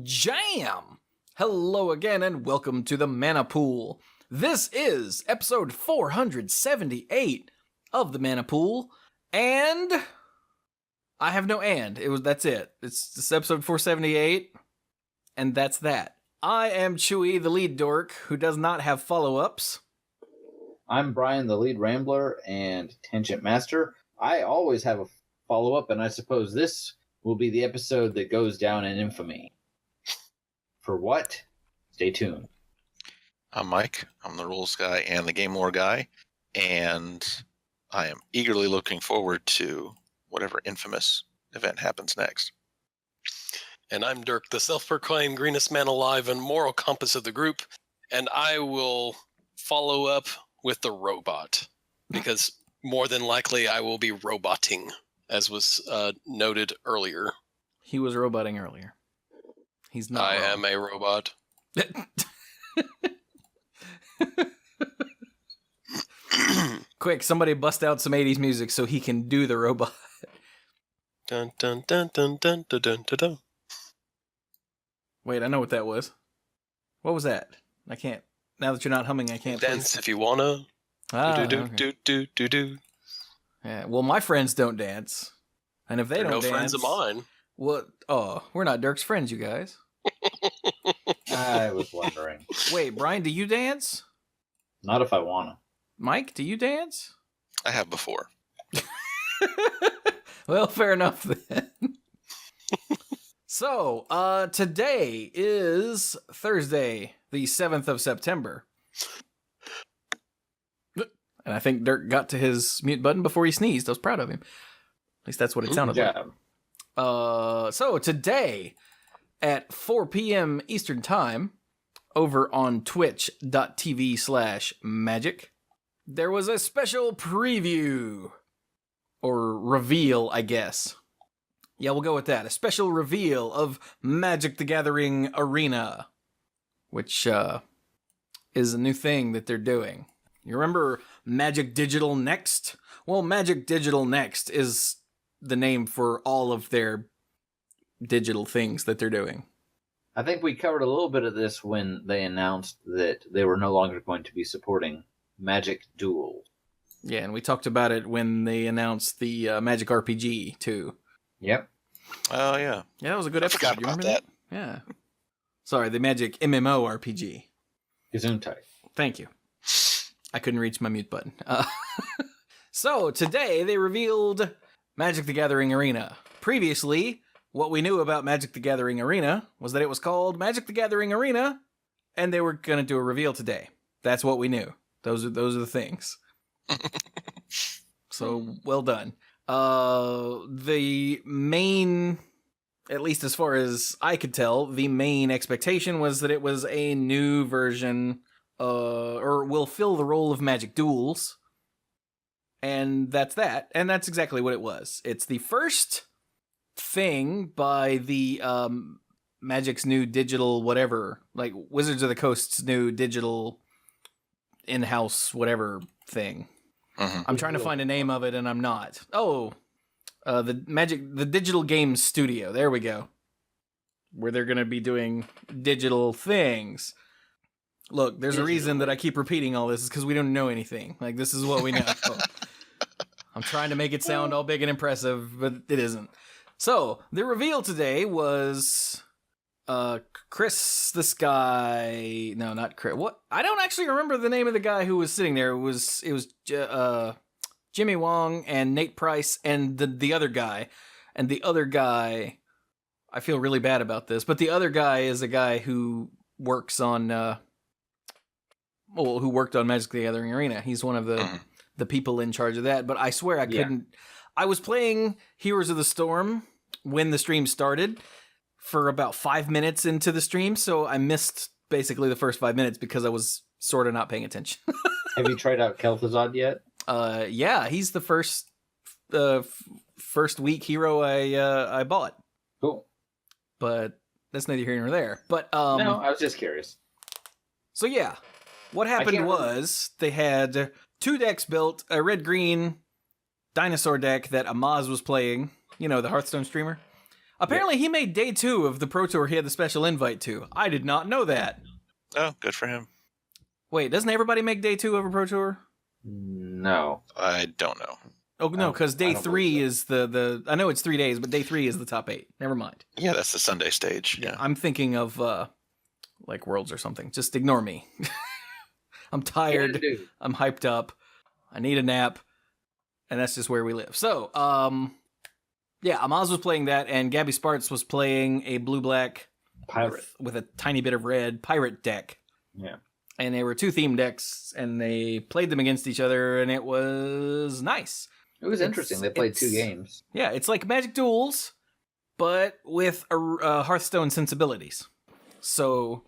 jam! Hello again and welcome to the Mana Pool. This is episode 478 of the Mana Pool, and I have no and. That's it. It's episode 478, and that's that. I am Chewy, the lead dork, who does not have follow-ups. I'm Brian, the lead rambler and tangent master. I always have a follow-up, and I suppose this will be the episode that goes down in infamy. For what? Stay tuned. I'm Mike. I'm the rules guy and the game lore guy, and I am eagerly looking forward to whatever infamous event happens next. And I'm Dirk, the self-proclaimed greenest man alive and moral compass of the group, and I will follow up with the robot, because more than likely I will be roboting, as was noted earlier. He was roboting earlier. He's not. I am a robot. Quick, somebody bust out some 80s music so he can do the robot. Dun dun dun dun dun dun dun dun dun. Wait, I know what that was. What was that? I can't. Now that you're not humming, I can't Dance if you wanna. Do do okay. do do do do. Yeah, well, my friends don't dance. And if they They're don't no dance... friends of mine. What? Oh, we're not Dirk's friends, you guys. I was wondering. Wait, Brian, do you dance? Not if I wanna. Mike, do you dance? I have before. Well, fair enough then. So, today is Thursday, the 7th of September. And I think Dirk got to his mute button before he sneezed. I was proud of him. At least that's what it sounded Good like. job. So today at 4 p.m. Eastern Time, over on twitch.tv/magic, there was a special preview. Or reveal, I guess. Yeah, we'll go with that. A special reveal of Magic the Gathering Arena, which is a new thing that they're doing. You remember Magic Digital Next? Well, Magic Digital Next is the name for all of their digital things that they're doing. I think we covered a little bit of this when they announced that they were no longer going to be supporting Magic Duel. Yeah, and we talked about it when they announced the Magic RPG, too. Yep. Oh, yeah. Yeah, that was a good I episode. forgot You about remember that. Yeah. Sorry, the Magic MMORPG. Gesundheit. Thank you. I couldn't reach my mute button. So, today they revealed Magic the Gathering Arena. Previously, what we knew about Magic the Gathering Arena was that it was called Magic the Gathering Arena, and they were going to do a reveal today. That's what we knew. Those are the things. So, well done. The main, at least as far as I could tell, the main expectation was that it was a new version, or will fill the role of Magic Duels. And that's that. And that's exactly what it was. It's the first thing by the Magic's new digital whatever, like Wizards of the Coast's new digital in-house whatever thing. Mm-hmm. I'm trying to find a name of it, and I'm not. Oh, the Digital Games Studio. There we go. Where they're going to be doing digital things. Look, there's a reason that I keep repeating all this, is because we don't know anything. Like, this is what we know. I'm trying to make it sound all big and impressive, but it isn't. So, the reveal today was... Chris, this guy... No, not Chris. What? I don't actually remember the name of the guy who was sitting there. It was Jimmy Wong and Nate Price and the other guy. And the other guy... I feel really bad about this, but the other guy is a guy who works on... who worked on Magic the Gathering Arena. He's one of the people in charge of that. But I swear I couldn't... I was playing Heroes of the Storm when the stream started... for about 5 minutes into the stream, so I missed basically the first 5 minutes because I was sort of not paying attention. Have you tried out Kel'Thuzad yet? Yeah, he's the first week hero I bought. Cool. But that's neither here nor there. But no, I was just curious. So yeah, what happened was they had 2 decks built, a red-green dinosaur deck that Amaz was playing, you know, the Hearthstone streamer. Apparently, he made day 2 of the Pro Tour he had the special invite to. I did not know that. Oh, good for him. Wait, doesn't everybody make day 2 of a Pro Tour? No. I don't know. Oh, no, because day I don't 3 believe is the... I know it's 3 days, but day 3 is the top 8. Never mind. Yeah, that's the Sunday stage. Yeah, Yeah. I'm thinking of, like, Worlds or something. Just ignore me. I'm tired. Dude. I'm hyped up. I need a nap. And that's just where we live. So, yeah, Amaz was playing that, and Gabby Sparts was playing a blue-black Pirate. with a tiny bit of red pirate deck. Yeah. And they were 2 theme decks, and they played them against each other, and it was nice. It was interesting. They played 2 games. Yeah, it's like Magic Duels, but with Hearthstone sensibilities. So,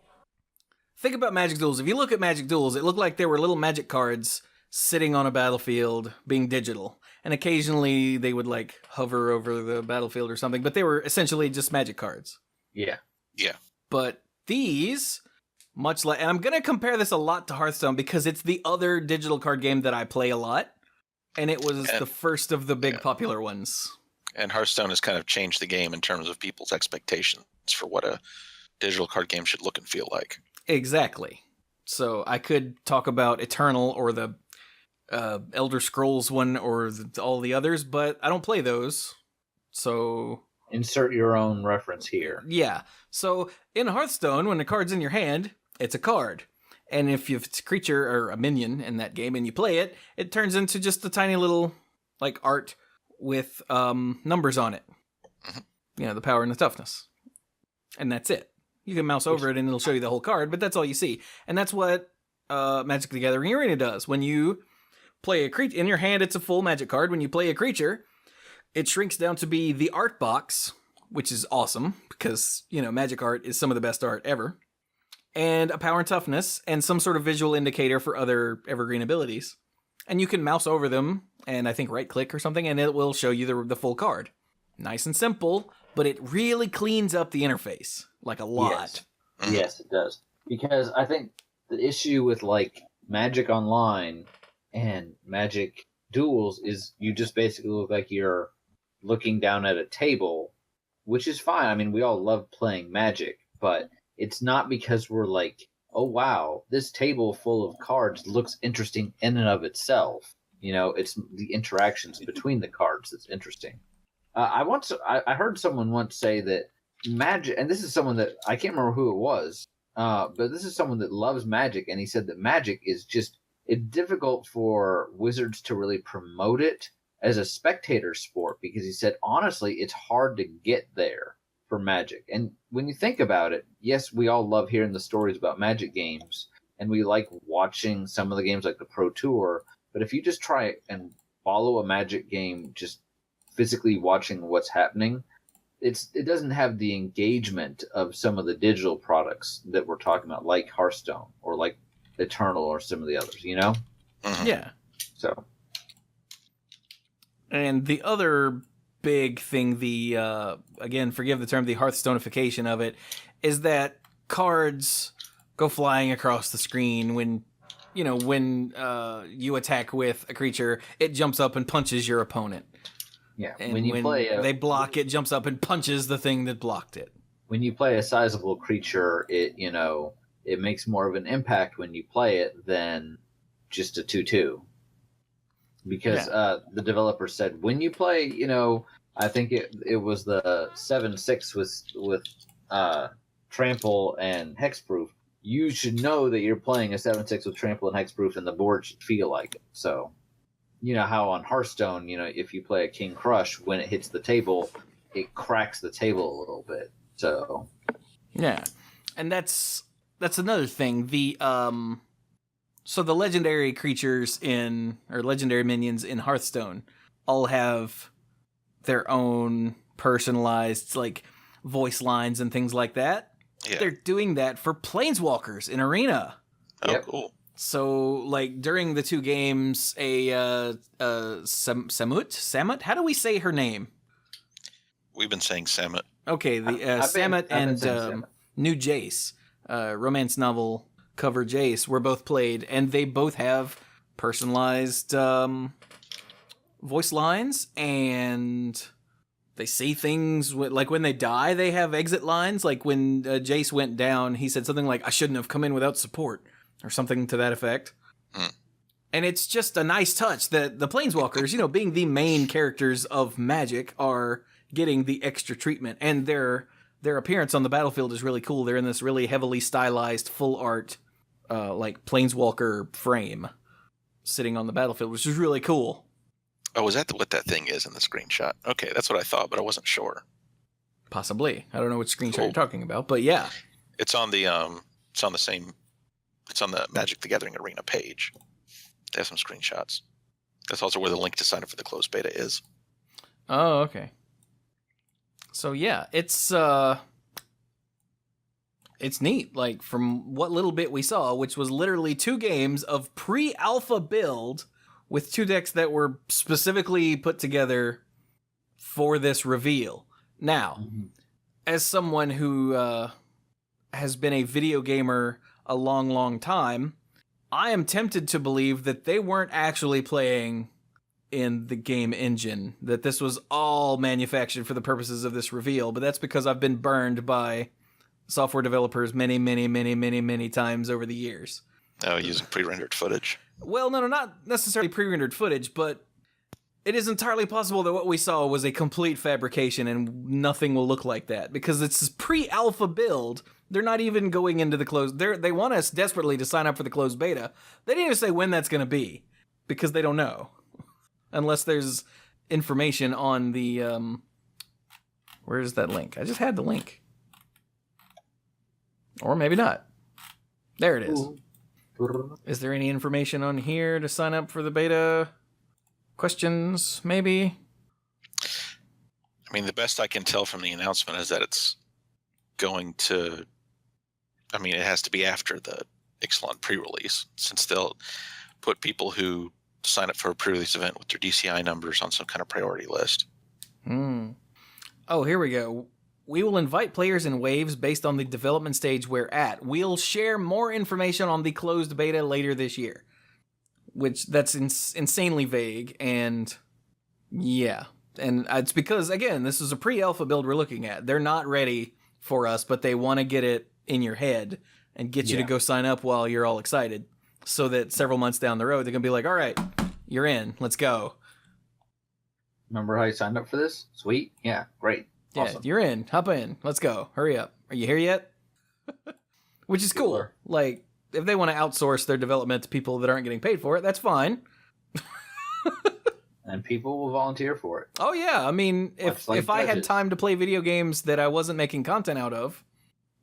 think about Magic Duels. If you look at Magic Duels, it looked like there were little magic cards sitting on a battlefield being digital. And occasionally they would, like, hover over the battlefield or something, but they were essentially just magic cards. Yeah. But these, much like... And I'm going to compare this a lot to Hearthstone because it's the other digital card game that I play a lot. And it was the first of the big popular ones. And Hearthstone has kind of changed the game in terms of people's expectations for what a digital card game should look and feel like. Exactly. So I could talk about Eternal or the Elder Scrolls one or all the others, but I don't play those. So... Insert your own reference here. Yeah. So in Hearthstone, when the card's in your hand, it's a card. And if it's a creature or a minion in that game and you play it, it turns into just a tiny little, like, art with numbers on it. You know, the power and the toughness. And that's it. You can mouse over it and it'll show you the whole card, but that's all you see. And that's what Magic the Gathering Arena does. When you play a creature, in your hand it's a full magic card. When you play a creature, it shrinks down to be the art box, which is awesome because, you know, magic art is some of the best art ever. And a power and toughness and some sort of visual indicator for other evergreen abilities. And you can mouse over them and I think right click or something and it will show you the full card. Nice and simple, but it really cleans up the interface, like a lot. Yes, it does. Because I think the issue with, like, Magic Online and Magic Duels is you just basically look like you're looking down at a table, which is fine. I mean, we all love playing Magic, but it's not because we're like, oh wow, this table full of cards looks interesting in and of itself. You know, it's the interactions between the cards that's interesting. I heard someone once say that Magic, and this is someone that I can't remember who it was, but this is someone that loves Magic, and he said that Magic is just, it's difficult for Wizards to really promote it as a spectator sport because he said, honestly, it's hard to get there for Magic. And when you think about it, yes, we all love hearing the stories about Magic games, and we like watching some of the games like the Pro Tour, but if you just try and follow a Magic game, just physically watching what's happening, it doesn't have the engagement of some of the digital products that we're talking about, like Hearthstone or like Eternal or some of the others, you know? Yeah. So. And the other big thing, the again, forgive the term, the Hearthstonification of it, is that cards go flying across the screen when you attack with a creature, it jumps up and punches your opponent. Yeah, And when they block, it jumps up and punches the thing that blocked it. When you play a sizable creature, it makes more of an impact when you play it than just a 2/2. Because the developer said when you play, I think it was the 7/6 with trample and hexproof. You should know that you're playing a 7/6 with trample and hexproof, and the board should feel like it. So, you know how on Hearthstone, if you play a King Crush, when it hits the table, it cracks the table a little bit. So, yeah, and that's another thing. So the legendary creatures or legendary minions in Hearthstone all have their own personalized, like, voice lines and things like that. Yeah. They're doing that for Planeswalkers in Arena. Oh, Yep. cool. So, like, during the 2 games, Samut? How do we say her name? We've been saying Samet. Okay, Samut and New Jace, romance novel cover Jace, were both played, and they both have personalized voice lines and They say things, like when they die, they have exit lines. Like when Jace went down, he said something like, "I shouldn't have come in without support," or something to that effect. Mm. And it's just a nice touch that the Planeswalkers, being the main characters of Magic, are getting the extra treatment. And their appearance on the battlefield is really cool. They're in this really heavily stylized, full art, like Planeswalker frame sitting on the battlefield, which is really cool. Oh, is that what that thing is in the screenshot? Okay, that's what I thought, but I wasn't sure. Possibly. I don't know which screenshot Cool. you're talking about, but yeah. It's on the Magic the Gathering Arena page. They have some screenshots. That's also where the link to sign up for the closed beta is. Oh, okay. So yeah, it's neat. Like from what little bit we saw, which was literally 2 games of pre-alpha build with 2 decks that were specifically put together for this reveal. Now, as someone who has been a video gamer a long, long time, I am tempted to believe that they weren't actually playing in the game engine, that this was all manufactured for the purposes of this reveal, but that's because I've been burned by software developers many, many, many, many, many times over the years. Oh, using pre-rendered footage. Well, no, not necessarily pre-rendered footage, but it is entirely possible that what we saw was a complete fabrication and nothing will look like that, because it's pre-alpha build. They're not even going into the closed. They want us desperately to sign up for the closed beta. They didn't even say when that's going to be, because they don't know. Unless there's information on the... where's that link? I just had the link. Or maybe not. There it is. Is there any information on here to sign up for the beta? Questions, maybe? I mean, the best I can tell from the announcement is that it's going to... I mean, it has to be after the Ixalan pre-release, since they'll put people who sign up for a pre-release event with their DCI numbers on some kind of priority list. Oh, here we go. We will invite players in waves based on the development stage we're at. We'll share more information on the closed beta later this year. Which, that's insanely vague, and yeah. And it's because, again, this is a pre-alpha build we're looking at. They're not ready for us, but they want to get it in your head and get you to go sign up while you're all excited, so that several months down the road, they're going to be like, all right, you're in, let's go. Remember how you signed up for this? Sweet. Yeah, great. Yeah, Awesome. You're in. Hop in. Let's go. Hurry up. Are you here yet? Which is cool. Sure. Like, if they want to outsource their development to people that aren't getting paid for it, that's fine. And people will volunteer for it. Oh, yeah. I mean, if I had time to play video games that I wasn't making content out of,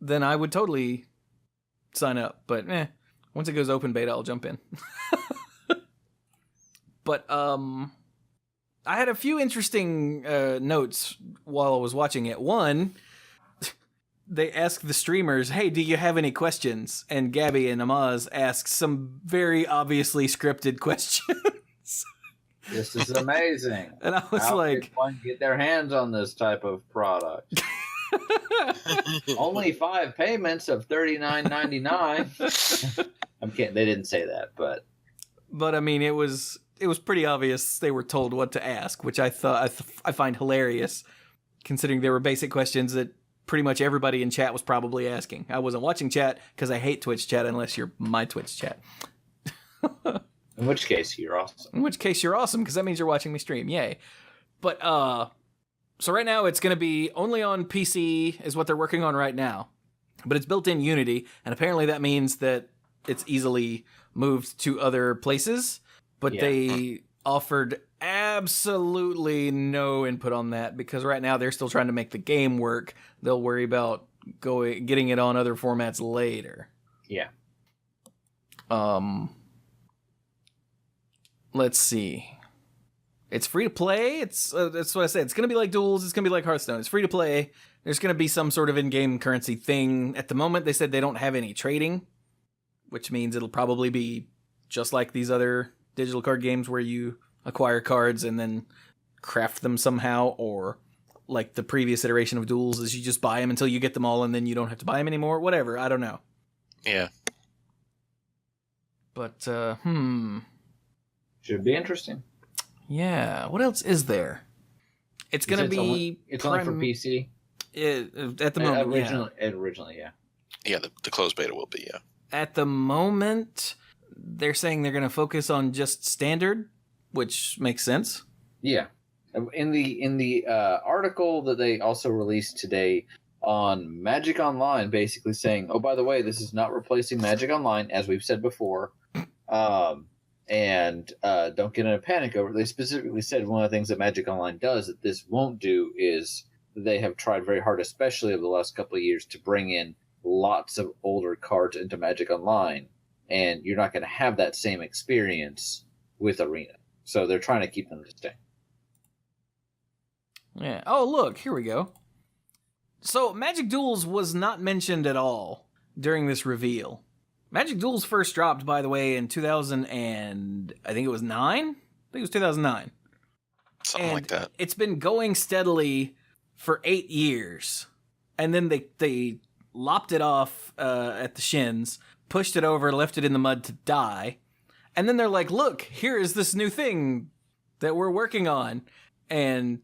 then I would totally sign up. But, once it goes open beta, I'll jump in. But, I had a few interesting notes while I was watching it. One, they asked the streamers, hey, do you have any questions? And Gabby and Amaz asked some very obviously scripted questions. This is amazing. And I was How like... can one get their hands on this type of product? Only 5 payments of $39.99. I'm kidding. They didn't say that, but... But, I mean, it was pretty obvious they were told what to ask, which I find hilarious, considering there were basic questions that pretty much everybody in chat was probably asking. I wasn't watching chat because I hate Twitch chat unless you're my Twitch chat. In which case, you're awesome. In which case, you're awesome, because that means you're watching me stream. Yay. But, so right now it's going to be only on PC is what they're working on right now. But it's built in Unity, and apparently that means that it's easily moved to other places. But they offered absolutely no input on that, because right now they're still trying to make the game work. They'll worry about getting it on other formats later. Yeah. Let's see. It's free to play. That's what I said. It's going to be like Duels. It's going to be like Hearthstone. It's free to play. There's going to be some sort of in-game currency thing. At the moment, they said they don't have any trading, which means it'll probably be just like these other digital card games where you acquire cards and then craft them somehow, or like the previous iteration of Duels is you just buy them until you get them all and then you don't have to buy them anymore. Whatever. I don't know. Yeah. But, Should be interesting. Yeah. What else is there? It's going to be... It's only for PC? At the moment, Originally, yeah. Yeah, the closed beta will be, yeah. At the moment, they're saying they're going to focus on just standard, which makes sense. Yeah. In the article that they also released today on Magic Online, basically saying, oh, by the way, this is not replacing Magic Online, as we've said before. And don't get in a panic over it. They specifically said one of the things that Magic Online does that this won't do is they have tried very hard, especially over the last couple of years, to bring in lots of older cards into Magic Online. And you're not going to have that same experience with Arena. So they're trying to keep them distinct. Yeah. Oh, look, here we go. So Magic Duels was not mentioned at all during this reveal. Magic Duels first dropped, by the way, in 2000 and I think it was 9? I think it was 2009. Something like that. It's been going steadily for 8 years. And then they lopped it off at the shins, pushed it over, left it in the mud to die. And then they're like, look, here is this new thing that we're working on. And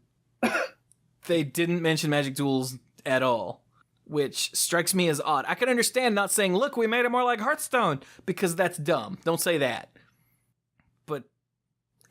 they didn't mention Magic Duels at all, which strikes me as odd. I can understand not saying, look, we made it more like Hearthstone, because that's dumb. Don't say that. But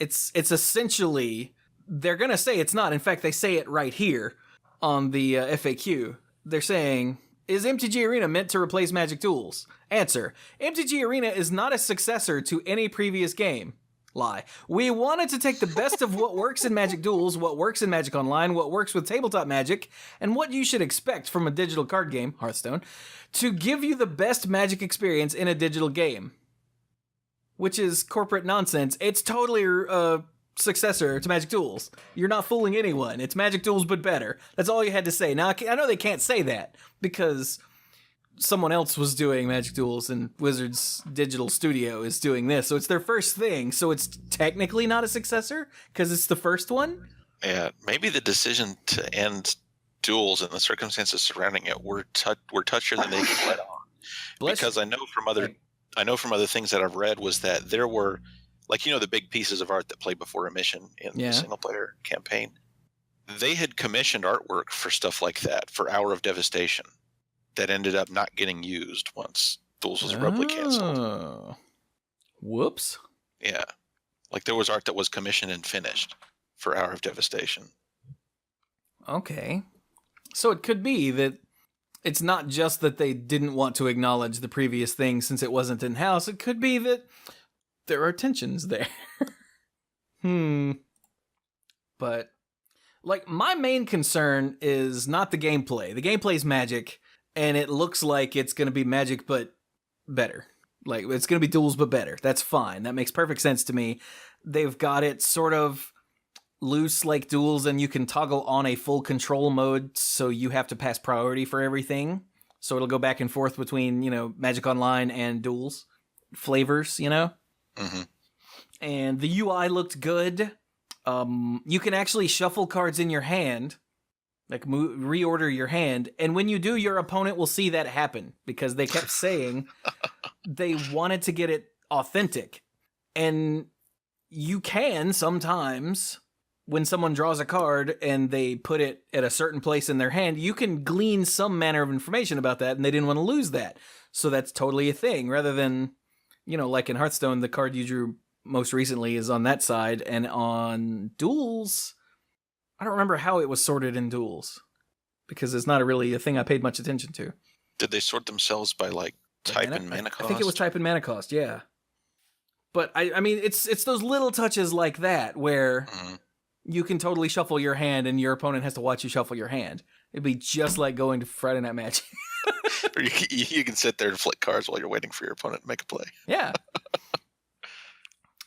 it's essentially, they're going to say it's not. In fact, they say it right here on the FAQ. They're saying, is MTG Arena meant to replace Magic Duels? Answer, MTG Arena is not a successor to any previous game. Lie. We wanted to take the best of what works in Magic Duels, what works in Magic Online, what works with tabletop Magic, and what you should expect from a digital card game, Hearthstone, to give you the best Magic experience in a digital game. Which is corporate nonsense. It's totally a successor to Magic Duels. You're not fooling anyone. It's Magic Duels, but better. That's all you had to say. Now, I know they can't say that, because someone else was doing Magic Duels and Wizards Digital Studio is doing this. So it's their first thing. So it's technically not a successor because it's the first one. Yeah, maybe the decision to end duels and the circumstances surrounding it were touchier than they could let on. Because I know from other things that I've read was that there were, like, the big pieces of art that play before a mission in the single player campaign. They had commissioned artwork for stuff like that, for Hour of Devastation, that ended up not getting used once Duels was abruptly canceled. Whoops. Yeah. Like, there was art that was commissioned and finished for Hour of Devastation. Okay. So it could be that it's not just that they didn't want to acknowledge the previous thing since it wasn't in-house. It could be that there are tensions there. But, like, my main concern is not the gameplay. The gameplay's Magic, and it looks like it's going to be Magic, but better. Like, it's going to be Duels, but better. That's fine. That makes perfect sense to me. They've got it sort of loose like Duels, and you can toggle on a full control mode, so you have to pass priority for everything. So it'll go back and forth between, Magic Online and Duels flavors, Mm-hmm. And the UI looked good. You can actually shuffle cards in your hand, like reorder your hand, and when you do, your opponent will see that happen, because they kept saying they wanted to get it authentic. And you can sometimes, when someone draws a card and they put it at a certain place in their hand, you can glean some manner of information about that, and they didn't want to lose that. So that's totally a thing, rather than, like in Hearthstone, the card you drew most recently is on that side, and on Duels, I don't remember how it was sorted in Duels, because it's not really a thing I paid much attention to. Did they sort themselves by, like, type and mana cost? I think it was type and mana cost, yeah. But, I mean, it's those little touches like that where you can totally shuffle your hand and your opponent has to watch you shuffle your hand. It'd be just like going to Friday Night Magic. Or you can sit there and flick cards while you're waiting for your opponent to make a play. Yeah.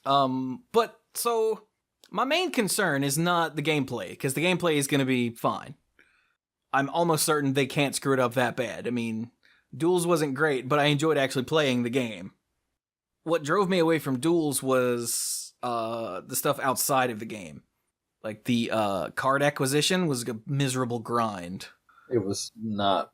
But, so, my main concern is not the gameplay, because the gameplay is going to be fine. I'm almost certain they can't screw it up that bad. I mean, Duels wasn't great, but I enjoyed actually playing the game. What drove me away from Duels was the stuff outside of the game. Like, the card acquisition was a miserable grind. It was not.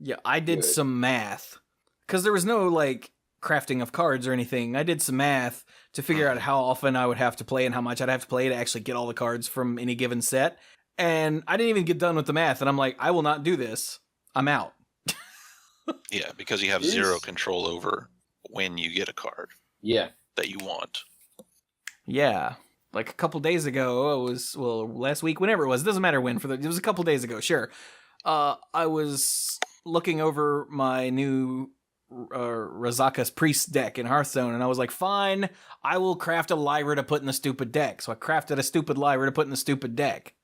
Yeah, I did some math. Because there was no, like, crafting of cards or anything. I did some math to figure out how often I would have to play and how much I'd have to play to actually get all the cards from any given set. And I didn't even get done with the math, and I'm like, I will not do this. I'm out. Yeah, because you have Yes. zero control over when you get a card Yeah. that you want. Yeah. Like a couple days ago, last week, whenever it was, it doesn't matter when, it was a couple days ago, sure. I was looking over my new Razaka's Priest deck in Hearthstone, and I was like, fine, I will craft a Lyra to put in the stupid deck. So I crafted a stupid Lyra to put in the stupid deck.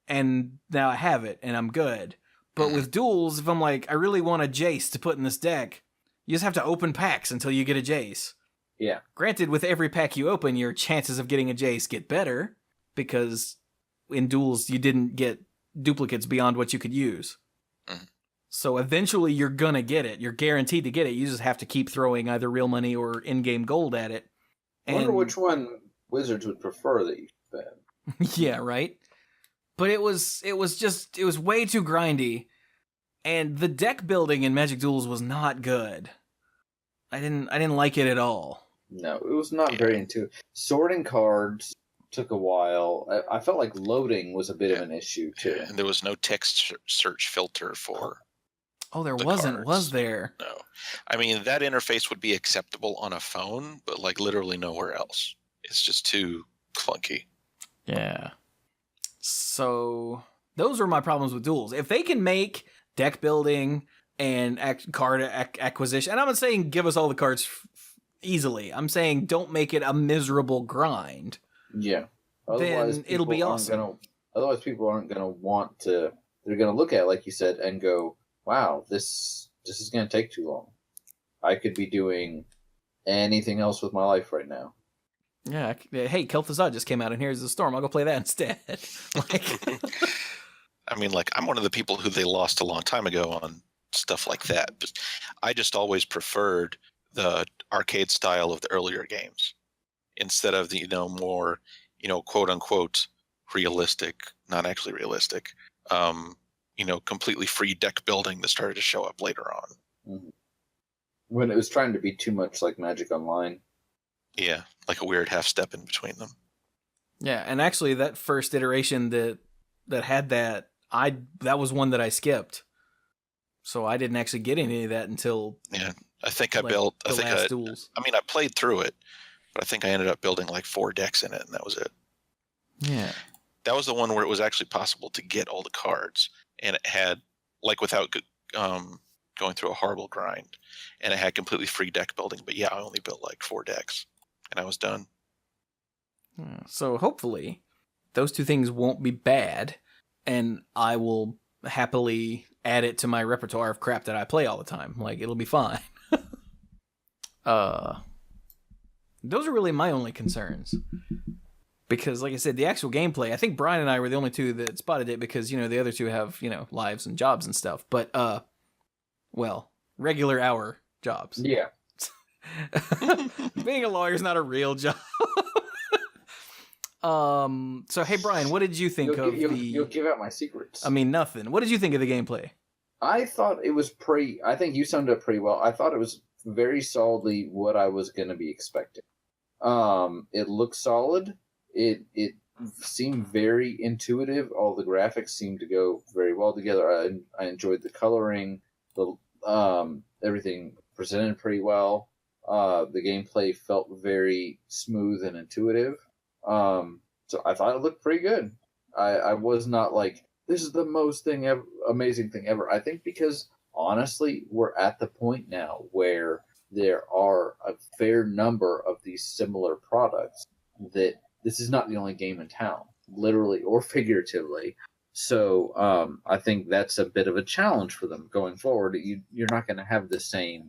And now I have it, and I'm good. But with duels, if I'm like, I really want a Jace to put in this deck, you just have to open packs until you get a Jace. Yeah. Granted, with every pack you open, your chances of getting a Jace get better, because in duels, you didn't get duplicates beyond what you could use. Mhm. So eventually you're gonna get it. You're guaranteed to get it. You just have to keep throwing either real money or in-game gold at it. I wonder which one Wizards would prefer that you spend. Yeah, right? But it was way too grindy. And the deck building in Magic Duels was not good. I didn't like it at all. No, it was not very intuitive. Sorting cards took a while. I felt like loading was a bit of an issue too. And there was no text search filter for. Oh, there the wasn't, cards. was there? No, I mean that interface would be acceptable on a phone, but like literally nowhere else. It's just too clunky. Yeah. So those are my problems with duels. If they can make deck building and card acquisition, and I'm not saying give us all the cards easily. I'm saying don't make it a miserable grind. Yeah. Then it'll be awesome. Otherwise, people aren't going to want to. They're going to look at it, like you said, and go, "Wow, this is going to take too long. I could be doing anything else with my life right now." Yeah. Hey, Kel'Thuzad just came out, and Here's the Storm. I'll go play that instead. I mean, like I'm one of the people who they lost a long time ago on stuff like that. But I just always preferred the arcade style of the earlier games instead of the more quote unquote realistic, not actually realistic, completely free deck building that started to show up later on. Mm-hmm. When it was trying to be too much like Magic Online. Yeah, like a weird half step in between them. Yeah, and actually that first iteration that had that was one that I skipped. So I didn't actually get any of that until I think I built duels. I mean I played through it, but I think I ended up building like 4 decks in it, and that was it. Yeah. That was the one where it was actually possible to get all the cards, and it had like without going through a horrible grind, and it had completely free deck building. But yeah, I only built like 4 decks, and I was done. So hopefully those two things won't be bad, and I will happily add it to my repertoire of crap that I play all the time. Like, it'll be fine. Those are really my only concerns. Because, like I said, the actual gameplay, I think Brian and I were the only two that spotted it because, the other two have, lives and jobs and stuff. But, regular hour jobs. Yeah. Being a lawyer is not a real job. So, hey, Brian, what did you think You'll give out my secrets. I mean, nothing. What did you think of the gameplay? I thought it was I think you summed it up pretty well. I thought it was very solidly what I was going to be expecting. It looked solid. It seemed very intuitive. All the graphics seemed to go very well together. I enjoyed the coloring. Everything presented pretty well. The gameplay felt very smooth and intuitive. So I thought it looked pretty good. I was not like, this is the most amazing thing ever. I think because, honestly, we're at the point now where there are a fair number of these similar products that this is not the only game in town, literally or figuratively. So I think that's a bit of a challenge for them going forward. You're not going to have the same,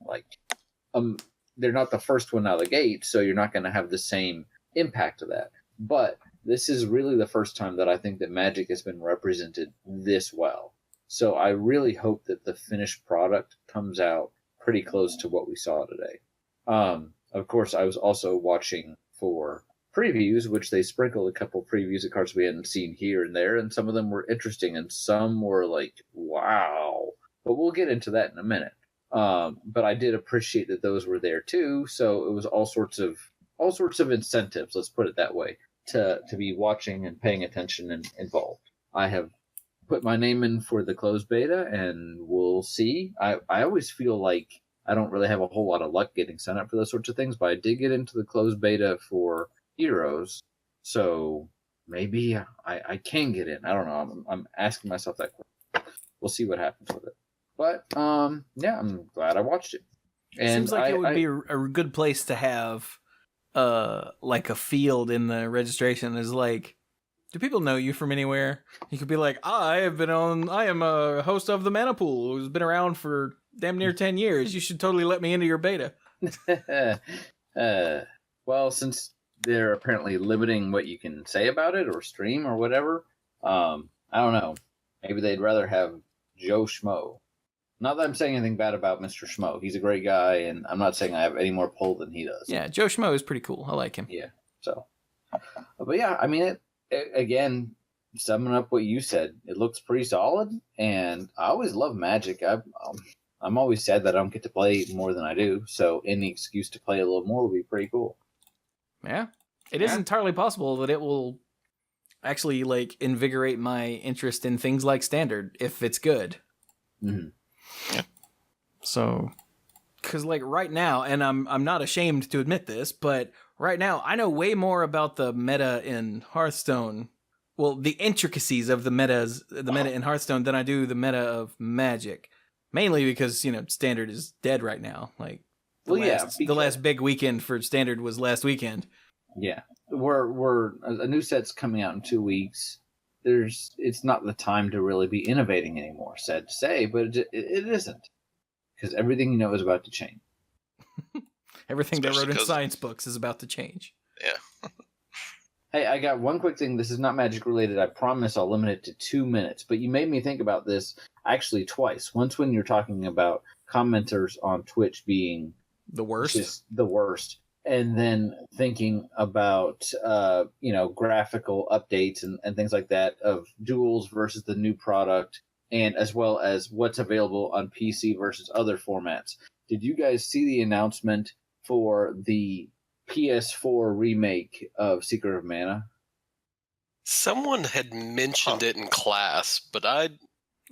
they're not the first one out of the gate, so you're not going to have the same impact of that. But this is really the first time that I think that Magic has been represented this well. So I really hope that the finished product comes out pretty close to what we saw today. Of course, I was also watching for previews, which they sprinkled a couple previews of cards we hadn't seen here and there, and some of them were interesting, and some were like, wow. But we'll get into that in a minute. But I did appreciate that those were there too, so it was all sorts of incentives, let's put it that way, to be watching and paying attention and involved. I have put my name in for the closed beta, and we'll see. I always feel like I don't really have a whole lot of luck getting signed up for those sorts of things, but I did get into the closed beta for Heroes, so maybe I can get in. I don't know. I'm asking myself that question. We'll see what happens with it. But yeah, I'm glad I watched it. And seems like it would be a good place to have like a field in the registration. Is like, do people know you from anywhere? You could be like, I am a host of the Mana Pool who's been around for damn near 10 years. You should totally let me into your beta. Well, since they're apparently limiting what you can say about it or stream or whatever, I don't know. Maybe they'd rather have Joe Schmo. Not that I'm saying anything bad about Mr. Schmo. He's a great guy, and I'm not saying I have any more pull than he does. Yeah, Joe Schmo is pretty cool. I like him. Yeah. So, but yeah, I mean, again, summing up what you said, it looks pretty solid, and I always love Magic. I'm always sad that I don't get to play more than I do, so any excuse to play a little more would be pretty cool. Yeah. It is entirely possible that it will actually like invigorate my interest in things like Standard if it's good. Mm-hmm. Yeah. So, because like right now, and I'm not ashamed to admit this, but right now I know way more about the meta in Hearthstone. Well, the intricacies of the meta in Hearthstone than I do the meta of Magic. Mainly because, Standard is dead right now. Like, the last big weekend for Standard was last weekend. Yeah. We're a new set's coming out in 2 weeks. It's not the time to really be innovating anymore, sad to say, but it isn't. Because everything is about to change. Everything they wrote in science books is about to change. Yeah. Hey, I got one quick thing. This is not Magic related. I promise I'll limit it to 2 minutes. But you made me think about this actually twice. Once when you're talking about commenters on Twitch being the worst. Just the worst. And then thinking about, graphical updates and things like that of duels versus the new product, and as well as what's available on PC versus other formats. Did you guys see the announcement for the PS4 remake of Secret of Mana? Someone had mentioned it in class, but I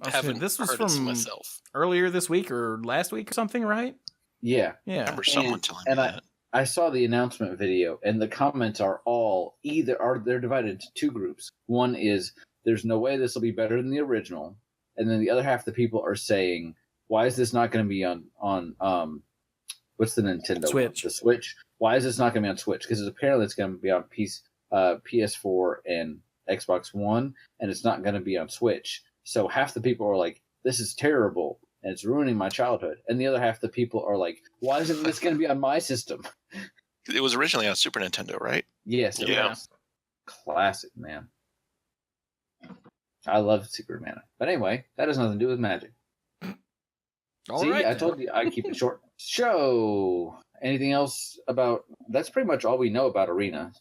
haven't this was heard from it myself. Earlier this week or last week or something, right? Yeah. Yeah. I remember someone telling me that. I saw the announcement video, and the comments are all they're divided into two groups. One is there's no way this will be better than the original, and then the other half of the people are saying, why is this not going to be on what's the Nintendo Switch? The Switch. Why is this not going to be on Switch? Because apparently it's going to be on PS4 and Xbox One, and it's not going to be on Switch. So half the people are like, this is terrible, and it's ruining my childhood. And the other half of the people are like, why isn't this going to be on my system? It was originally on Super Nintendo, right? Yes, it was. Classic, man. I love Secret Mana. But anyway, that has nothing to do with Magic. All right, I told you I'd keep it short. So, anything else about... That's pretty much all we know about Arena.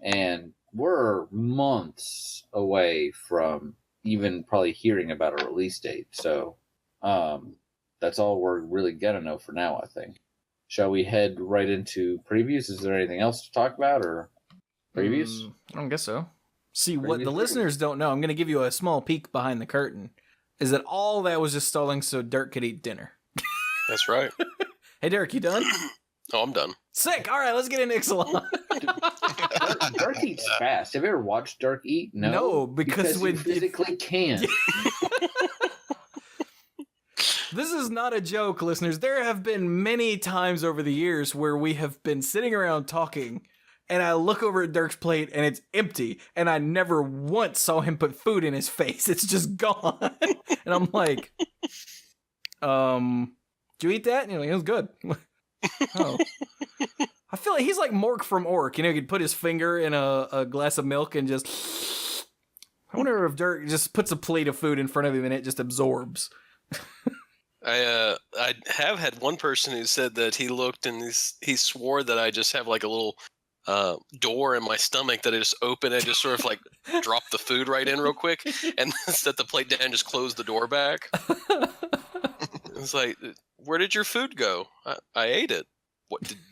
And we're months away from even probably hearing about a release date. So, that's all we're really going to know for now, I think. Shall we head right into previews? Is there anything else to talk about, or previews? I guess so. See, what the listeners don't know, I'm going to give you a small peek behind the curtain, is that all that was just stalling so Dirk could eat dinner. That's right. Hey, Dirk, you done? Oh, I'm done. Sick. All right, let's get into Ixalan. Dirk eats fast. Have you ever watched Dirk eat? No, because you physically can't. This is not a joke, listeners. There have been many times over the years where we have been sitting around talking, and I look over at Dirk's plate, and it's empty, and I never once saw him put food in his face. It's just gone. And I'm like, did you eat that? And you're like, it was good. Oh. I feel like he's like Mork from Orc. He could put his finger in a glass of milk and just... I wonder if Dirk just puts a plate of food in front of him and it just absorbs. I have had one person who said that he looked and he swore that I just have like a little door in my stomach that I just open and just sort of like drop the food right in real quick and set the plate down and just close the door back. It's like, where did your food go? I ate it.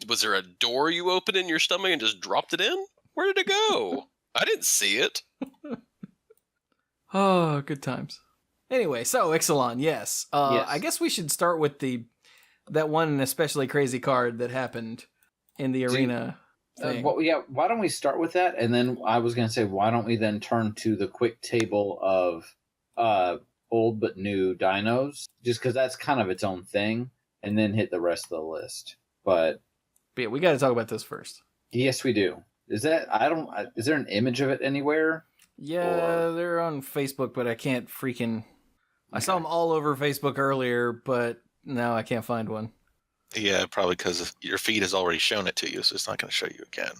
Was there a door you opened in your stomach and just dropped it in? Where did it go? I didn't see it. Oh, good times. Anyway, so Ixalan, yes. Yes. I guess we should start with that one especially crazy card that happened in the arena thing. Why don't we start with that? And then I was going to say, why don't we then turn to the quick table of old but new dinos? Just because that's kind of its own thing. And then hit the rest of the list. But yeah, we got to talk about this first. Yes, we do. Is there an image of it anywhere? Yeah, they're on Facebook, but I can't freaking... I saw them all over Facebook earlier, but now I can't find one. Yeah, probably because your feed has already shown it to you, so it's not going to show you again.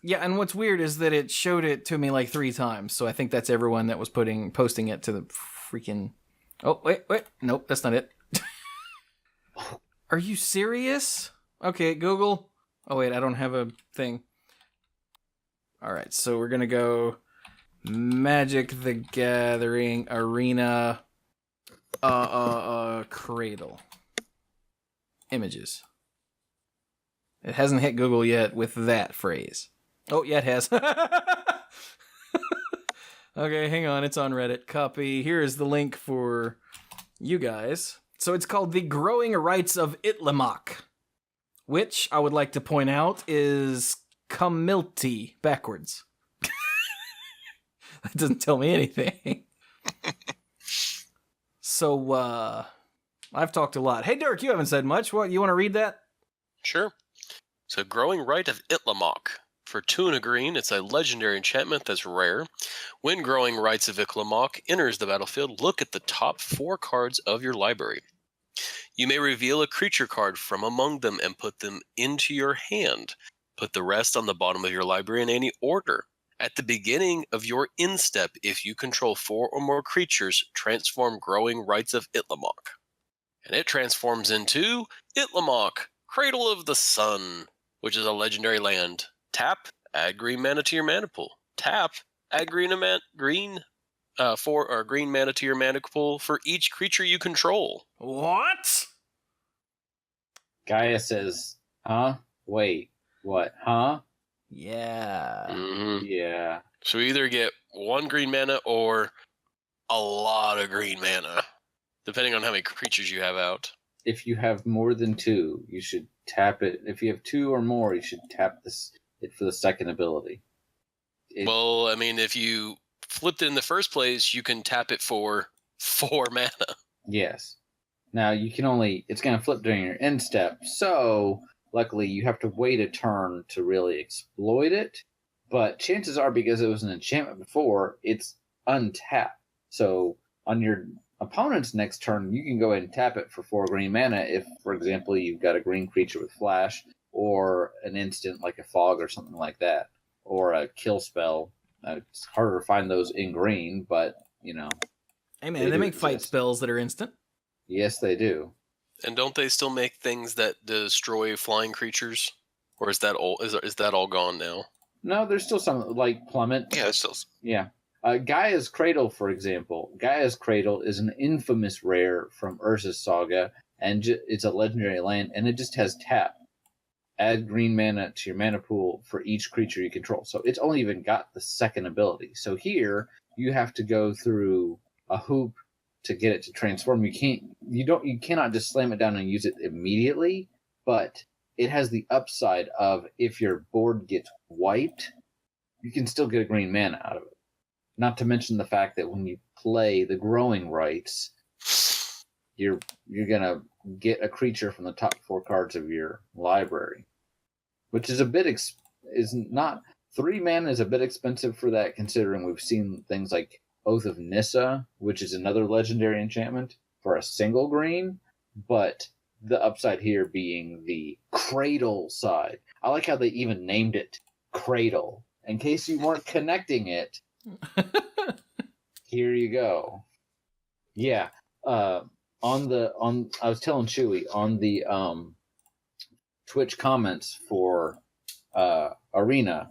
Yeah, and what's weird is that it showed it to me like 3 times, so I think that's everyone that was posting it to the freaking... Oh, wait. Nope, that's not it. Are you serious? Okay, Google. Oh, wait, I don't have a thing. All right, so we're going to go Magic the Gathering Arena Cradle. Images. It hasn't hit Google yet with that phrase. Oh, yeah, it has. Okay, hang on. It's on Reddit. Copy. Here is the link for you guys. So it's called The Growing Rights of Itlamok, which I would like to point out is Camilti backwards. That doesn't tell me anything. So, I've talked a lot. Hey, Dirk, you haven't said much. What, you want to read that? Sure. So, Growing Right of Itlamok. For 2 and a green, it's a legendary enchantment that's rare. When Growing Rights of Itlamok enters the battlefield, look at the top 4 cards of your library. You may reveal a creature card from among them and put them into your hand. Put the rest on the bottom of your library in any order. At the beginning of your end step, if you control 4 or more creatures, transform Growing Rights of Itlamok. And it transforms into Itlamok, Cradle of the Sun, which is a legendary land. Tap, add green mana to your mana pool. Tap, add green mana to your mana pool for each creature you control. What? Gaia says, huh? Wait, what? Huh? Yeah. Mm-hmm. Yeah. So we either get 1 green mana or a lot of green mana, depending on how many creatures you have out. If you have more than 2, you should tap it. If you have 2 or more, you should tap it for the second ability. Well, I mean, if you flipped it in the first place, you can tap it for 4 mana. Yes. Now, it's going to flip during your end step, so luckily you have to wait a turn to really exploit it, but chances are, because it was an enchantment before, it's untapped. So on your opponent's next turn, you can go ahead and tap it for 4 green mana if, for example, you've got a green creature with flash, or an instant like a fog or something like that, or a kill spell. It's harder to find those in green, but, Hey, man, they make fight spells that are instant. Yes, they do. And don't they still make things that destroy flying creatures? Or is that all gone now? No, there's still some, like Plummet. Yeah, it's still. Yeah. Gaia's Cradle, for example. Gaia's Cradle is an infamous rare from Urza's Saga, and it's a legendary land, and it just has tap. Add green mana to your mana pool for each creature you control. So it's only even got the second ability. So here, you have to go through a hoop to get it to transform. You cannot just slam it down and use it immediately, but it has the upside of, if your board gets wiped, you can still get a green mana out of it. Not to mention the fact that when you play the Growing Rights, you're gonna get a creature from the top 4 cards of your library, which is a bit is not 3 mana is a bit expensive for that, considering we've seen things like Oath of Nissa, which is another legendary enchantment, for a single green, but the upside here being the Cradle side. I like how they even named it Cradle. In case you weren't connecting it, here you go. Yeah. I was telling Chewy on the Twitch comments for Arena,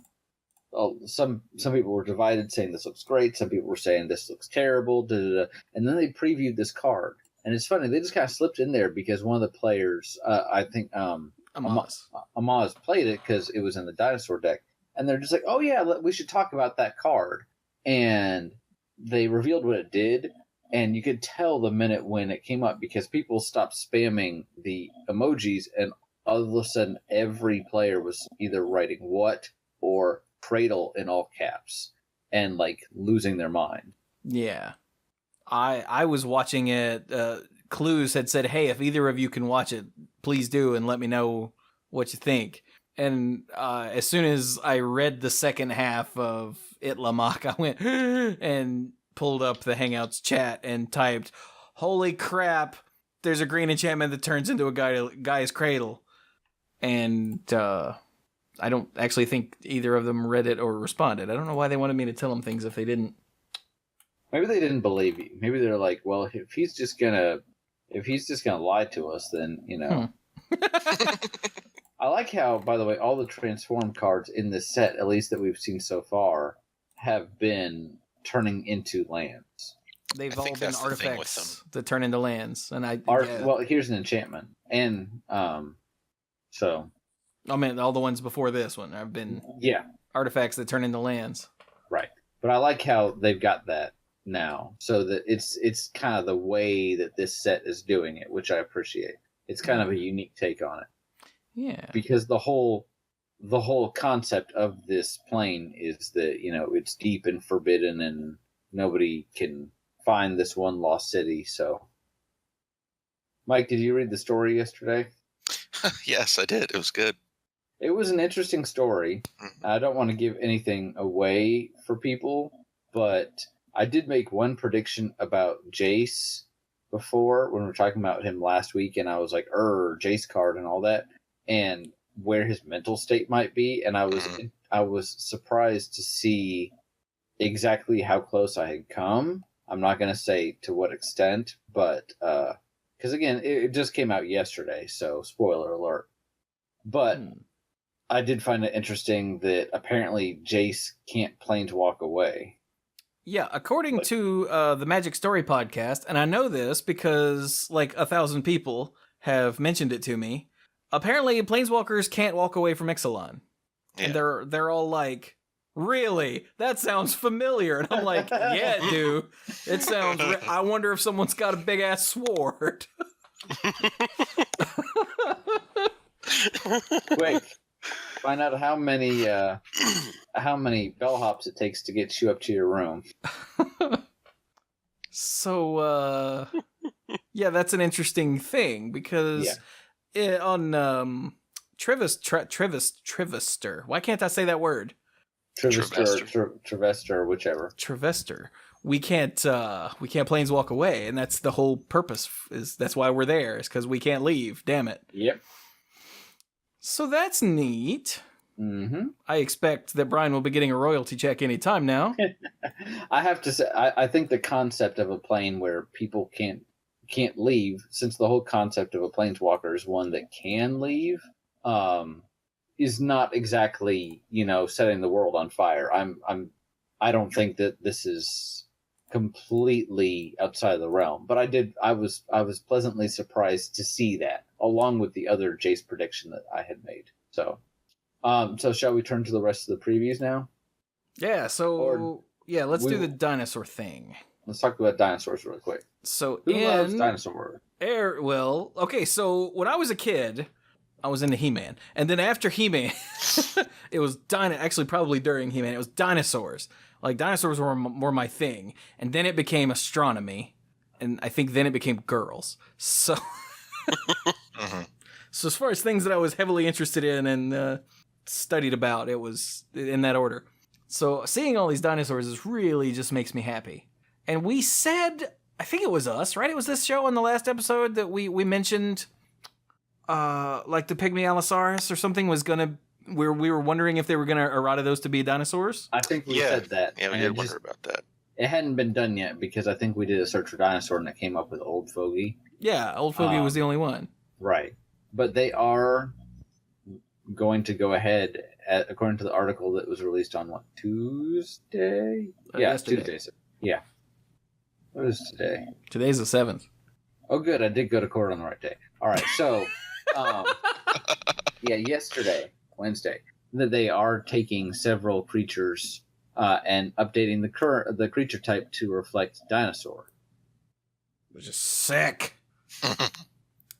some people were divided, saying this looks great. Some people were saying this looks terrible. And then they previewed this card, and it's funny, they just kind of slipped in there because one of the players, I think Amaz played it because it was in the dinosaur deck, and they're just like, "Oh yeah, we should talk about that card." And they revealed what it did, and you could tell the minute when it came up because people stopped spamming the emojis, and all of a sudden every player was either writing "what" or "Cradle" in all caps, and like losing their mind. Yeah. I was watching it. Clues had said, "Hey, if either of you can watch it, please do, and let me know what you think." And as soon as I read the second half of Itlamak, I went and pulled up the Hangouts chat and typed, "Holy crap! There's a green enchantment that turns into a guy's cradle." And I don't actually think either of them read it or responded. I don't know why they wanted me to tell them things if they didn't. Maybe they didn't believe you. Maybe they're like, well, if he's just gonna lie to us, then I like how, by the way, all the transform cards in this set, at least that we've seen so far, have been turning into lands. They've I all think been that's the thing with artifacts that turn into lands, and Well, here's an enchantment, and so I mean all the ones before this one have been artifacts that turn into lands. Right, but I like how they've got that now, so that it's kind of the way that this set is doing it, which I appreciate. It's kind of a unique take on it. Yeah, because the whole concept of this plane is that it's deep and forbidden, and nobody can find this one lost city. So, Mike, did you read the story yesterday? Yes, I did. It was good. It was an interesting story. I don't want to give anything away for people, but I did make one prediction about Jace before when we were talking about him last week, and I was like, Jace card and all that, and where his mental state might be, and I was surprised to see exactly how close I had come. I'm not going to say to what extent, but because again, it just came out yesterday, so spoiler alert. But I did find it interesting that apparently Jace can't planeswalk away. Yeah, according to the Magic Story podcast, and I know this because like 1,000 people have mentioned it to me. Apparently, planeswalkers can't walk away from Ixalan, and they're all like, "Really? That sounds familiar." And I'm like, "Yeah, dude, it sounds. I wonder if someone's got a big ass sword." Quick, find out how many bellhops it takes to get you up to your room. So, yeah, that's an interesting thing because on Trivester. Why can't I say that word? Trivester, whichever. Trivester. We can't planeswalk away, and that's the whole purpose. That's why we're there. Is because we can't leave. Damn it. Yep. So that's neat. Mm-hmm. I expect that Brian will be getting a royalty check anytime now. I have to say, I think the concept of a plane where people can't leave, since the whole concept of a planeswalker is one that can leave, is not exactly setting the world on fire. I don't think that this is completely outside of the realm, but I was pleasantly surprised to see that, along with the other Jace prediction that I had made. So shall we turn to the rest of the previews now? Yeah. So let's do the dinosaur thing. Let's talk about dinosaurs really quick. So Who loves dinosaurs? Well, okay. So when I was a kid, I was into He-Man, and then after He-Man, it was actually probably during He-Man, it was dinosaurs. Like dinosaurs were more my thing, and then it became astronomy, and I think then it became girls. So, so as far as things that I was heavily interested in and studied about, it was in that order. So seeing all these dinosaurs really just makes me happy. And we said, I think it was us, right? It was this show on the last episode that we mentioned, like the Pygmy Allosaurus or something was gonna. We were wondering if they were gonna errata those to be dinosaurs. I think we said that. Yeah, we did wonder about that. It hadn't been done yet because I think we did a search for dinosaur and it came up with Old Fogey. Yeah, Old Fogey was the only one. Right. But they are going to go ahead, according to the article that was released on Tuesday? Yesterday. Tuesday. Yeah. What is today? Today's the 7th. Oh, good. I did go to court on the right day. All right. So, yesterday, Wednesday, that they are taking several creatures and updating the creature type to reflect dinosaur. Which is sick.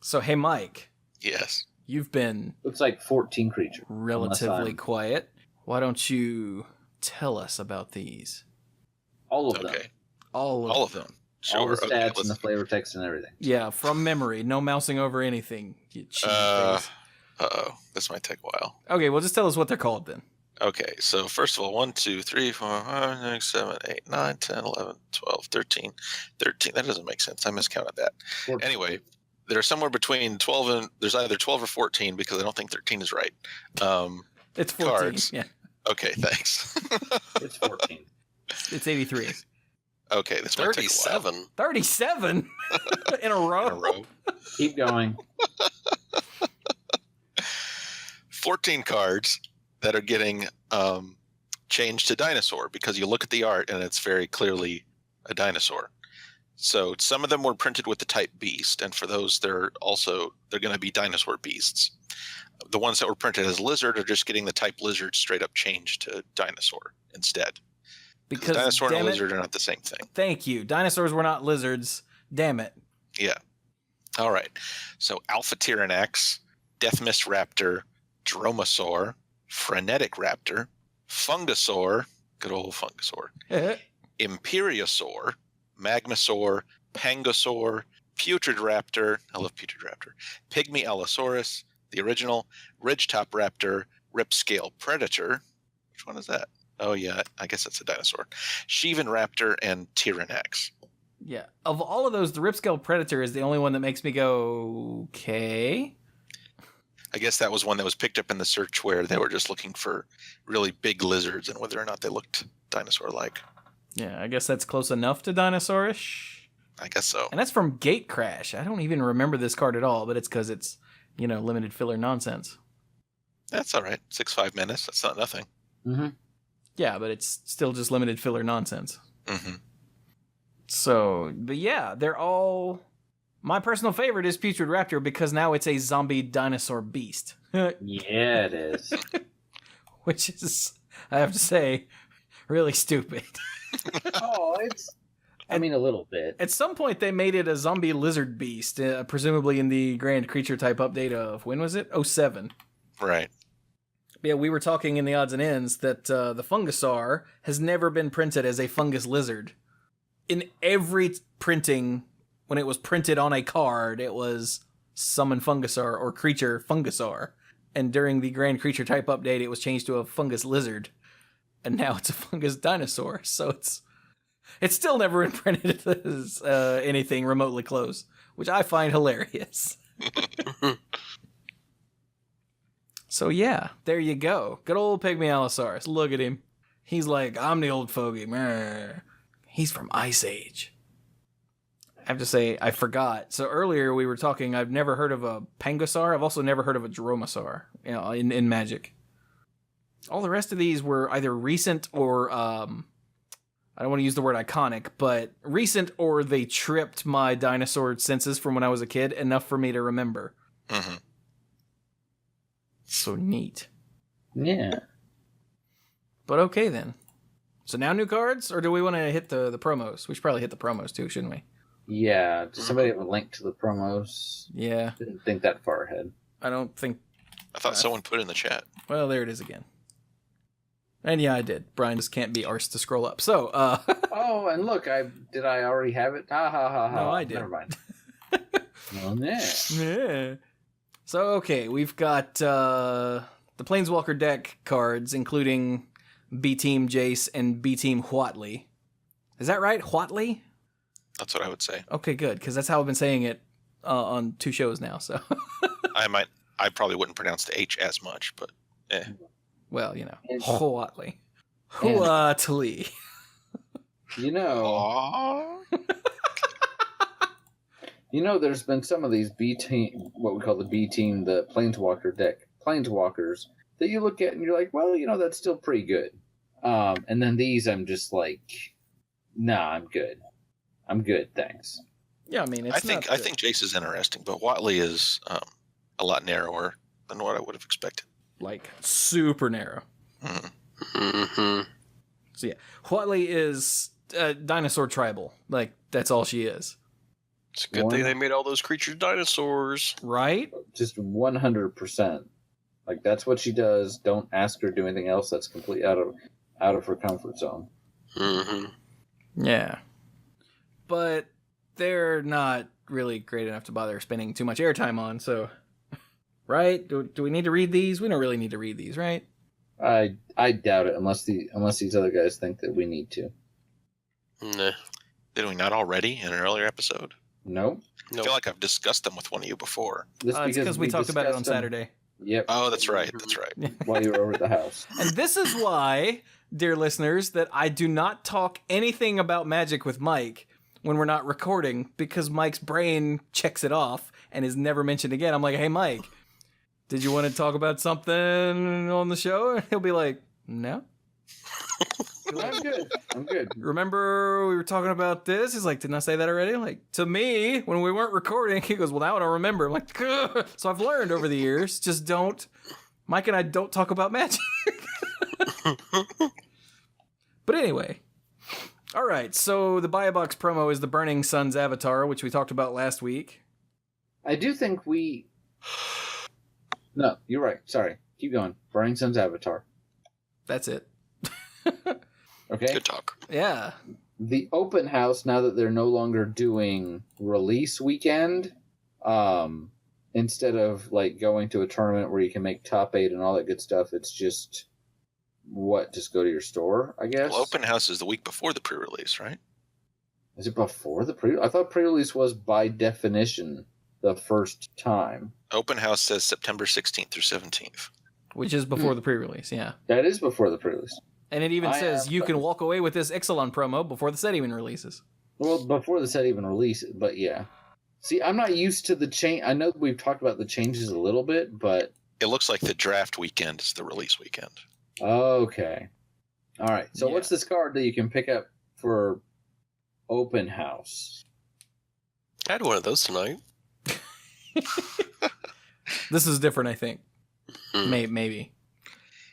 So, hey, Mike. Yes. You've been Looks like 14 creatures. relatively quiet. Why don't you tell us about these? All of them. Okay. All of them. Sure. All the stats okay, and the flavor text and everything. Yeah, from memory. No mousing over anything. You cheating face. Uh-oh. This might take a while. Okay, well, just tell us what they're called then. Okay, so first of all, 1, 2, 3, 4, 5, 6, 7, 8, 9, 10, 11, 12, 13. 13. That doesn't make sense. I miscounted that. 14. Anyway, they're somewhere between 12 and there's either 12 or 14 because I don't think 13 is right. It's 14. Cards. Yeah, Okay, thanks. It's 14. it's 83. Okay, this might take a while. 37. 37 in a row? In a row. Keep going. 14 cards that are getting changed to dinosaur because you look at the art and it's very clearly a dinosaur. So some of them were printed with the type beast, and for those they're going to be dinosaur beasts. The ones that were printed as lizard are just getting the type lizard straight up changed to dinosaur instead. Because dinosaur and damn a it, lizard are not the same thing. thank you. Dinosaurs were not lizards. Damn it. Yeah. All right. So Alpha Tyrannax, Death Mist Raptor, Dromasaur, Frenetic Raptor, Fungosaur, good old Fungosaur, Imperiosaur, Magmasaur, Pangosaur, Putrid Raptor, I love Putrid Raptor, Pygmy Allosaurus, the original, Ridgetop Raptor, Ripscale Predator. Which one is that? Oh, yeah, I guess that's a dinosaur. Sheevan Raptor and Tyrannax. Yeah. Of all of those, the Ripscale Predator is the only one that makes me go, okay. I guess that was one that was picked up in the search where they were just looking for really big lizards and whether or not they looked dinosaur-like. Yeah, I guess that's close enough to dinosaurish. I guess so. And that's from Gate Crash. I don't even remember this card at all, but it's because it's, limited filler nonsense. That's all right. 6-5 minutes. That's not nothing. Mm-hmm. Yeah, but it's still just limited filler nonsense. Mm-hmm. So, but yeah, they're all... My personal favorite is Putrid Raptor because now it's a zombie dinosaur beast. Yeah, it is. Which is, I have to say, really stupid. A little bit. At some point, they made it a zombie lizard beast, presumably in the Grand Creature type update of, when was it? 07. Right. Yeah, we were talking in the odds and ends that the Fungosaur has never been printed as a fungus lizard. In every printing, when it was printed on a card, it was summon Fungosaur or creature Fungosaur. And during the Grand Creature type update, it was changed to a fungus lizard. And now it's a fungus dinosaur. So it's still never been printed as anything remotely close, which I find hilarious. So yeah, there you go. Good old Pygmy Allosaurus. Look at him. He's like, I'm the old fogey. Meh. He's from Ice Age. I have to say, I forgot. So earlier we were talking, I've never heard of a Pangosaur. I've also never heard of a Dromasaur, in Magic. All the rest of these were either recent or, I don't want to use the word iconic, but recent or they tripped my dinosaur senses from when I was a kid enough for me to remember. Mm-hmm. So neat. Yeah. But okay then. So now new cards, or do we want to hit the promos? We should probably hit the promos too, shouldn't we? Yeah. Does somebody have a link to the promos? Yeah. Didn't think that far ahead. I don't think... I thought someone put it in the chat. Well, there it is again. And yeah, I did. Brian just can't be arsed to scroll up. So, Oh, and look, did I already have it? Ha ha ha ha. No, I did. Never mind. Well, yeah. Yeah. So, okay, we've got the Planeswalker deck cards, including B-Team Jace and B-Team Huatley. Is that right? Huatley? That's what I would say. Okay, good, because that's how I've been saying it on 2 shows now, so. I probably wouldn't pronounce the H as much, but Well, And- Huatley. Huatley. There's been some of these B team, what we call the B team, the Planeswalker deck, Planeswalkers, that you look at and you're like, well, that's still pretty good. And then these, I'm just like, nah, I'm good. I'm good, thanks. Yeah, I mean, it's I think Jace is interesting, but Watley is a lot narrower than what I would have expected. like super narrow. Mm. Mm-hmm. So yeah, Huatley is dinosaur tribal. Like, that's all she is. It's a good thing they made all those creatures dinosaurs. Right? Just 100%. Like, that's what she does. Don't ask her to do anything else. That's completely out of her comfort zone. Mm-hmm. Yeah. But they're not really great enough to bother spending too much airtime on, so... Right? Do we need to read these? We don't really need to read these, right? I doubt it, unless these other guys think that we need to. Nah. Did we not already in an earlier episode? Nope. I feel like I've discussed them with one of you before. It's because we talked about it on discussed them. Saturday. Yep. Oh, that's right. That's right. While you were over at the house. And this is why, dear listeners, that I do not talk anything about Magic with Mike when we're not recording, because Mike's brain checks it off and is never mentioned again. I'm like, hey, Mike, did you want to talk about something on the show? And he'll be like, no. I'm good. Remember we were talking about this? He's like, didn't I say that already? I'm like, to me, when we weren't recording, he goes, well, now I don't remember. I'm like, ugh. So I've learned over the years, just don't, Mike and I don't talk about Magic. But anyway, all right, so the Buy a Box promo is the Burning Suns avatar, which we talked about last week. I do think we... No, you're right. Sorry. Keep going. Burning Sun's avatar. That's it. Okay? Good talk. Yeah. The open house, now that they're no longer doing release weekend, instead of like going to a tournament where you can make top 8 and all that good stuff, it's just just go to your store, I guess. Well, open house is the week before the pre-release, right? Is it before the pre? I thought pre-release was by definition the first time. Open house says September 16th through 17th. Which is before the pre-release, yeah. That is before the pre-release. And it even I says have- you can walk away with this Ixalan promo before the set even releases. Well, before the set even releases, but yeah. See, I'm not used to the change. I know we've talked about the changes a little bit, but... It looks like the draft weekend is the release weekend. Okay. All right. So Yeah. what's this card that you can pick up for open house? I had one of those tonight. This is different, I think. Hmm. Maybe.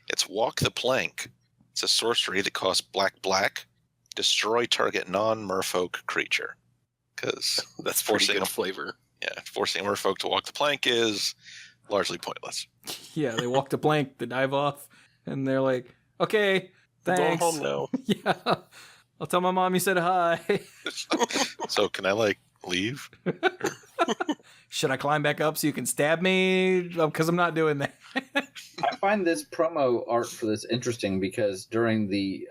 It's Walk the Plank. It's a sorcery that costs black. Destroy target non-merfolk creature. Because That's pretty forcing good a flavor. forcing a merfolk to walk the plank is largely pointless. Yeah, they walk the plank, they dive off, and they're like, okay, We're going thanks. home now. Yeah. I'll tell my mom you said hi. So can I leave? Should I climb back up so you can stab me? Because I'm not doing that. I find this promo art for this interesting because during the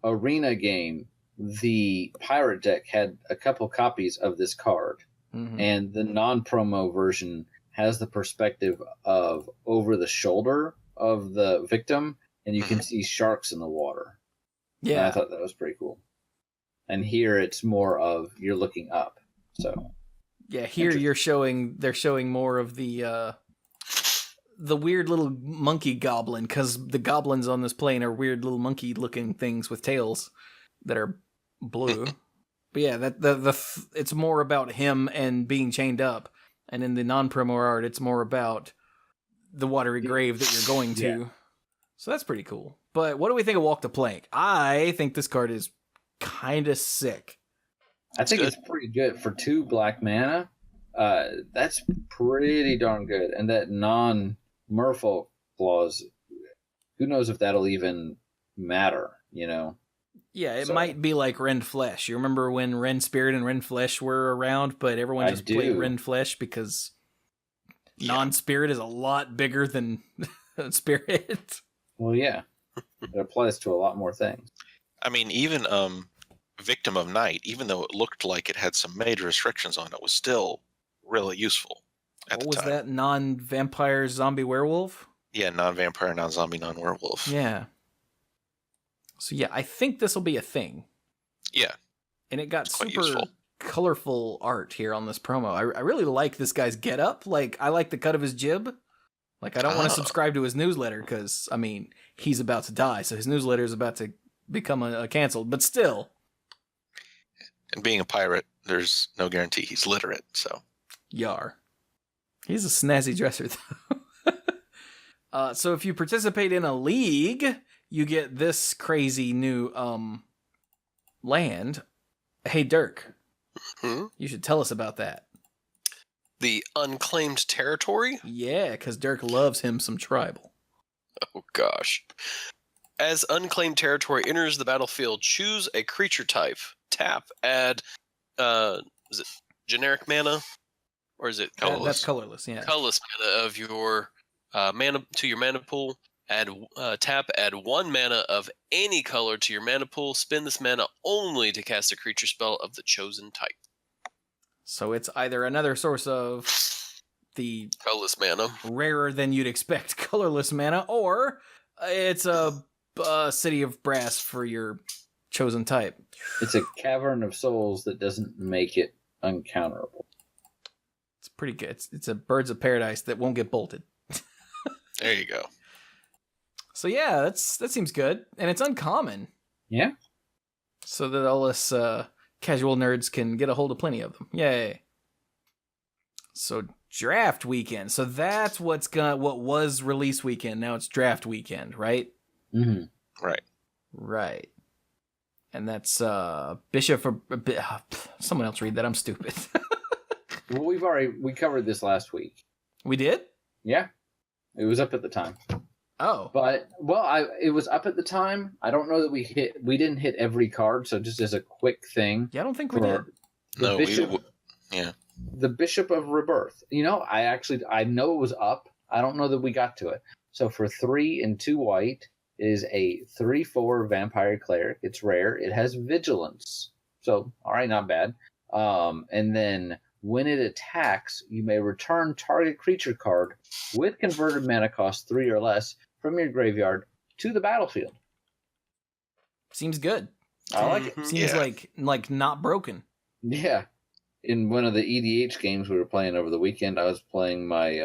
arena game, the pirate deck had a couple copies of this card, Mhm. and the non-promo version has the perspective of over the shoulder of the victim, and you can see sharks in the water. And I Yeah. thought that was pretty cool. And here it's more of you're looking up. So Yeah, here they're showing more of the weird little monkey goblin, because the goblins on this plane are weird little monkey looking things with tails that are blue. But yeah, it's more about him and being chained up, and in the non-promo art, it's more about the watery grave that you're going to. Yeah. So that's pretty cool. But what do we think of Walk the Plank? I think this card is kind of sick. I think good. it's pretty good for 2 black mana. That's pretty darn good. And that non-Merfolk clause, who knows if that'll even matter, you know? Yeah, it So- might be like Rend Flesh. You remember when Rend Spirit and Rend Flesh were around, but everyone I just played do. Rend Flesh because Yeah. non-spirit is a lot bigger than spirit. Well, yeah. It applies to a lot more things. I mean, even Victim of Night, even though it looked like it had some major restrictions on it, was still really useful at What the was time. that? Non-vampire zombie werewolf? Yeah, non-vampire, non-zombie, non-werewolf. Yeah. So yeah, I think this will be a thing. Yeah. And it got It's quite super useful. colorful art here on this promo. I really like this guy's getup. Like, I like the cut of his jib. Like, I don't want to Ah. subscribe to his newsletter because, I mean, he's about to die, so his newsletter is about to become a canceled. But still, And being a pirate, there's no guarantee he's literate, so. yar. He's a snazzy dresser, though. So if you participate in a league, you get this crazy new land. Hey, Dirk, you should tell us about that. The unclaimed territory? Yeah, because Dirk loves him some tribal. Oh, gosh. As unclaimed territory enters the battlefield, choose a creature type. Tap, add, is it generic mana? Or is it Colorless? That's colorless, yeah. colorless mana of your mana to your mana pool? Tap, add 1 mana of any color to your mana pool. Spend this mana only to cast a creature spell of the chosen type. So it's either another source of the Colorless mana. rarer than you'd expect colorless mana, or it's a city of brass for your chosen type. It's a cavern of souls that doesn't make it uncounterable. It's pretty good. It's a birds of paradise that won't get bolted. There you go. So yeah, that seems good, and it's uncommon. Yeah. So that all us casual nerds can get a hold of plenty of them. Yay! So draft weekend. So that's what was release weekend. Now it's draft weekend, right? Mm-hmm. Right. And that's Bishop or someone else read that. I'm stupid. Well, we covered this last week. We did? Yeah. It was up at the time. Oh. But it was up at the time. I don't know that we didn't hit every card, so just as a quick thing. Yeah, I don't think we did. No, yeah. The Bishop of Rebirth. You know, I know it was up. I don't know that we got to it. So for 3 and 2 white, it is a 3/4 vampire cleric. It's rare. It has vigilance. So, all right, not bad. And then when it attacks, you may return target creature card with converted mana cost 3 or less from your graveyard to the battlefield. Seems good. I like it. Seems like not broken. Yeah. In one of the EDH games we were playing over the weekend, I was playing my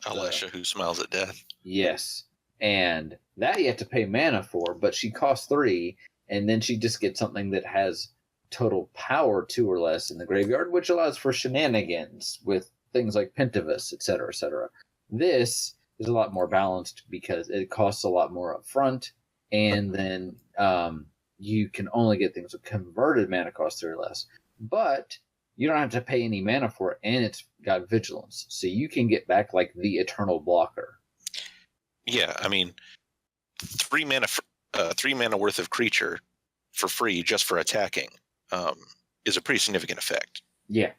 Alicia, who smiles at death. Yes. And that you have to pay mana for, but she costs 3, and then she just gets something that has total power 2 or less in the graveyard, which allows for shenanigans with things like Pentavus, etc., etc. This is a lot more balanced because it costs a lot more up front, and then you can only get things with converted mana cost 3 or less. But you don't have to pay any mana for it, and it's got vigilance, so you can get back like the eternal blocker. Yeah, I mean, 3 mana worth of creature for free just for attacking is a pretty significant effect. Yeah.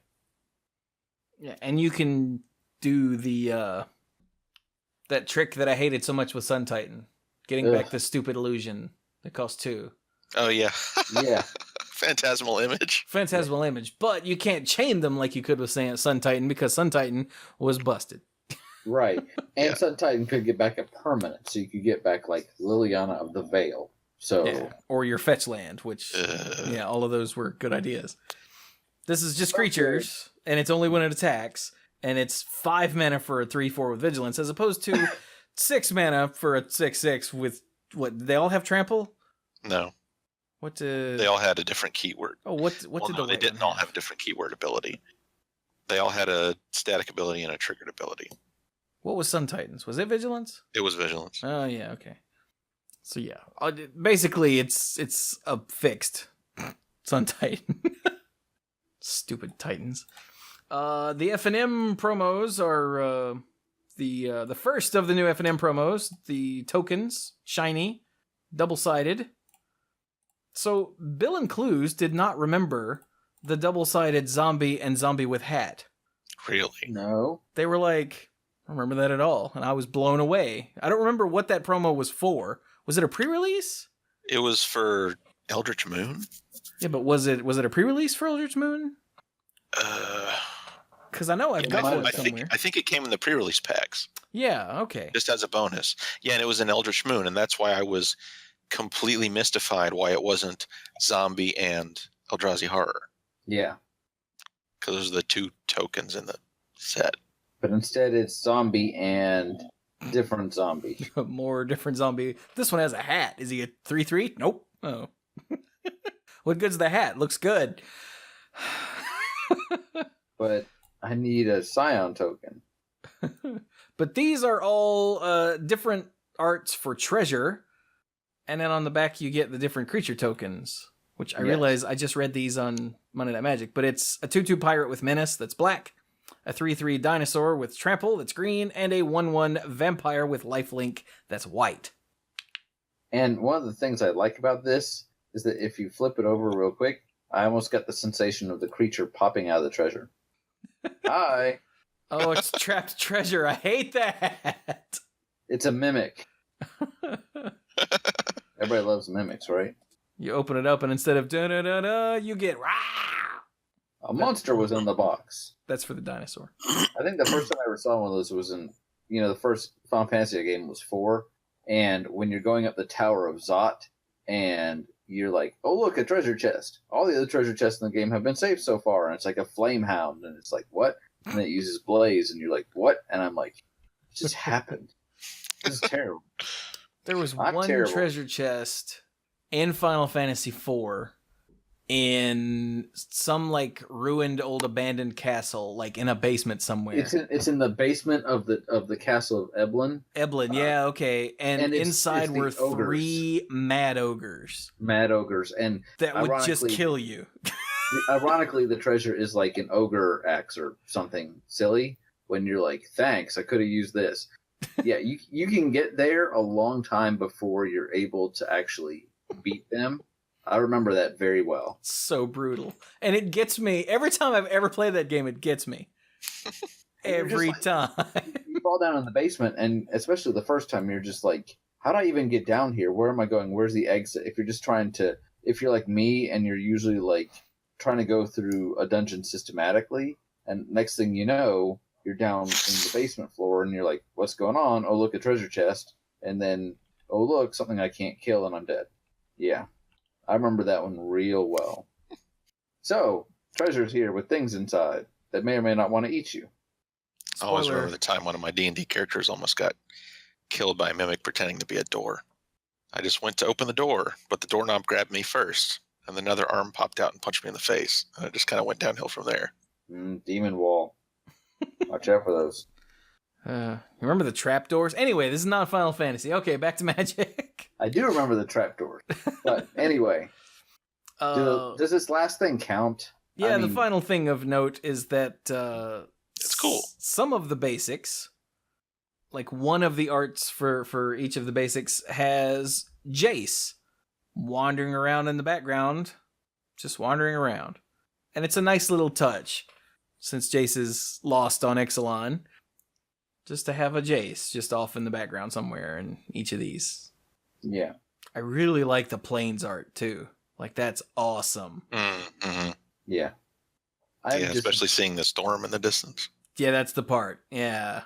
Yeah, and you can do the that trick that I hated so much with Sun Titan, getting back the stupid illusion that costs 2. Oh yeah, Yeah. Phantasmal image. Phantasmal image, but you can't chain them like you could with Sun Titan because Sun Titan was busted. Right. And Sun Titan could get back a permanent, so you could get back like Liliana of the Veil. So Yeah. Or your fetch land, which all of those were good ideas. This is just creatures, and it's only when it attacks, and it's 5 mana for a 3/4 with vigilance, as opposed to 6 mana for a 6/6 with what? They all have trample? No, What? they all had a different keyword. Oh, what did No, they didn't all have a different keyword ability. They all had a static ability and a triggered ability. What was Sun Titans? Was it vigilance? It was vigilance. Oh yeah, okay. So yeah, basically it's a fixed Sun Titan. Stupid Titans. The F&M promos are the first of the new F&M promos. The tokens, shiny, double-sided. So Bill and Clues did not remember the double-sided zombie and zombie with hat. Really? no. They were like, I don't remember that at all, and I was blown away. I don't remember what that promo was for. Was it a pre-release? It was for Eldritch Moon? Yeah, but was it a pre-release for Eldritch Moon? Because I know I've got one somewhere. I think it came in the pre-release packs. Yeah, okay. Just as a bonus. Yeah, and it was an Eldritch Moon, and that's why I was completely mystified why it wasn't Zombie and Eldrazi Horror. Yeah. Because those are the 2 tokens in the set. But instead it's zombie and different zombie. More different zombie. This one has a hat. Is he a 3/3? Nope. Oh. What good's the hat? Looks good. But I need a Scion token. But these are all different arts for treasure. And then on the back, you get the different creature tokens, which I realize I just read these on Monday Night Magic. But it's a 2/2 pirate with menace that's black, a 3/3 dinosaur with trample that's green, and a 1/1 vampire with lifelink that's white. And one of the things I like about this is that if you flip it over real quick, I almost got the sensation of the creature popping out of the treasure. Hi. Oh, it's trapped treasure. I hate that. It's a mimic. Everybody loves mimics, right? You open it up, and instead of da-da-da-da, you get rah! A monster was in the box. That's for the dinosaur. I think the first time I ever saw one of those was in, the first Final Fantasy game was 4. And when you're going up the Tower of Zot, and you're like, oh, look, a treasure chest. All the other treasure chests in the game have been saved so far. And it's like a flame hound. And it's like, what? And it uses blaze. And you're like, what? And I'm like, it just happened. This is terrible. There was one treasure chest in Final Fantasy IV in some like ruined old abandoned castle, like in a basement somewhere. It's in the basement of the castle of Eblin. Eblin, yeah, okay. And inside were the ogres. 3 mad ogres. Mad ogres, and that would just kill you. Ironically, the treasure is like an ogre axe or something silly. When you're like, thanks, I could have used this. Yeah, you can get there a long time before you're able to actually beat them. I remember that very well. So brutal. And it gets me. Every time I've ever played that game, it gets me. Every time. You fall down in the basement, and especially the first time, you're just like, how do I even get down here? Where am I going? Where's the exit? If you're like me, and you're usually like trying to go through a dungeon systematically, and next thing you know, you're down in the basement floor, and you're like, what's going on? Oh, look, a treasure chest. And then, oh, look, something I can't kill, and I'm dead. Yeah. I remember that one real well. So, treasure's here with things inside that may or may not want to eat you. I always remember the time one of my D&D characters almost got killed by a mimic pretending to be a door. I just went to open the door, but the doorknob grabbed me first, and another arm popped out and punched me in the face. And I just kind of went downhill from there. Demon wall. Watch out for those. You remember the trapdoors? Anyway, this is not Final Fantasy. Okay, back to Magic. I do remember the trapdoors. But anyway, does this last thing count? Yeah, the final thing of note is that it's cool. Some of the basics, like one of the arts for each of the basics, has Jace wandering around in the background, just wandering around. And it's a nice little touch, since Jace is lost on Ixalan, just to have a Jace just off in the background somewhere in each of these. Yeah. I really like the plains art, too. Like, that's awesome. Mm-hmm. Yeah. Especially seeing the storm in the distance. Yeah, that's the part. Yeah.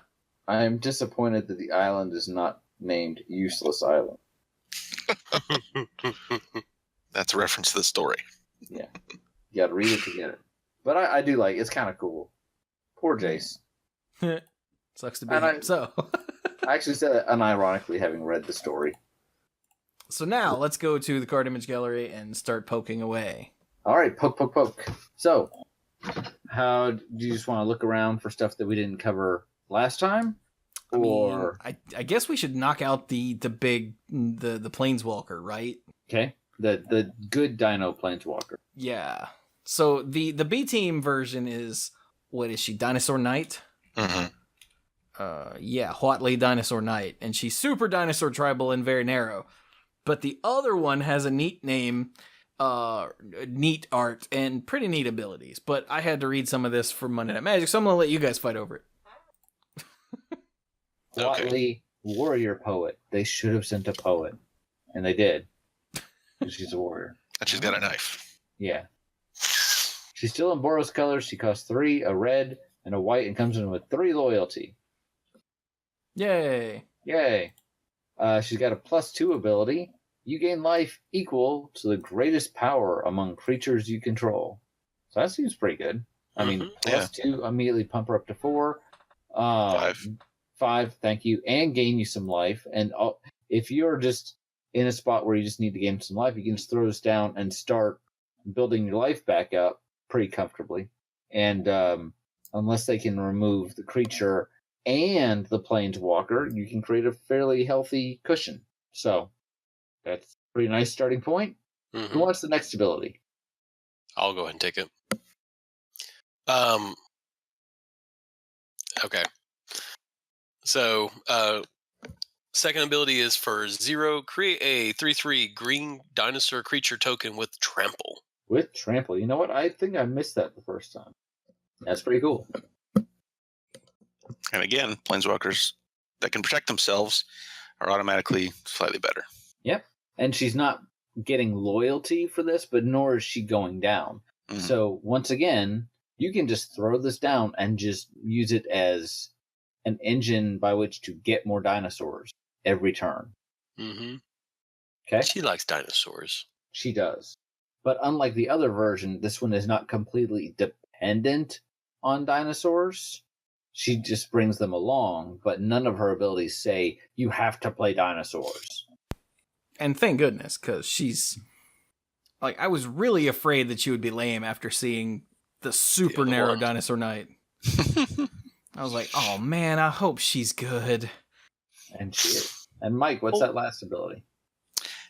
I am disappointed that the island is not named Useless Island. That's a reference to the story. Yeah. You gotta read it to get it. But I do like it. It's kind of cool. Poor Jace. Sucks to be him. So. I actually said that unironically, having read the story. So now, let's go to the card image gallery and start poking away. All right, poke. So, how do you just want to look around for stuff that we didn't cover last time? Or I guess we should knock out the Planeswalker, right? Okay, the good Dino Planeswalker. Yeah. So the B team version is, what is she? Dinosaur Knight. Mm-hmm. Yeah, Huatley Dinosaur Knight, and she's super dinosaur tribal and very narrow. But the other one has a neat name, neat art, and pretty neat abilities. But I had to read some of this for Monday Night Magic, so I'm going to let you guys fight over it. Huatley, warrior poet. They should have sent a poet. And they did. She's a warrior. And she's got a knife. Yeah. She's still in Boros colors. She costs 3, a red, and a white, and comes in with 3 loyalty. Yay. She's got a +2 ability. You gain life equal to the greatest power among creatures you control. So that seems pretty good. I mean, +2, immediately pump her up to 4. 5, thank you. And gain you some life. And if you're just in a spot where you just need to gain some life, you can just throw this down and start building your life back up pretty comfortably. And unless they can remove the creature and the Planeswalker, you can create a fairly healthy cushion. So that's a pretty nice starting point. Mhm. Who wants the next ability? I'll go ahead and take it. Okay. So, second ability is for 0. Create a 3/3 green dinosaur creature token with trample. With trample. You know what? I think I missed that the first time. That's pretty cool. And again, planeswalkers that can protect themselves are automatically slightly better. Yep. And she's not getting loyalty for this, but nor is she going down. Mhm. So once again, you can just throw this down and just use it as an engine by which to get more dinosaurs every turn. Mm-hmm. Okay? She likes dinosaurs. She does. But unlike the other version, this one is not completely dependent on dinosaurs. She just brings them along, but none of her abilities say you have to play dinosaurs. And thank goodness, because she's... Like, I was really afraid that she would be lame after seeing the super other narrow one. Dinosaur Knight. I was like, oh man, I hope she's good. And she is. And Mike, what's that last ability?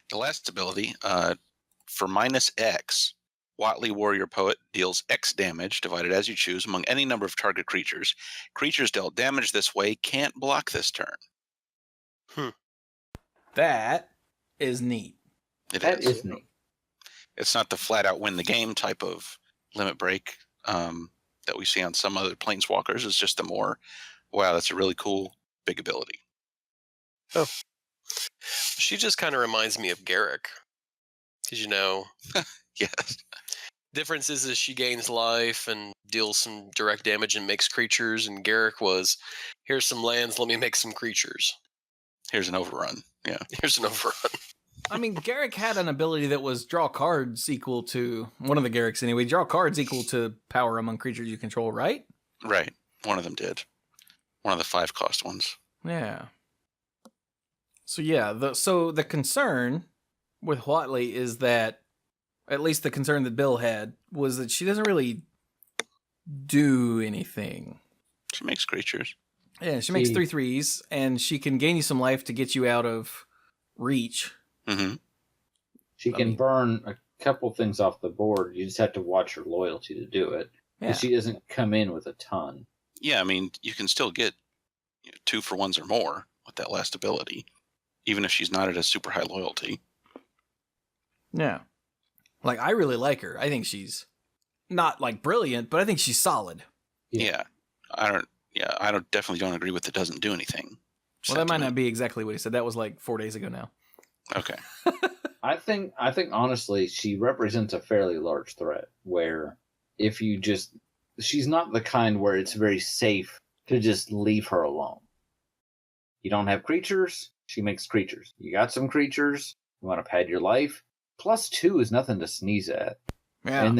The last ability, for -X, Watley Warrior Poet deals X damage, divided as you choose, among any number of target creatures. Creatures dealt damage this way can't block this turn. That is neat. That is neat. It's not the flat-out win the game type of limit break that we see on some other planeswalkers. It's just a more, wow, that's a really cool big ability. Oh. She just kind of reminds me of Garrick. Because, Yes. difference is she gains life and deals some direct damage and makes creatures, and Garrick was, here's some lands, let me make some creatures. Here's an overrun. Yeah. Here's an overrun. I mean, Garrick had an ability that was draw cards equal to... One of the Garricks, anyway. Draw cards equal to power among creatures you control, right? Right. One of them did. One of the 5-cost ones. Yeah. So yeah, the concern with Watley is that, at least the concern that Bill had, was that she doesn't really do anything. She makes creatures. Yeah, she makes 3/3s, and she can gain you some life to get you out of reach. Mm-hmm. She can burn a couple things off the board. You just have to watch her loyalty to do it. Yeah. She doesn't come in with a ton. Yeah, I mean, you can still get 2-for-1s or more with that last ability, even if she's not at a super high loyalty. Yeah. Like, I really like her. I think she's not, like, brilliant, but I think she's solid. Yeah. I definitely don't agree with it doesn't do anything. Well, that might not be exactly what he said. That was like 4 days ago now. Okay. I think honestly, she represents a fairly large threat where if you just, she's not the kind where it's very safe to just leave her alone. You don't have creatures, she makes creatures. You got some creatures, you want to pad your life. +2 is nothing to sneeze at. Yeah. And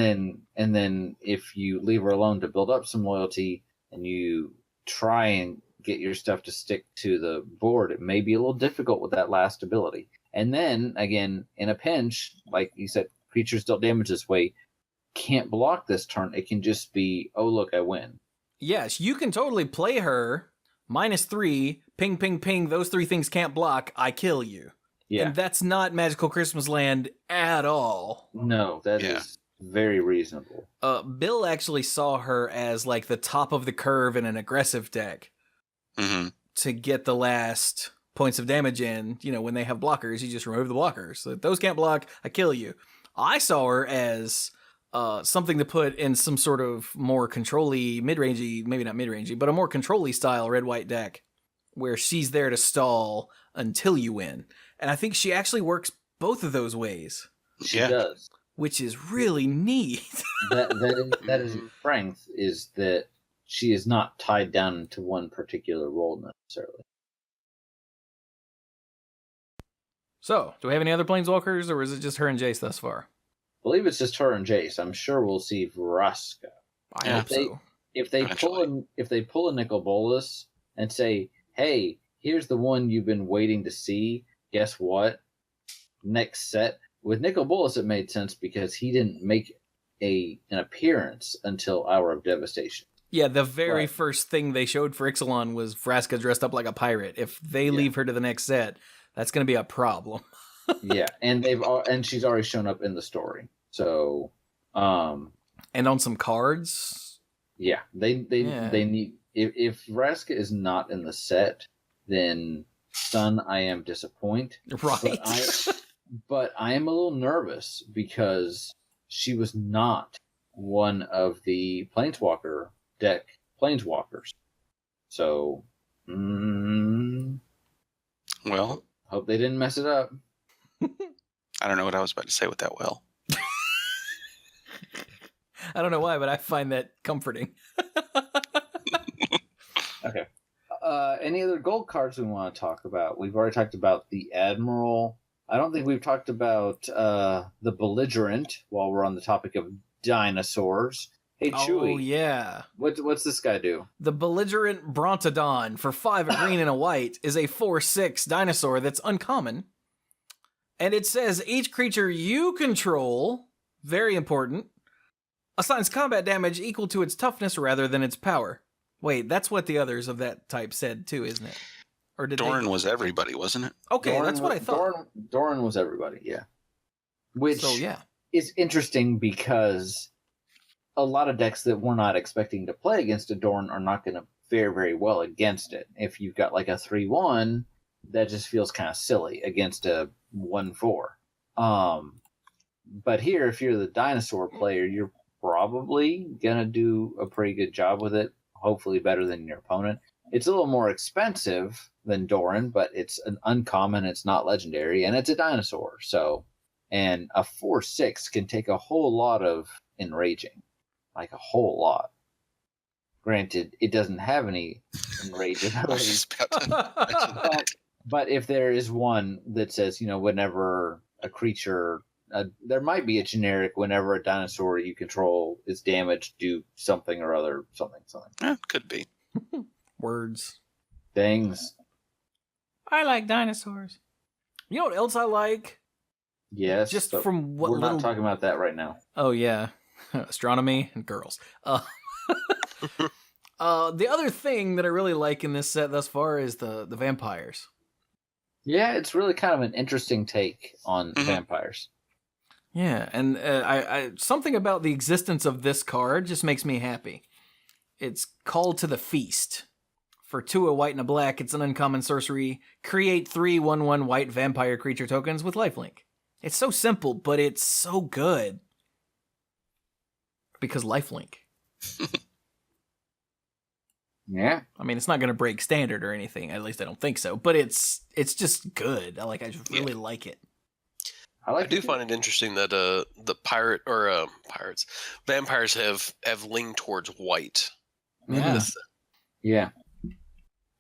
then if you leave her alone to build up some loyalty and you try and get your stuff to stick to the board, it may be a little difficult with that last ability. And then, again, in a pinch, like you said, creatures dealt damage this way, can't block this turn. It can just be, oh, look, I win. Yes, you can totally play her -3, ping, ping, ping, those 3 things can't block, I kill you. Yeah. And that's not Magical Christmas Land at all. No, that is very reasonable. Bill actually saw her as like the top of the curve in an aggressive deck to get the last points of damage in. When they have blockers, you just remove the blockers. So if those can't block, I kill you. I saw her as something to put in some sort of more control-y, mid-rangey, maybe not mid-rangey, but a more control-y style red-white deck where she's there to stall until you win. And I think she actually works both of those ways. She does. Which is really neat. that is her strength, is that she is not tied down to one particular role necessarily. So, do we have any other Planeswalkers, or is it just her and Jace thus far? I believe it's just her and Jace. I'm sure we'll see Vraska. I hope so. If they pull a Nicol Bolas and say, hey, here's the one you've been waiting to see, guess what? Next set. With Nicol Bolas, it made sense because he didn't make an appearance until Hour of Devastation. Yeah, the very Right. first thing they showed for Ixalan was Vraska dressed up like a pirate. If they leave her to the next set, that's going to be a problem. Yeah, and she's already shown up in the story. So, And on some cards. yeah, they Yeah. need if Vraska is not in the set, then son, I am disappointed. Right. But I am a little nervous because she was not one of the Planeswalker deck Planeswalkers. So, Well, hope they didn't mess it up. I don't know what I was about to say with that. Well, I don't know why, but I find that comforting. Okay. Any other gold cards we want to talk about? We've already talked about the Admiral. I don't think we've talked about the Belligerent while we're on the topic of dinosaurs. Hey, Chewie. Oh, yeah. What's this guy do? The Belligerent Brontodon for 5 a green and a white is a 4/6 dinosaur that's uncommon. And it says each creature you control, very important, assigns combat damage equal to its toughness rather than its power. Wait, that's what the others of that type said too, isn't it? Or did Doran was everybody, wasn't it? Okay, Doran that's what I thought. Doran was everybody, yeah. Which So, yeah. is interesting because a lot of decks that we're not expecting to play against a Doran are not going to fare very well against it. If you've got like a 3/1, that just feels kind of silly against a 1/4. But here, if you're the dinosaur player, you're probably going to do a pretty good job with it, hopefully better than your opponent. It's a little more expensive than Doran, but it's an uncommon, it's not legendary, and it's a dinosaur. So, and a 4/6 can take a whole lot of enraging. Like a whole lot. Granted, it doesn't have any enraging I was just about to mention that. But if there is one that says, whenever a creature, there might be a generic whenever a dinosaur you control is damaged, do something or other, something. Could be. Words. Things. I like dinosaurs. You know what else I like? Yes. Just but from what we're little... not talking about that right now. Oh, yeah. Astronomy and girls. The other thing that I really like in this set thus far is the vampires. Yeah, it's really kind of an interesting take on Mhm. vampires. Yeah, and I something about the existence of this card just makes me happy. It's Call to the Feast. For 2 a white and a black, it's an uncommon sorcery. Create 3 1/1 white vampire creature tokens with lifelink. It's so simple, but it's so good. Because lifelink. Yeah. I mean, it's not going to break standard or anything. At least I don't think so. But it's just good. I just really like it. I do find it interesting that the vampires have leaned towards white. Yeah. This- Yeah.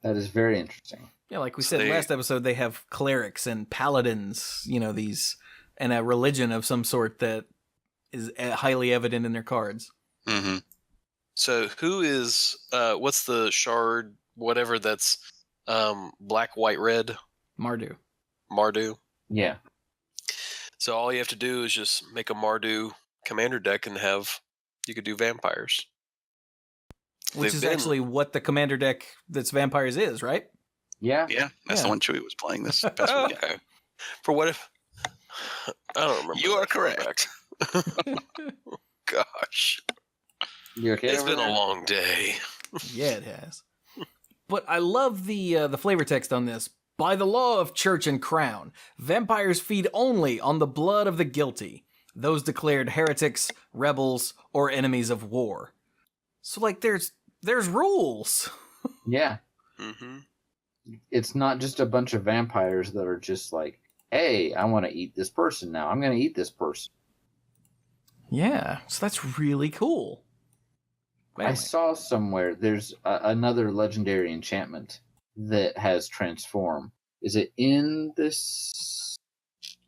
That is very interesting. Yeah, like we So said last episode, they have clerics and paladins, these, and a religion of some sort that is highly evident in their cards. Mm-hmm. So who is what's the shard whatever that's black, white, red? Mardu. Mardu. Yeah. So all you have to do is just make a Mardu commander deck and you could do vampires. Which is actually what the commander deck that's vampires is, right? Yeah. Yeah, that's Yeah. the one Chewie was playing this past weekend. Okay. For what if I don't remember. You are that far correct. back. Gosh. You okay? It's over been there? a long day. Yeah, it has. But I love the flavor text on this. By the law of church and crown, vampires feed only on the blood of the guilty, those declared heretics, rebels, or enemies of war. So, there's rules. Yeah. Mm-hmm. It's not just a bunch of vampires that are just like, hey, I want to eat this person now. I'm going to eat this person. Yeah, so that's really cool. Anyway. I saw somewhere there's another legendary enchantment that has transform. Is it in this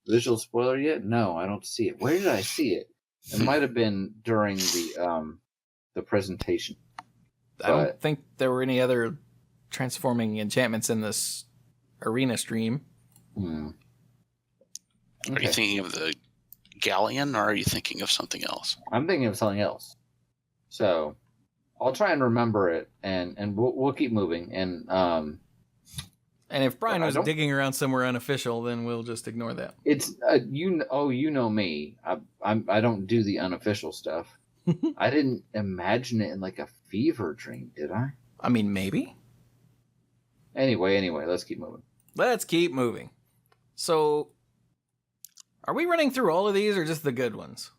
visual spoiler yet? No, I don't see it. Where did I see it? It might have been during the presentation. I don't think there were any other transforming enchantments in this arena stream. Are you thinking of the Galleon, or are you thinking of something else? I'm thinking of something else. So, I'll try and remember it, and we'll keep moving. And if Brian I was don't- digging around somewhere unofficial, then we'll just ignore that. it's you know me. I don't do the unofficial stuff. I didn't imagine it in like a fever dream, did I? I mean, maybe. Anyway, let's keep moving. Let's keep moving. So, are we running through all of these or just the good ones?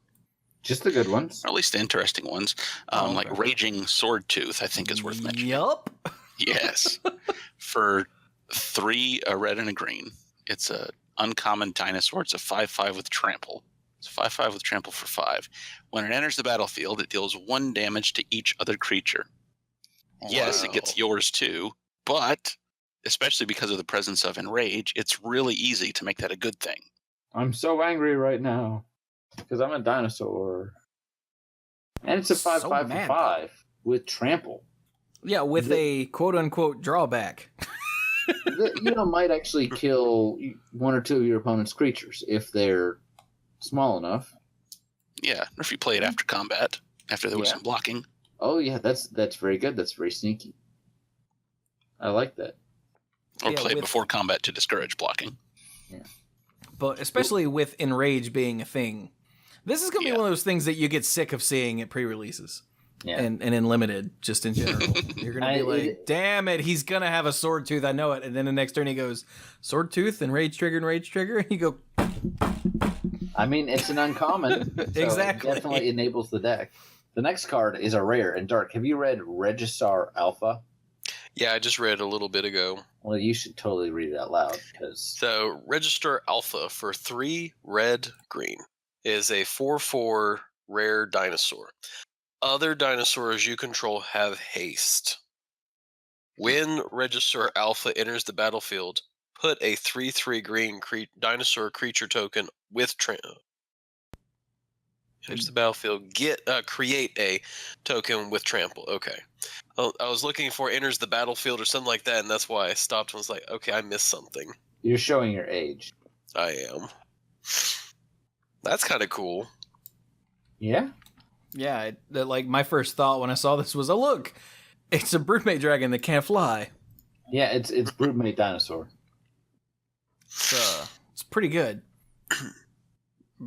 Just the good ones. Or at least the interesting ones. Okay. Like Raging Swordtooth, I think is worth mentioning. Yup. Yes. For 3, a red and a green. It's a uncommon dinosaur. It's a 5/5 with trample. It's a 5/5 with trample for 5. When it enters the battlefield, it deals 1 damage to each other creature. Yes, it gets yours too, but especially because of the presence of Enrage, it's really easy to make that a good thing. I'm so angry right now because I'm a dinosaur, and it's a So 5/5 mad, for 5 with trample. Yeah, with a quote-unquote drawback. Might actually kill 1 or 2 of your opponent's creatures if they're small enough. Yeah, or if you play it after combat, after there was Yeah. some blocking. Oh yeah, that's very good. That's very sneaky. I like that. Or Yeah, play it with- before combat to discourage blocking. But especially with Enrage being a thing. This is going to be Yeah. one of those things that you get sick of seeing at pre-releases. Yeah. And in limited, just in general. You're going to be like, damn it, he's going to have a sword tooth, I know it. And then the next turn he goes, sword tooth, enrage trigger, and you go, I mean, it's an uncommon. So Exactly. It definitely enables the deck. The next card is a rare and dark. Have you read Regisar Alpha? Yeah, I just read a little bit ago. Well, you should totally read it out loud because So, Register Alpha for 3 red green is a 4/4 rare dinosaur. Other dinosaurs you control have haste. When Register Alpha enters the battlefield, put a 3/3 green dinosaur creature token with enters the battlefield. Create a token with trample. Okay. I was looking for enters the battlefield or something like that, and that's why I stopped and was like, okay, I missed something. you're showing your age. I am. That's kind of cool. Yeah. yeah, like my first thought when I saw this was, oh, look, it's a Broodmate dragon that can't fly. Yeah, it's Broodmate Dinosaur. It's pretty good.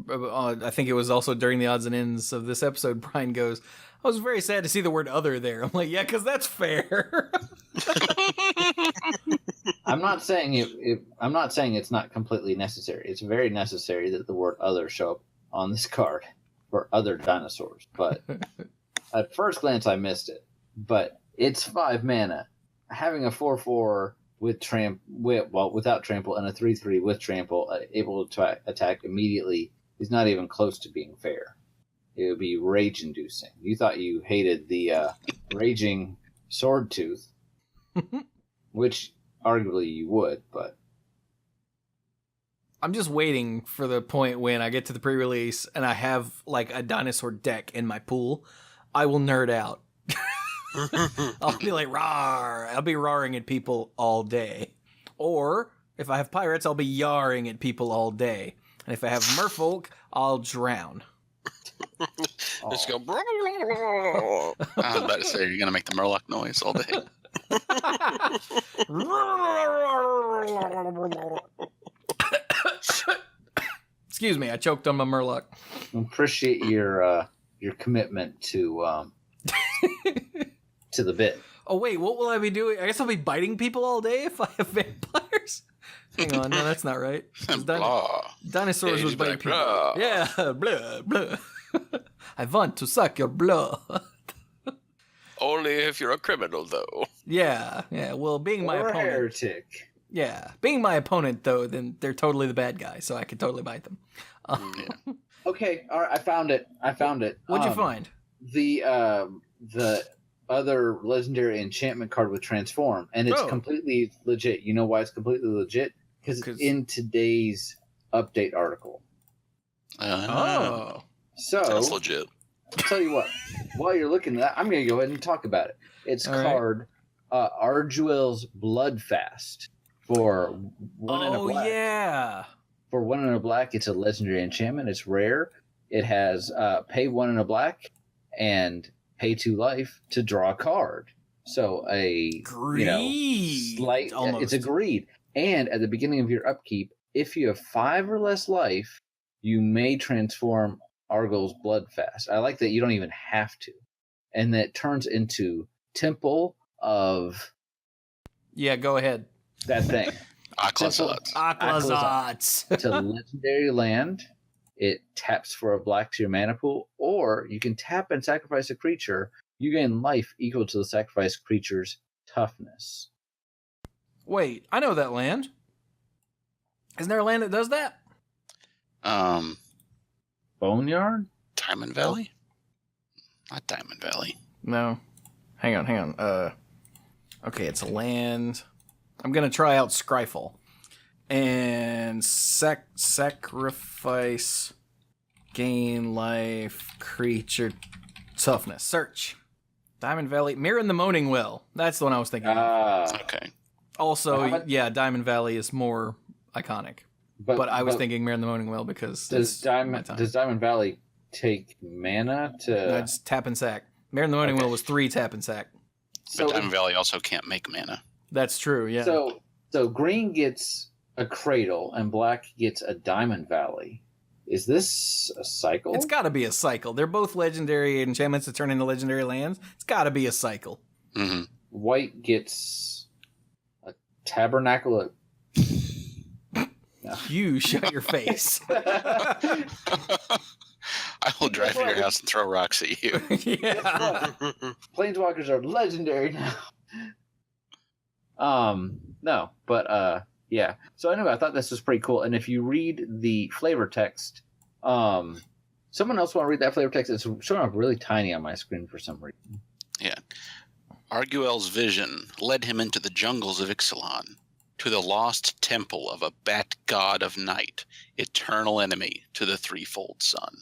I think it was also during the odds and ends of this episode, Brian goes, I was very sad to see the word other there. I'm like, yeah, because that's fair. I'm not saying I'm not saying it's not completely necessary. It's very necessary that the word other show up on this card for other dinosaurs. But at first glance, I missed it. But it's 5 mana. Having a 4/4 with without trample and a 3/3 with trample, able to attack immediately, is not even close to being fair. It would be rage-inducing. You thought you hated the raging sword tooth, which arguably you would, but I'm just waiting for the point when I get to the pre-release and I have like a dinosaur deck in my pool. I will nerd out. I'll be like, rawr. I'll be roaring at people all day. Or if I have pirates, I'll be yarring at people all day. And if I have merfolk, I'll drown. Just go. I was about to say, you're going to make the Murloc noise all day. Excuse me, I choked on my murloc. appreciate your commitment to the bit. Oh wait, what will I be doing? I guess I'll be biting people all day if I have vampires. Hang on, no, that's not right. 'Cause Blah. dinosaurs Yeah, would he's bite like, people. blah. Yeah, blah blah. I want to suck your blood. Only if you're a criminal, though. Yeah. Well, being my Or a opponent. heretic. Yeah, being my opponent though, then they're totally the bad guy, so I could totally bite them. Yeah. Okay, all right, I found it. What'd you find? The other legendary enchantment card with transform, and it's Oh. completely legit. You know why it's completely legit? Because it's 'Cause- in today's update article. Oh. So That's legit. I'll tell you what. While you're looking at that, I'm going to go ahead and talk about it. It's All right. card Arduel's Bloodfast for 1 and a Oh black. yeah. For 1 and a black, it's a legendary enchantment. It's rare. It has pay 1 and a black, and pay 2 life to draw a card. So Greed. Slight. Almost. It's a greed. And at the beginning of your upkeep, if you have 5 or less life, you may transform Argyl's Bloodfast. I like that you don't even have to. And that turns into Temple of... Yeah, go ahead. that thing. Aquazats. Aquazats. It's a legendary land. It taps for a black to your mana pool, or you can tap and sacrifice a creature. You gain life equal to the sacrificed creature's toughness. Wait, I know that land. Isn't there a land that does that? Boneyard? Diamond Valley? Not Diamond Valley. No. Hang on. Okay, it's a land. I'm gonna try out Scryfall. And sacrifice, gain life, creature, toughness. Search. Diamond Valley. Mirror in the Moaning Well. That's the one I was thinking of. Okay. Also, yeah, Diamond Valley is more iconic. But I was thinking Mirror in the Moaning Well because does Diamond Valley take mana to... No, it's tap and sack. Mirror in the Moaning Well was 3 tap and sack. But Diamond Valley also can't make mana. That's true, yeah. So green gets a Cradle and black gets a Diamond Valley. Is this a cycle? It's got to be a cycle. They're both legendary enchantments that turn into legendary lands. It's got to be a cycle. Mm-hmm. White gets a Tabernacle. You shut your face. I will drive to your house and throw rocks at you. Yeah. Planeswalkers are legendary now. No, but yeah. So anyway, I thought this was pretty cool. And if you read the flavor text, someone else want to read that flavor text? It's showing up really tiny on my screen for some reason. Yeah. Arguel's vision led him into the jungles of Ixalan, to the lost temple of a bat god of night, eternal enemy to the threefold sun.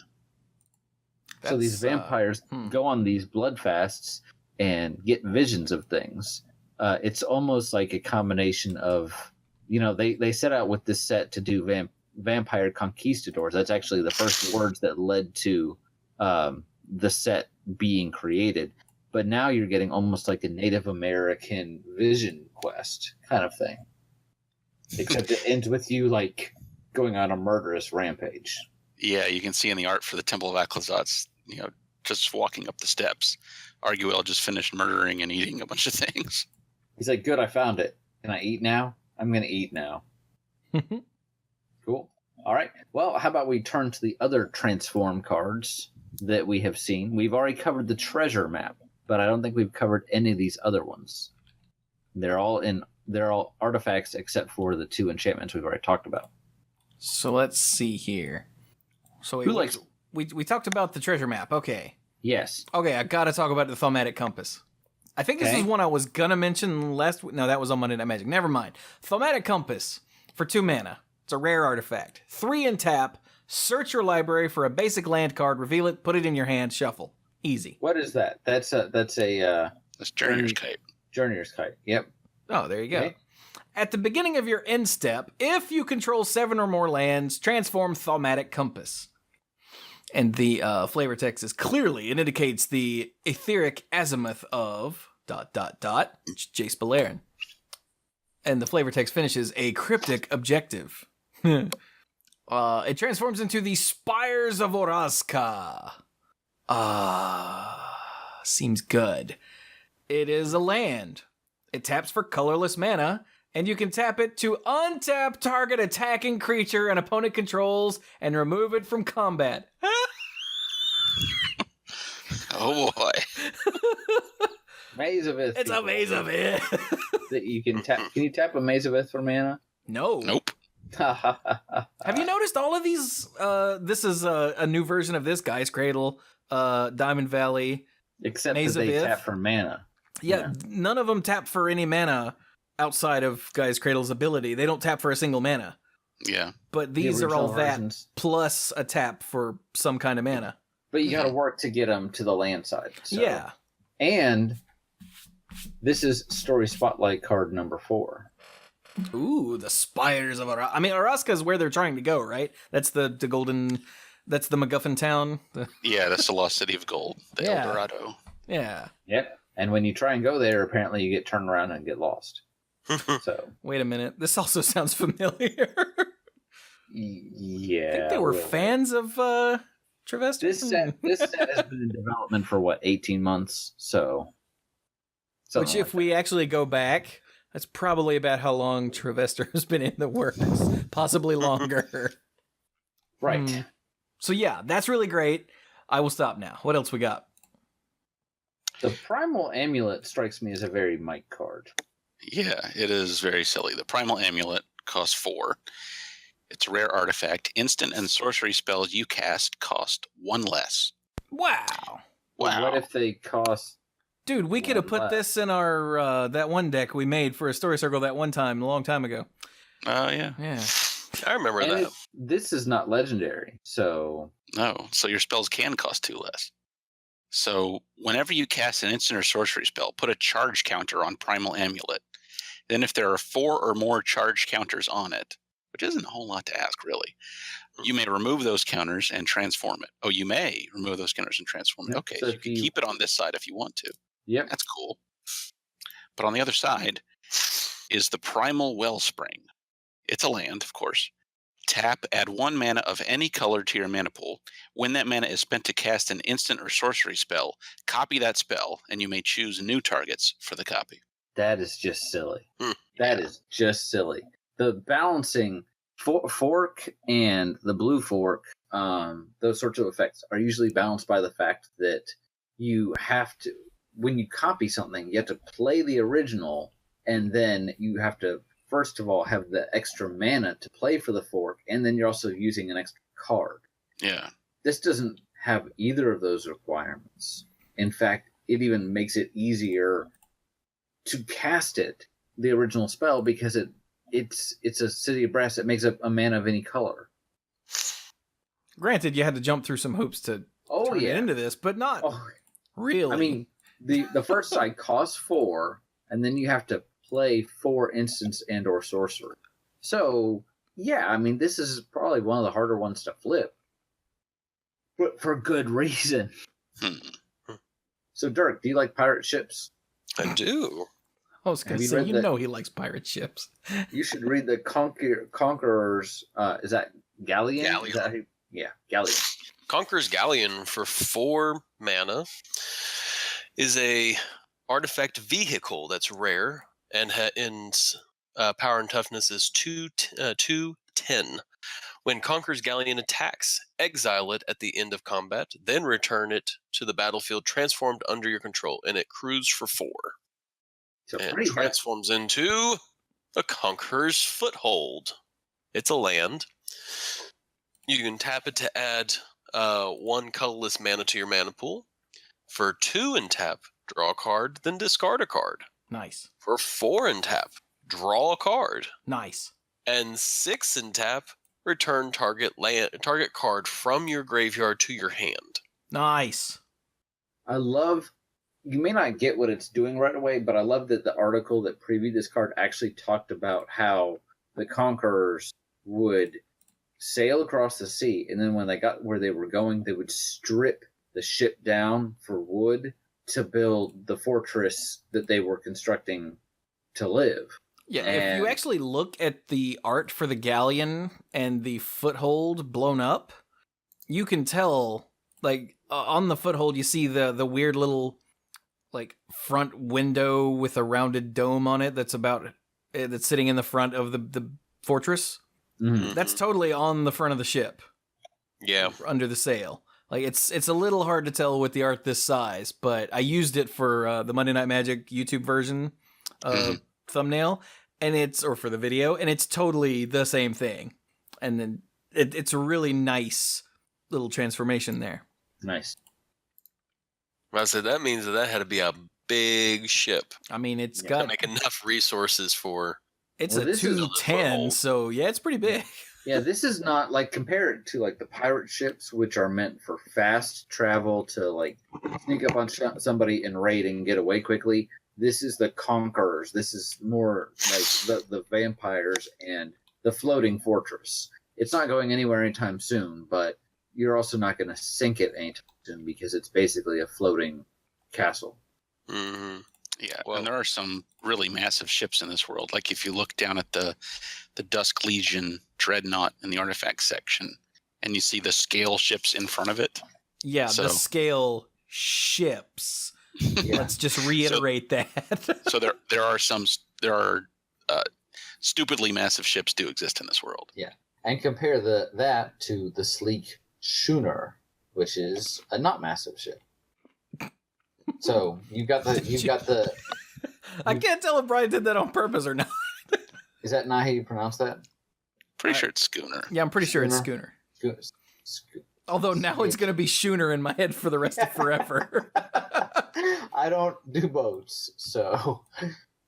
So these vampires go on these blood fasts and get visions of things. It's almost like a combination of, they set out with this set to do vampire conquistadors. That's actually the first words that led to the set being created. But now you're getting almost like a Native American vision quest kind of thing. Except it ends with you like going on a murderous rampage. Yeah, you can see in the art for the Temple of Aquazats, just walking up the steps, Arguel just finished murdering and eating a bunch of things. He's like, good, I found it. Can I eat now? I'm going to eat now. Cool. All right. Well, how about we turn to the other transform cards that we have seen? We've already covered the treasure map, but I don't think we've covered any of these other ones. They're all artifacts except for the 2 enchantments we've already talked about. So let's see here. So we talked about the treasure map. Okay. Yes. Okay, I got to talk about the thaumatic compass. I think this is one I was going to mention last week. No, that was on Monday Night Magic. Never mind. Thaumatic compass for 2 mana. It's a rare artifact. 3 in tap. Search your library for a basic land card, reveal it, put it in your hand, shuffle. Easy. What is that? That's Journeyer's Kite. Journeyer's Kite. Yep. Oh, there you go. Okay. At the beginning of your end step, if you control 7 or more lands, transform Thaumatic Compass. And the flavor text is clearly, it indicates the etheric azimuth of ... Jace Beleren. And the flavor text finishes a cryptic objective. It transforms into the Spires of Orazca. Seems good. It is a land. It taps for colorless mana, and you can tap it to untap target attacking creature an opponent controls and remove it from combat. Oh boy. Maze of Ith. It's a Maze of Ith. That you can tap. Can you tap a Maze of Ith for mana? No. Nope. Have you noticed all of these? This is a new version of this, guys. Cradle, Diamond Valley. Except Maze that they of Ith. tap for mana. Yeah, none of them tap for any mana outside of Guy's Cradle's ability. They don't tap for a single mana. Yeah. But these are all original that versions. plus a tap for some kind of mana. But you got to work to get them to the land side. So. Yeah. And this is Story Spotlight card number 4. Ooh, the Spires of Orazca. I mean, Orazca is where they're trying to go, right? That's the golden... That's the MacGuffin town. Yeah, that's the lost city of gold. The Yeah. El Dorado. Yeah. Yep. And when you try and go there, apparently you get turned around and get lost. So Wait a minute. This also sounds familiar. yeah. I think they were fans of Travester. This set has been in development for what, 18 months? So Which, if we actually go back, that's probably about how long Travester has been in the works, possibly longer. Right. So yeah, that's really great. I will stop now. What else we got? The Primal Amulet strikes me as a very Mike card. Yeah, it is very silly. The Primal Amulet costs 4. It's a rare artifact. Instant and sorcery spells you cast cost 1 less. Wow. Well, what if they cost... Dude, we could have put this in our that one deck we made for a story circle that one time, a long time ago. Oh, yeah. Yeah. I remember that. This is not legendary, so... No, so your spells can cost 2 less. So whenever you cast an instant or sorcery spell, put a charge counter on Primal Amulet. Then if there are 4 or more charge counters on it, which isn't a whole lot to ask, really, you may remove those counters and transform it. Oh, you may remove those counters and transform it. Okay, so you can keep it on this side if you want to. Yep. That's cool. But on the other side is the Primal Wellspring. It's a land, of course. Tap, add 1 mana of any color to your mana pool. When that mana is spent to cast an instant or sorcery spell, copy that spell, and you may choose new targets for the copy. That is just silly. That is just silly. The balancing fork and the blue fork, those sorts of effects are usually balanced by the fact that you have to, when you copy something, you have to play the original, and then you have to, first of all, have the extra mana to play for the fork, and then you're also using an extra card. Yeah. This doesn't have either of those requirements. In fact, it even makes it easier to cast it, the original spell, because it's a City of Brass that makes up a mana of any color. Granted, you had to jump through some hoops to turn it into this, but not really. I mean, the first side costs 4, and then you have to play 4 instants and or sorcery. So, yeah, I mean, this is probably one of the harder ones to flip. But for good reason. So, Dirk, do you like pirate ships? I do. I was going to say, he likes pirate ships. You should read the Conqueror's, is that Galleon? Galleon. Galleon. Conqueror's Galleon for 4 mana is a artifact vehicle that's rare and power and toughness is 210. When Conqueror's Galleon attacks, exile it at the end of combat, then return it to the battlefield transformed under your control, and it cruises for 4. And transforms into a Conqueror's Foothold. It's a land. You can tap it to add 1 colorless mana to your mana pool. For 2 and tap, draw a card, then discard a card. Nice. For 4 and tap, draw a card. Nice. And 6 and tap, return target card from your graveyard to your hand. Nice. I love... You may not get what it's doing right away, but I love that the article that previewed this card actually talked about how the Conquerors would sail across the sea, and then when they got where they were going, they would strip the ship down for wood to build the fortress that they were constructing to live. Yeah, if you actually look at the art for the galleon and the foothold blown up, you can tell, like, on the foothold you see the weird little, like, front window with a rounded dome on it that's sitting in the front of the fortress. Mm-hmm. That's totally on the front of the ship. Yeah. Under the sail. Like, it's a little hard to tell with the art this size, but I used it for the Monday Night Magic YouTube version thumbnail, or for the video, and it's totally the same thing. And then it's a really nice little transformation there. Nice. I said that means that had to be a big ship. I mean, it's got to make enough resources for. It's a 210, so yeah, it's pretty big. Yeah, this is not, like, compare it to, like, the pirate ships, which are meant for fast travel to, like, sneak up on somebody and raid and get away quickly. This is the Conquerors. This is more like the vampires and the floating fortress. It's not going anywhere anytime soon, but you're also not going to sink it anytime soon because it's basically a floating castle. Mm-hmm. Yeah, Well- and there are some really massive ships in this world. Like if you look down at the Dusk Legion Dreadnought in the artifact section, and you see the scale ships in front of it. Yeah, So- the scale ships. Yeah. Let's just reiterate that. So there are stupidly massive ships do exist in this world. And compare that to the sleek schooner, which is a not massive ship. So you've got the. I can't tell if Brian did that on purpose or not. Is that not how you pronounce that? Pretty sure it's schooner. Yeah, I'm pretty sure it's Schooner. schooner. Schoo- Although now it's going to be schooner in my head for the rest of forever. I don't do boats, so.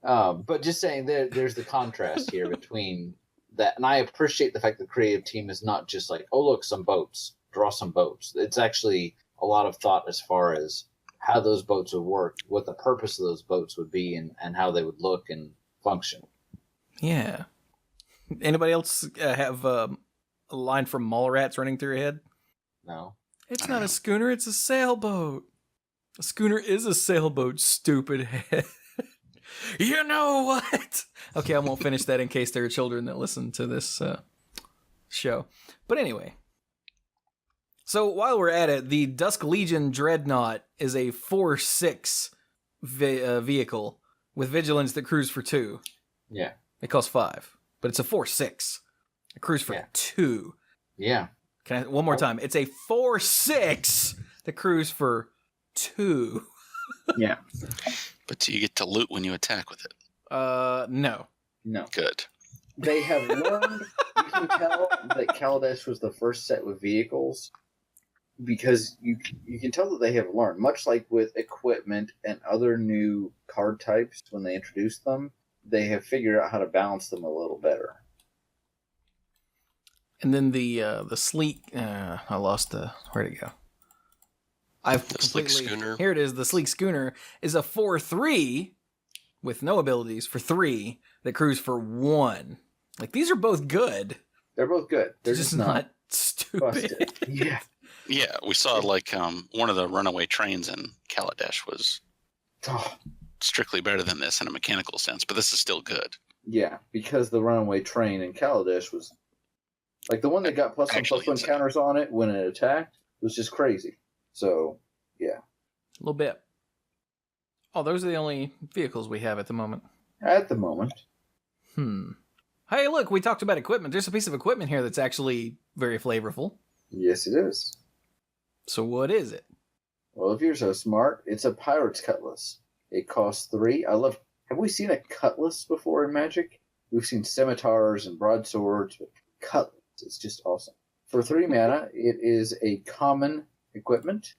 But just saying, there's the contrast here between that, and I appreciate the fact the creative team is not just like, oh look, some boats, draw some boats. It's actually a lot of thought as far as how those boats would work, what the purpose of those boats would be, and how they would look and function. Yeah. Anybody else have a line from Mallrats running through your head? No, It's not a schooner, it's a sailboat. A schooner is a sailboat, stupid head. You know what? Okay, I won't finish that in case there are children that listen to this show. But anyway. So while we're at it, the Dusk Legion Dreadnought is a 4/6 vehicle with vigilance that crews for 2. yeah, It costs 5, but it's a 4/6. It crews for Yeah. 2. yeah. Can I one more time? It's a 4/6 that crews for 2. Yeah. But do you get to loot when you attack with it? No. No. Good. They have learned. You can tell that Kaladesh was the first set with vehicles because you can tell that they have learned, much like with equipment and other new card types when they introduce them, they have figured out how to balance them a little better. And then the sleek. I lost the. Where'd it go? I've The sleek completely. schooner. Here it is. The sleek schooner is a 4/3 with no abilities for 3 that crews for 1. Like these are both good. They're both good. They're They're just not stupid. busted. Yeah. Yeah, we saw like one of the runaway trains in Kaladesh was Oh, strictly better than this in a mechanical sense, but this is still good. yeah, because the runaway train in Kaladesh was like the one that got +1/+1 Actually insane. counters on it when it attacked was just crazy. So, yeah. A little bit. Oh, those are the only vehicles we have at the moment. At the moment. Hey, look, we talked about equipment. There's a piece of equipment here that's actually very flavorful. Yes, it is. So what is it? Well, if you're so smart, it's a pirate's cutlass. It costs 3. Have we seen a cutlass before in Magic? We've seen scimitars and broadswords, but cutlass, it's just awesome. For 3 mana, it is a common equipment.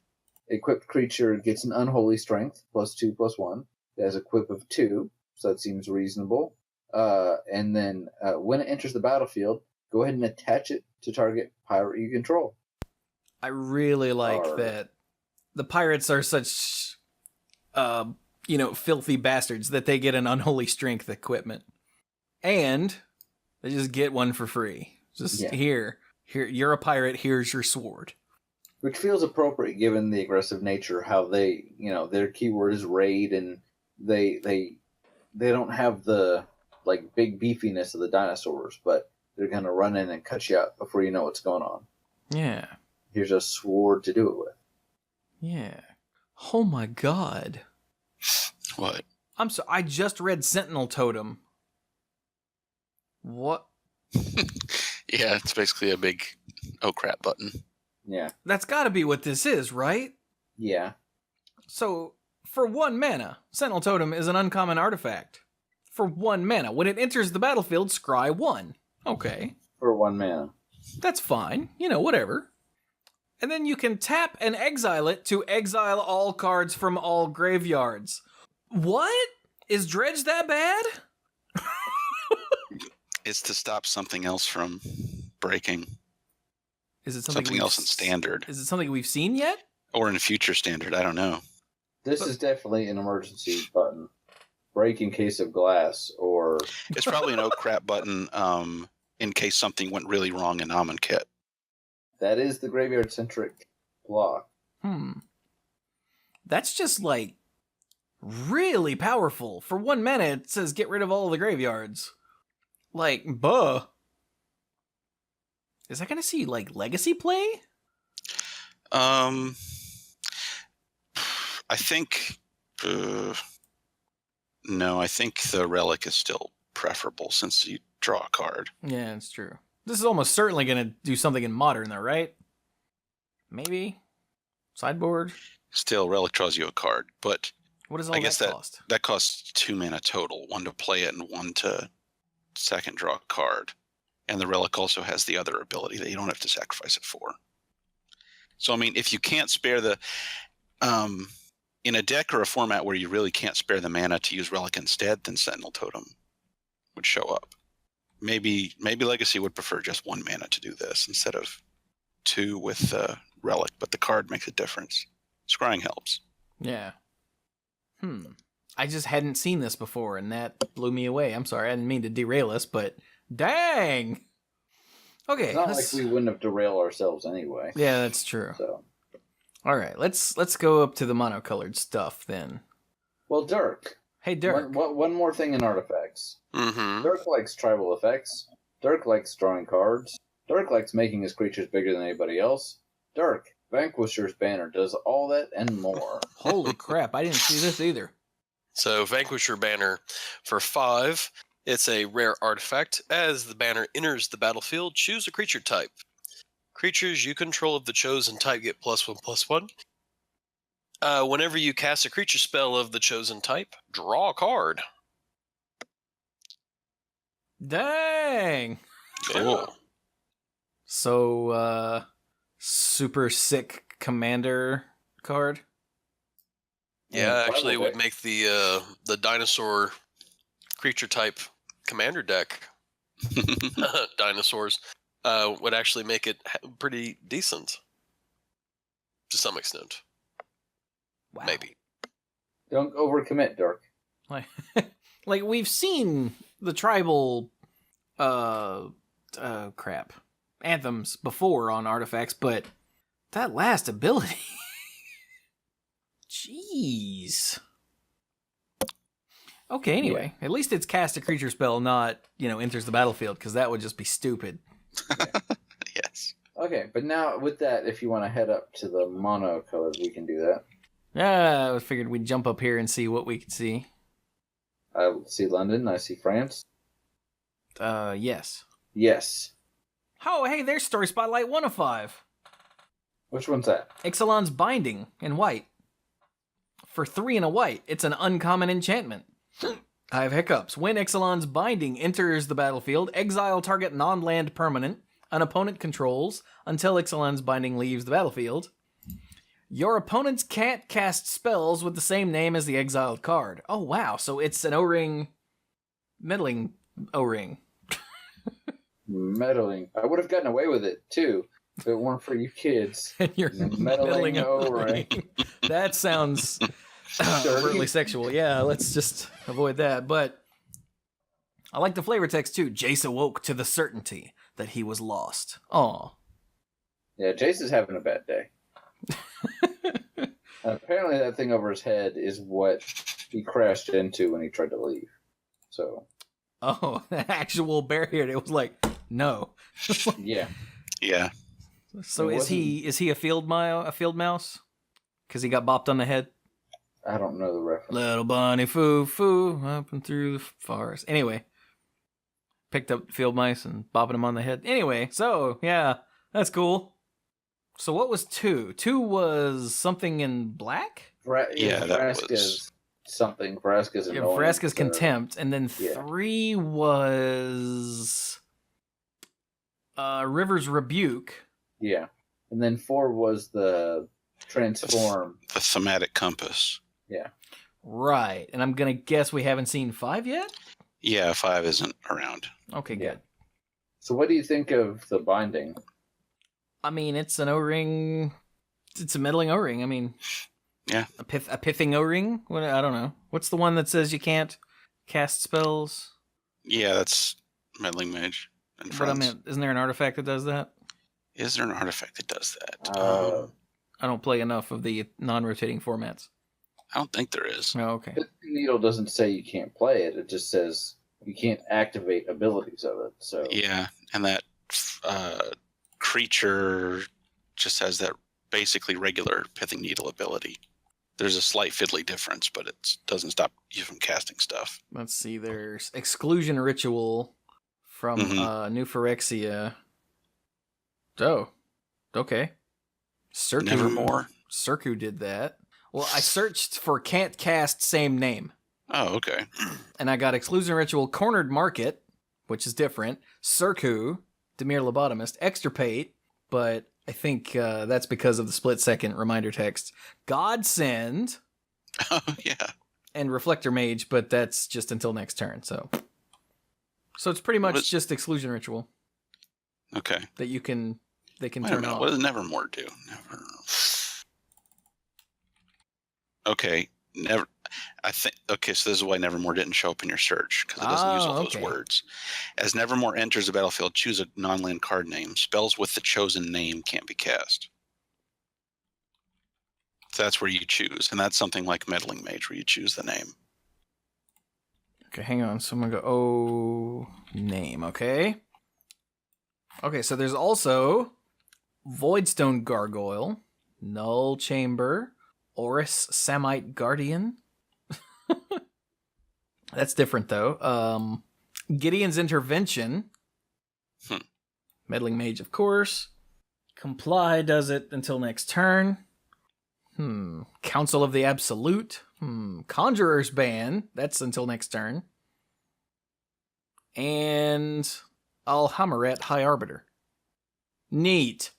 Equipped creature gets an unholy strength, +2/+1. It has a equip of 2, so that seems reasonable. And then when it enters the battlefield, go ahead and attach it to target pirate you control. I really like Arr. that the pirates are such, filthy bastards that they get an unholy strength equipment. And they just get one for free. Just Yeah. here, you're a pirate, here's your sword. Which feels appropriate given the aggressive nature, how they, their keyword is raid, and they don't have the like big beefiness of the dinosaurs, but they're gonna run in and cut you up before you know what's going on. Yeah. Here's a sword to do it with. Yeah. Oh my god. What? I'm so I just read Sentinel Totem. What? Yeah, it's basically a big oh crap button. Yeah, That's gotta be what this is, right? yeah, So, for 1 mana, Sentinel Totem is an uncommon artifact. For 1 mana. When it enters the battlefield, scry 1. Okay. for 1 mana. That's fine. Whatever. And then you can tap and exile it to exile all cards from all graveyards. What? Is Dredge that bad? It's to stop something else from breaking. Is it Something we've else in standard. Is it something we've seen yet? Or in future standard, I don't know. This is definitely an emergency button. Break in case of glass, or It's probably an oh crap button in case something went really wrong in Amonkhet. that is the graveyard centric block. That's just like really powerful. For 1 mana, it says get rid of all the graveyards. Like, buh. Is that gonna see like legacy play? I think no. I think the relic is still preferable since you draw a card. Yeah, it's true. This is almost certainly gonna do something in modern, though, right? Maybe sideboard. Still, relic draws you a card, but What does all I guess that cost? that costs 2 mana total. 1 to play it and 1 to second draw a card. And the relic also has the other ability that you don't have to sacrifice it for. So, I mean, if you can't spare the... in a deck or a format where you really can't spare the mana to use relic instead, then Sentinel Totem would show up. Maybe Legacy would prefer just 1 mana to do this instead of 2 with relic, but the card makes a difference. Scrying helps. Yeah. I just hadn't seen this before, and that blew me away. I'm sorry, I didn't mean to derail us, but dang. Okay. It's not like we wouldn't have derailed ourselves anyway. Yeah, that's true. So, All right, let's go up to the monocolored stuff then. well, Dirk. Hey, Dirk. One more thing in artifacts. Mm-hmm. Dirk likes tribal effects. Dirk likes drawing cards. Dirk likes making his creatures bigger than anybody else. Dirk, Vanquisher's Banner, does all that and more. Holy crap! I didn't see this either. So Vanquisher Banner for 5. It's a rare artifact. As the banner enters the battlefield, choose a creature type. Creatures you control of the chosen type get +1/+1. Whenever you cast a creature spell of the chosen type, draw a card. Dang. Cool. So, super sick commander card. Yeah, And actually, it tribal would make the dinosaur creature type commander deck. Dinosaurs would actually make it pretty decent to some extent. Wow. Maybe. Don't overcommit, Dirk. Like we've seen the tribal crap anthems before on artifacts, but that last ability, jeez. Okay, anyway, at least it's cast a creature spell, not enters the battlefield, because that would just be stupid. Yes. Okay, but now with that, if you want to head up to the monocolored, we can do that. Yeah, I figured we'd jump up here and see what we could see. I see London. I see France. Yes. Yes. Oh, hey, there's Story Spotlight 1 of 5. Which one's that? Ixalan's Binding in white. For 3 and a white, it's an uncommon enchantment. I have hiccups. When Ixalan's Binding enters the battlefield, exile target non-land permanent an opponent controls until Ixalan's Binding leaves the battlefield. Your opponents can't cast spells with the same name as the exiled card. Oh, wow. So it's an O-ring, meddling O-ring. Meddling. I would have gotten away with it, too, if it weren't for you kids. And you're Meddling meddling O-ring. That sounds overtly sexual. Yeah, let's just avoid that. But I like the flavor text, too. Jace awoke to the certainty that he was lost. Aw. Yeah, Jace is having a bad day. Apparently that thing over his head is what he crashed into when he tried to leave. So. Oh, the actual barrier. It was like, no. Yeah. Yeah. So It is he a field mouse? Because he got bopped on the head? I don't know the reference. Little bunny foo up and through the forest. Anyway, picked up field mice and bopping him on the head. Anyway, so yeah, that's cool. So what was 2? 2 was something in black? Yeah, that Vraska's was- something. Vraska's Yeah, annoying. Vraska's Contempt, and then yeah. 3 was River's Rebuke. Yeah. And then 4 was the transform. The thematic compass. Yeah. Right, and I'm gonna guess we haven't seen 5 yet? Yeah, 5 isn't around. Okay, Yeah. good. So what do you think of the binding? I mean, it's an O-ring. It's a meddling O-ring. I mean, Yeah. a pithing O-ring. What? I don't know. What's the one that says you can't cast spells? Yeah, that's meddling mage. And But I mean, isn't there an artifact that does that? Is there an artifact that does that? Uh, I don't play enough of the non-rotating formats. I don't think there is. Oh, okay. Pithing Needle doesn't say you can't play it. It just says you can't activate abilities of it. So Yeah, and that creature just has that basically regular Pithing Needle ability. There's a slight fiddly difference, but it doesn't stop you from casting stuff. Let's see. There's Exclusion Ritual from New Phyrexia. Oh, okay. Nevermore. Circu did that. Well, I searched for can't cast same name. Oh, okay. And I got Exclusion Ritual, Cornered Market, which is different. Circu, Demir Lobotomist, Extirpate, but I think that's because of the split-second reminder text. Godsend, Oh, yeah. and Reflector Mage, but that's just until next turn, so it's pretty much just Exclusion Ritual Okay. that they can Wait a turn minute. off. What does Nevermore do? Okay. Okay, so this is why Nevermore didn't show up in your search, because it doesn't use all those okay. words. As Nevermore enters the battlefield, choose a non-land card name. Spells with the chosen name can't be cast. So that's where you choose, and that's something like Meddling Mage, where you choose the name. Okay, hang on. So I'm gonna go, name, okay? Okay, so there's also Voidstone Gargoyle, Null Chamber, Oris Samite Guardian. That's different, though. Gideon's Intervention. Meddling Mage, of course. Comply does it until next turn. Council of the Absolute. Conjurer's Ban. That's until next turn. And Alhamaret, High Arbiter. Neat.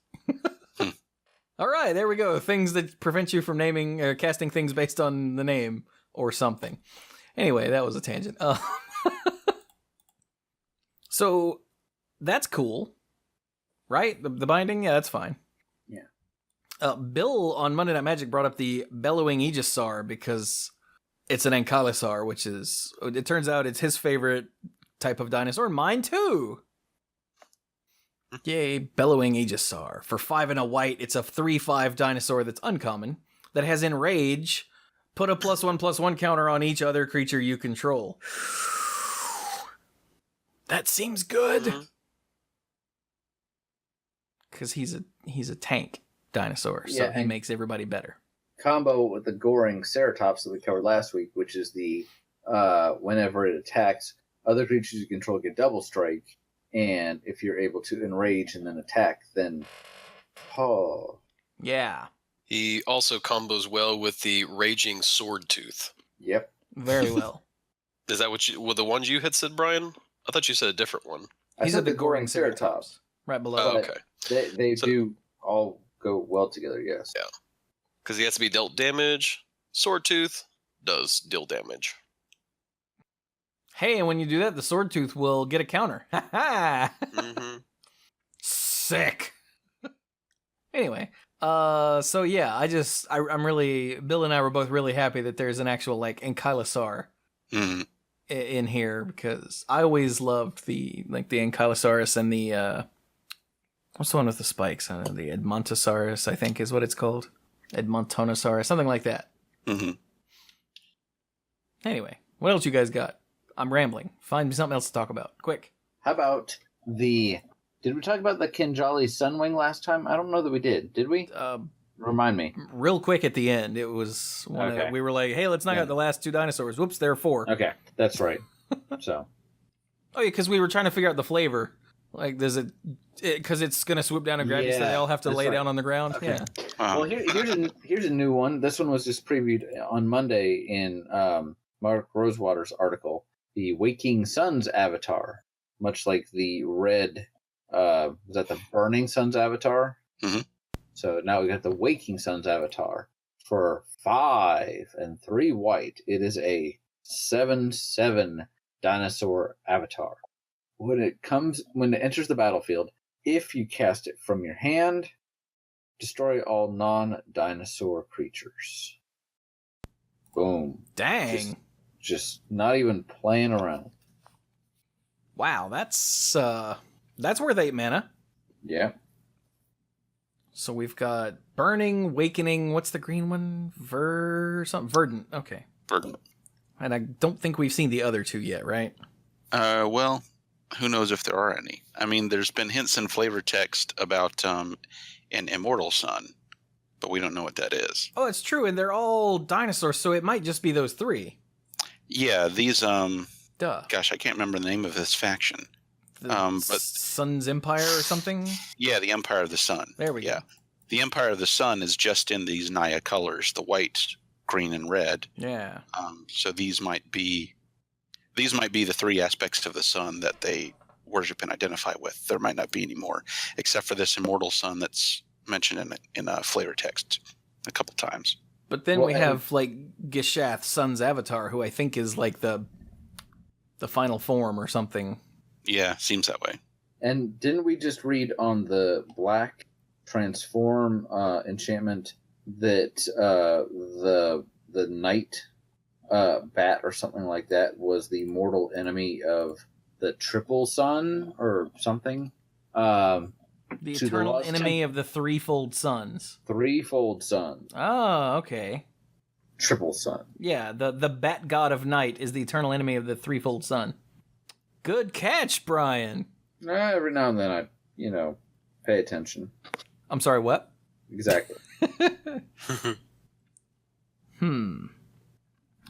All right, there we go. Things that prevent you from naming, casting things based on the name or something. Anyway, that was a tangent. So that's cool, right? The binding, yeah, that's fine. Yeah. Bill on Monday Night Magic brought up the Bellowing Aegisar because it's an Ankylosaur, which is, it turns out it's his favorite type of dinosaur. Mine too. Yay, Bellowing Aegisar. For 5 and a white, it's a 3/5 dinosaur that's uncommon, that has Enrage. Put a +1/+1 counter on each other creature you control. That seems good. Because he's a tank dinosaur, so Yeah, he and- makes everybody better. combo with the Goring Ceratops that we covered last week, which is the whenever it attacks, other creatures you control get double strike, and if you're able to enrage and then attack, then Yeah, He also combos well with the Raging Sword Tooth. yep. very well. Is that were the ones you had said, Brian? I thought you said a different one. I He's said at the Goring Ceratops. Ceratops. Right below. Oh, But- okay. They So- do all go well together, yes. Yeah. Because he has to be dealt damage. Sword Tooth does deal damage. Hey, and when you do that, the Sword Tooth will get a counter. Ha ha! Mm-hmm. Sick. Anyway, so yeah, I'm really, Bill and I were both really happy that there's an actual like Ankylosaur in here, because I always loved the Ankylosaurus and the what's the one with the spikes? I don't know, the Edmontosaurus, I think is what it's called. Edmontonosaurus, something like that. Anyway, what else you guys got? I'm rambling. Find me something else to talk about. Quick. How about did we talk about the Kinjali Sunwing last time? I don't know that we did. Did we? Remind me. Real quick at the end, it was Okay. we were like, hey, let's knock Yeah. out the last 2 dinosaurs. Whoops, there are 4. Okay, that's right. So, Oh yeah, because we were trying to figure out the flavor. Like, does it because it's gonna swoop down and grab you, so they Yeah, all have to that's lay right. down on the ground. Okay. Yeah. well, here's a new one. This one was just previewed on Monday in Mark Rosewater's article. The Waking Sun's avatar, much like the red, was that the Burning Sun's avatar? Mhm. So now we got the Waking Sun's avatar for 5 and 3 white. It is a 7/7 dinosaur avatar. When it enters the battlefield, if you cast it from your hand, destroy all non-dinosaur creatures. Boom. Dang. Just not even playing around. Wow, that's worth 8 mana. Yeah. So we've got Burning, Wakening. What's the green one? Verdant. Okay. Verdant. And I don't think we've seen the other two yet, right? Well, who knows if there are any? I mean, there's been hints in flavor text about an immortal sun, but we don't know what that is. Oh, it's true, and they're all dinosaurs, so it might just be those three. Yeah, these Duh. gosh, I can't remember the name of this faction. But Sun's Empire or something? Yeah, the Empire of the Sun. There we go. The Empire of the Sun is just in these Naya colors, the white, green, and red. Yeah. So these might be the three aspects of the sun that they worship and identify with. There might not be any more, except for this immortal sun that's mentioned in a flavor text a couple times. But then we have like Gishath, Sun's avatar, who I think is like the final form or something. Yeah, seems that way. And didn't we just read on the black transform enchantment that the night bat or something like that was the mortal enemy of the triple sun or something? The eternal enemy of the threefold suns. Threefold sun. Oh, okay. Triple sun. Yeah, the bat god of night is the eternal enemy of the threefold sun. Good catch, Brian. Every now and then I, pay attention. I'm sorry, what? Exactly.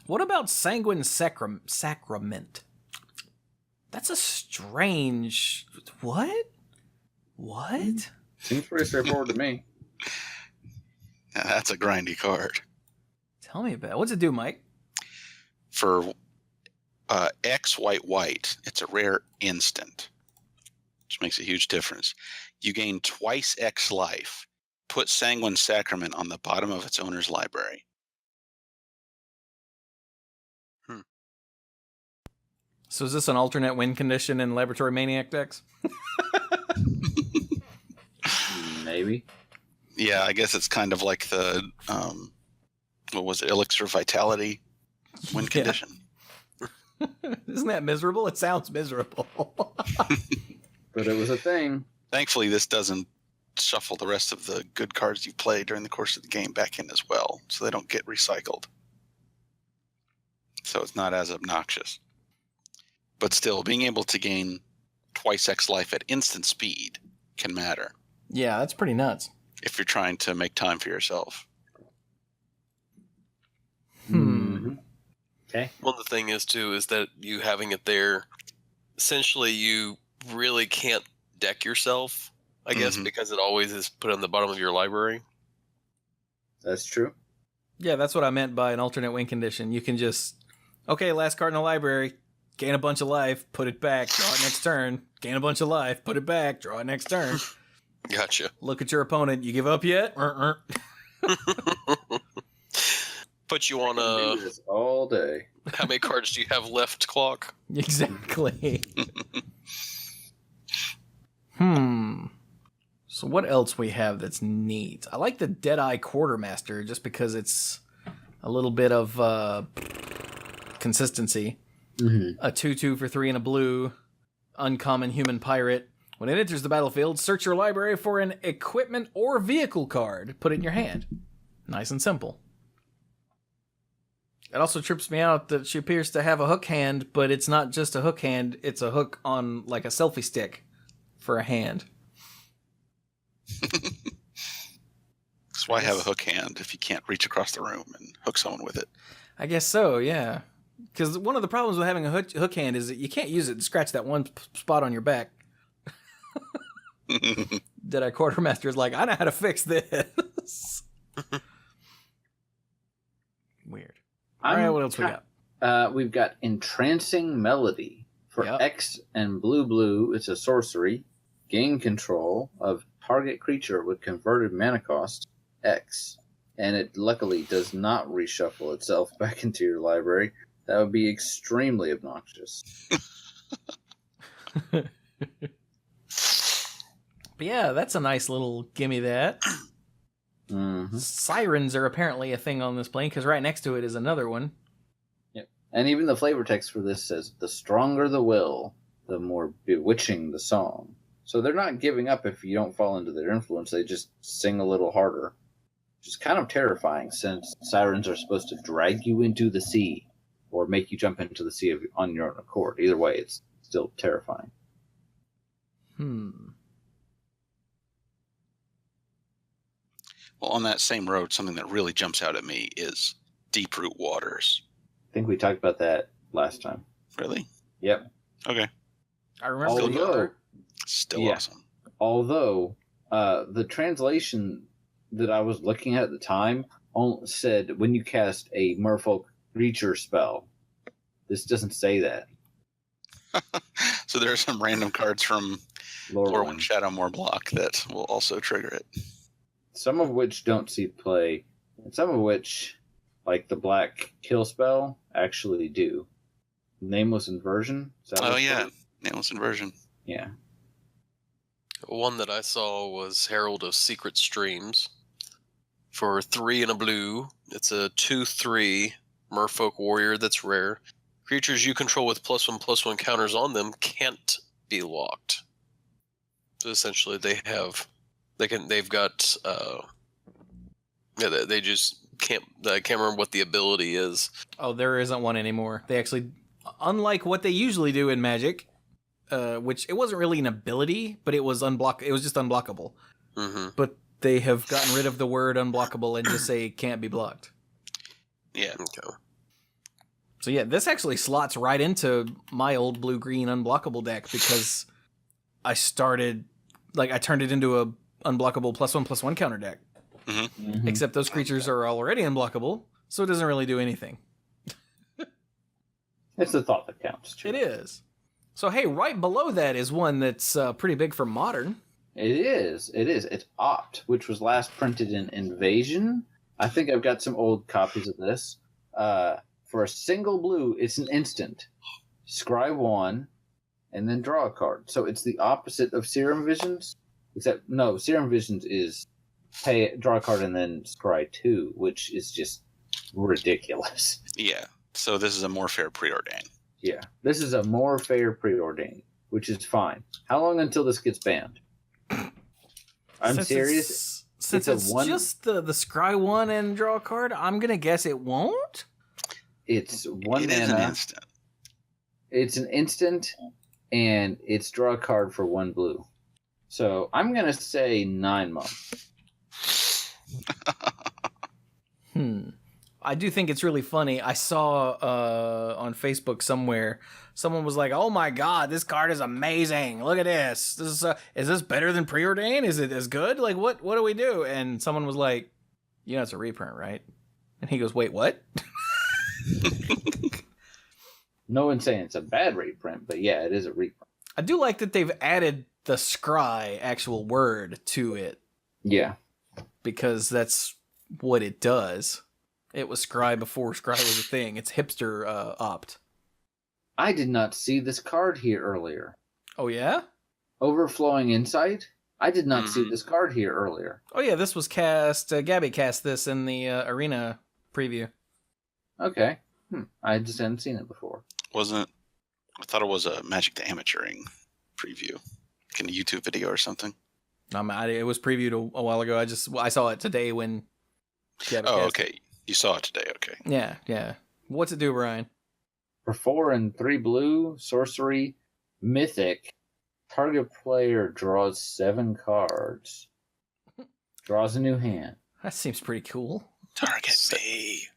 What about Sanguine Sacrament? That's a strange... What? What? Seems pretty straightforward to me. That's a grindy card. Tell me about it. What's it do, Mike? For X white, it's a rare instant, which makes a huge difference. You gain twice X life. Put Sanguine Sacrament on the bottom of its owner's library. So is this an alternate win condition in Laboratory Maniac decks? Maybe. Yeah, I guess it's kind of like the, what was it, Elixir Vitality win condition. Isn't that miserable? It sounds miserable. But it was a thing. Thankfully, this doesn't shuffle the rest of the good cards you play during the course of the game back in as well, so they don't get recycled. So it's not as obnoxious. But still, being able to gain twice X life at instant speed can matter. Yeah, that's pretty nuts. If you're trying to make time for yourself. Okay. Well, the thing is, too, is that you having it there, essentially you really can't deck yourself, I guess, because it always is put on the bottom of your library. That's true. Yeah, that's what I meant by an alternate win condition. You can just, okay, last card in the library, gain a bunch of life, put it back, draw it next turn, gain a bunch of life, put it back, draw it next turn. Gotcha. Look at your opponent. You give up yet? Put you on Do this all day. How many cards do you have left, clock? Exactly. So what else we have that's neat? I like the Deadeye Quartermaster just because it's a little bit of consistency. A 2/2 for 3 and a blue. Uncommon human pirate. When it enters the battlefield, search your library for an equipment or vehicle card. Put it in your hand. Nice and simple. It also trips me out that she appears to have a hook hand, but it's not just a hook hand, it's a hook on like a selfie stick for a hand. That's why I have a hook hand if you can't reach across the room and hook someone with it. I guess so, yeah. Because one of the problems with having a hook hand is that you can't use it to scratch that one spot on your back. Deadeye Quartermaster is like, I know how to fix this. Weird. All right, what else we got? We've got Entrancing Melody. For X and blue, it's a sorcery. Gain control of target creature with converted mana cost X. And it luckily does not reshuffle itself back into your library. That would be extremely obnoxious. But yeah, that's a nice little gimme that. Sirens are apparently a thing on this plane because right next to it is another one. Yep. And even the flavor text for this says, the stronger the will, the more bewitching the song. So they're not giving up if you don't fall into their influence. They just sing a little harder, which is kind of terrifying since sirens are supposed to drag you into the sea or make you jump into the sea on your own accord. Either way, it's still terrifying. Well, on that same road, something that really jumps out at me is deep root waters. I think we talked about that last time. Really? Yep. Okay. I remember the Although, art. Still Yeah. awesome. although the translation that I was looking at the time said when you cast a Merfolk creature spell. This doesn't say that. So there are some random cards from Lorwyn. Shadowmoor block that will also trigger it. Some of which don't see play, and some of which, like the black kill spell, actually do. Nameless Inversion? Is that Oh, what it's yeah. called? Nameless Inversion. Yeah. One that I saw was Herald of Secret Streams. For 3 and a blue, it's a 2/3 Merfolk warrior that's rare. Creatures you control with +1/+1 counters on them can't be locked. So essentially, they've got they just can't. I can't remember what the ability is. Oh, there isn't one anymore. They actually, unlike what they usually do in Magic, which it wasn't really an ability, but it was It was just unblockable. Mm-hmm. But they have gotten rid of the word unblockable and just say can't be blocked. Yeah. Okay. So yeah, this actually slots right into my old blue-green unblockable deck because I turned it into a unblockable +1/+1 counter deck. Mhm. Except those creatures are already unblockable, so it doesn't really do anything. It's the thought that counts. Too. It is. So hey, right below that is one that's pretty big for Modern. It is. It's Opt, which was last printed in Invasion. I think I've got some old copies of this. For a single blue, it's an instant. Scry 1, and then draw a card. So it's the opposite of Serum Visions. Except, no, Serum Visions is draw a card and then scry 2, which is just ridiculous. Yeah. So this is a more fair preordain. Yeah. This is a more fair preordain, which is fine. How long until this gets banned? I'm serious. Since it's just the scry 1 and draw a card, I'm gonna guess it won't. It's one It mana. is an instant. It's an instant, and it's draw a card for 1 blue. So I'm gonna say 9 months. I do think it's really funny. I saw on Facebook somewhere someone was like, "Oh my god, this card is amazing! Look at this. This is this better than Preordain? Is it as good? Like what do we do?" And someone was like, "You know, it's a reprint, right?" And he goes, "Wait, what?" No one's saying it's a bad reprint, but yeah, it is a reprint. I do like that they've added the scry actual word to it Yeah. because that's what it does. It was scry before scry was a thing. It's hipster opt. I did not see this card here earlier. Oh yeah? Overflowing Insight? I did not see this card here earlier. Oh yeah, this was cast. Gabby cast this in the arena preview. Okay. I just hadn't seen it before. I thought it was a Magic the Amateuring preview. Like in a YouTube video or something. It was previewed a while ago. I saw it today when Gabby Oh, cast okay. You saw it today. Okay. it. Yeah. What's it do, Brian? For 4 and 3 blue, sorcery, mythic, target player draws 7 cards. Draws a new hand. That seems pretty cool. Target me.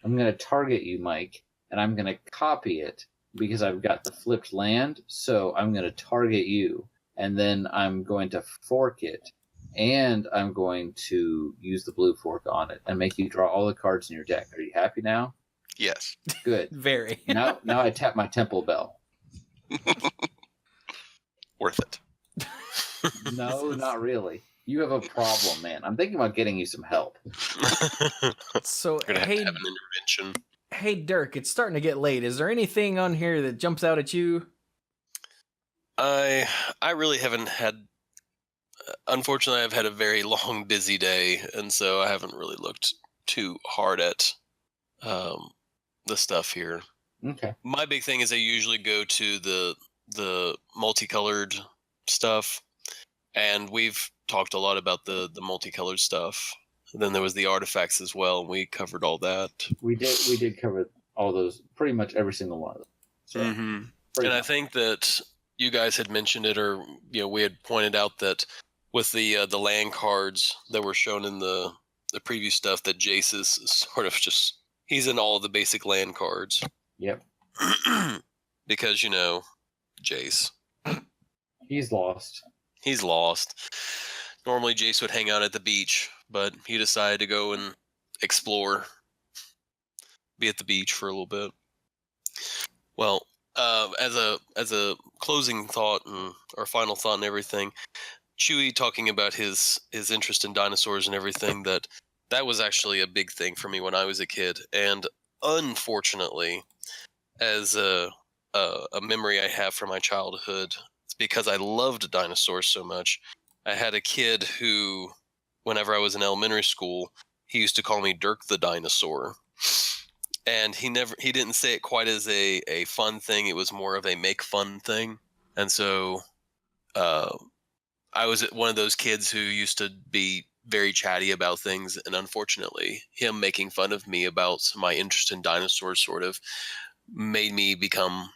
I'm going to target you, Mike, and I'm going to copy it because I've got the flipped land. So I'm going to target you, and then I'm going to fork it, and I'm going to use the blue fork on it and make you draw all the cards in your deck. Are you happy now? Yes. Good. Very. Now I tap my temple bell. Worth it. No, not really. You have a problem, man. I'm thinking about getting you some help. So We're gonna have hey, to have an intervention. hey, Dirk, it's starting to get late. Is there anything on here that jumps out at you? I really haven't had. Unfortunately, I've had a very long, busy day, and so I haven't really looked too hard at the stuff here. Okay. My big thing is I usually go to the the multicolored stuff, and we've talked a lot about the multicolored stuff. Then there was the artifacts as well, and we covered all that. We did cover all those, pretty much every single one of them. So, And pretty I much. think that you guys had mentioned it, or we had pointed out that with the land cards that were shown in the preview stuff, that Jace is sort of just, he's in all of the basic land cards. Yep. Because Jace. He's lost. He's lost. Normally Jace would hang out at the beach, but he decided to go and explore, be at the beach for a little bit. Well, as a closing thought or final thought and everything, Chewie talking about his interest in dinosaurs and everything, that was actually a big thing for me when I was a kid. And unfortunately, as a memory I have from my childhood, it's because I loved dinosaurs so much. I had a kid who, whenever I was in elementary school, he used to call me Dirk the Dinosaur. And he didn't say it quite as a fun thing. It was more of a make fun thing. And so I was one of those kids who used to be very chatty about things. And unfortunately, him making fun of me about my interest in dinosaurs sort of made me become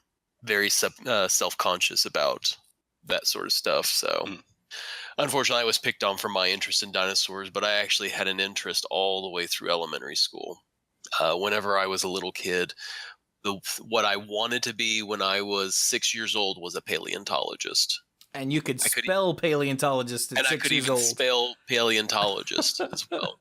very self-conscious about that sort of stuff. So unfortunately, I was picked on for my interest in dinosaurs, but I actually had an interest all the way through elementary school. Whenever I was a little kid, what I wanted to be when I was 6 years old was a paleontologist. And you could spell paleontologist at 6 years old. And I could even spell paleontologist as well.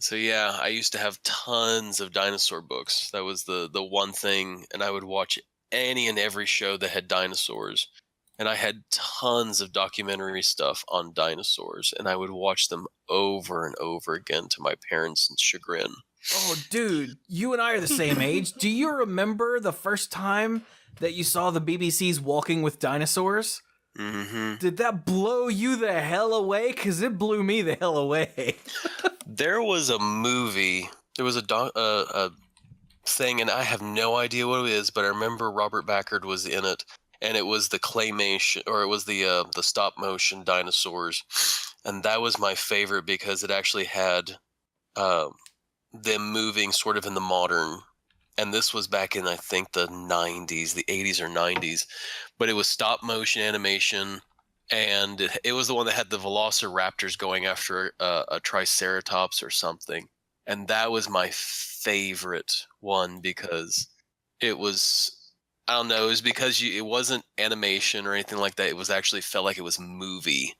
So yeah, I used to have tons of dinosaur books. That was the one thing, and I would watch any and every show that had dinosaurs. And I had tons of documentary stuff on dinosaurs, and I would watch them over and over again to my parents' chagrin. Oh, dude, you and I are the same age. Do you remember the first time that you saw the BBC's Walking with Dinosaurs? Mm-hmm. Did that blow you the hell away? Because it blew me the hell away. There was a movie. There was a thing, and I have no idea what it is, but I remember Robert Backard was in it. And it was the claymation, or it was the stop motion dinosaurs, and that was my favorite because it actually had them moving sort of in the modern. And this was back in, I think, the 90s, the 80s or 90s, but it was stop motion animation, and it was the one that had the velociraptors going after a triceratops or something, and that was my favorite one because it was. I don't know. It was because it wasn't animation or anything like that. It was actually felt like it was movie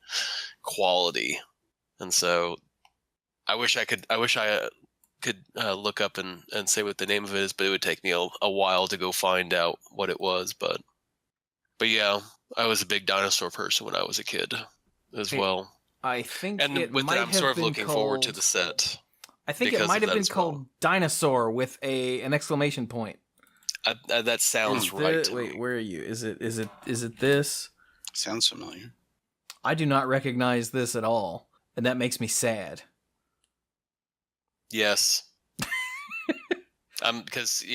quality, and so I wish I could look up and say what the name of it is, but it would take me a while to go find out what it was. But yeah, I was a big dinosaur person when I was a kid as well. I think, and it with might that, I'm sort of been looking forward to the set. I think it might have been called Dinosaur with an exclamation point. That sounds right. Wait, where are you? Is it this? Sounds familiar. I do not recognize this at all, and that makes me sad. Yes. Because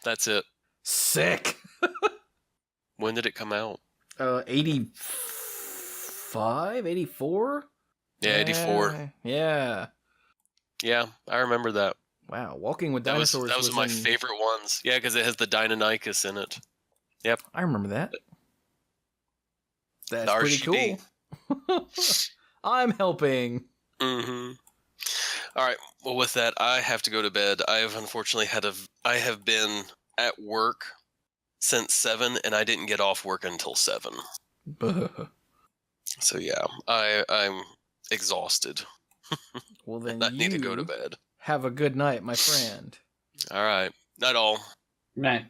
that's it. Sick. When did it come out? 85, 84? Yeah, 84. Yeah. Yeah, I remember that. Wow, Walking with Dinosaurs. That was my favorite ones. Yeah, because it has the Deinonychus in it. Yep. I remember that. That's the pretty cool. I'm helping. Mm-hmm. All right. Well, with that, I have to go to bed. I have unfortunately I have been at work since 7, and I didn't get off work until 7. So yeah, I'm exhausted. Well, then I need to go to bed. Have a good night, my friend. All right. Night all. Night.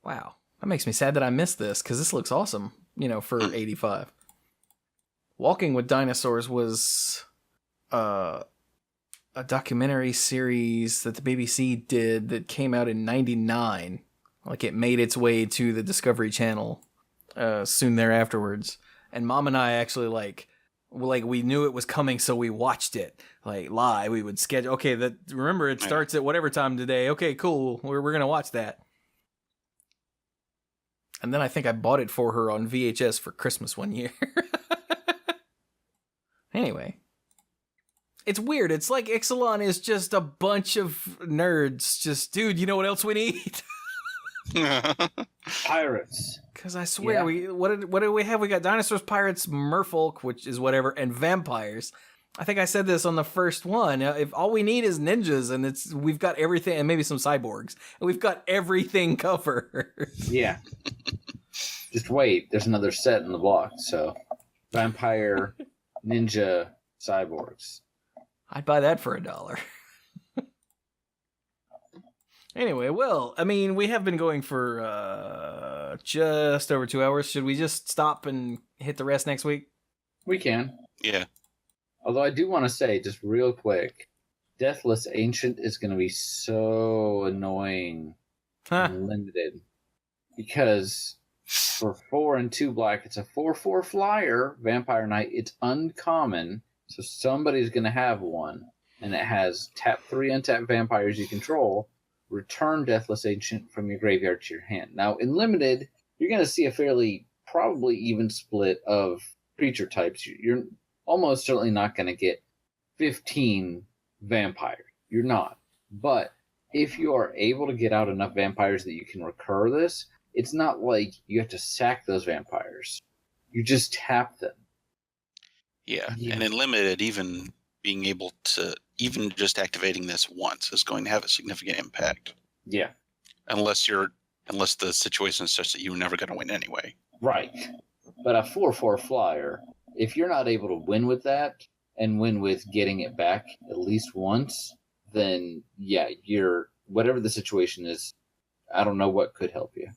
Wow. That makes me sad that I missed this, because this looks awesome, for 85. Walking with Dinosaurs was a documentary series that the BBC did that came out in 99. Like, it made its way to the Discovery Channel soon thereafterwards. And Mom and I actually, we knew it was coming, so we watched it live. We would schedule. Okay, remember it starts at whatever time today. Okay, cool. We're gonna watch that. And then I think I bought it for her on VHS for Christmas one year. Anyway. It's weird. It's like Ixalan is just a bunch of nerds. Just, dude, you know what else we need? Pirates. Because I swear, what do we have? We got dinosaurs, pirates, merfolk, which is whatever, and vampires. I think I said this on the first one. If all we need is ninjas, and we've got everything, and maybe some cyborgs, and we've got everything covered. Yeah. Just wait. There's another set in the block. So, vampire, ninja, cyborgs. I'd buy that for $1. Anyway, well, I mean, we have been going for just over 2 hours. Should we just stop and hit the rest next week? We can. Yeah. Although I do want to say, just real quick, Deathless Ancient is going to be so annoying and limited. Because for 4 and 2 black, it's a 4/4 flyer, Vampire Knight. It's uncommon, so somebody's going to have one. And it has tap 3 untap vampires you control, return Deathless Ancient from your graveyard to your hand. Now, in limited, you're going to see a fairly, probably even split of creature types. You're almost certainly not going to get 15 vampires. You're not. But if you are able to get out enough vampires that you can recur this, it's not like you have to sack those vampires. You just tap them. Yeah. And in limited, even being able to, even just activating this once is going to have a significant impact. Yeah. Unless the situation is such that you're never going to win anyway. Right. But a 4/4 flyer, if you're not able to win with that and win with getting it back at least once, then yeah, you're whatever the situation is, I don't know what could help you.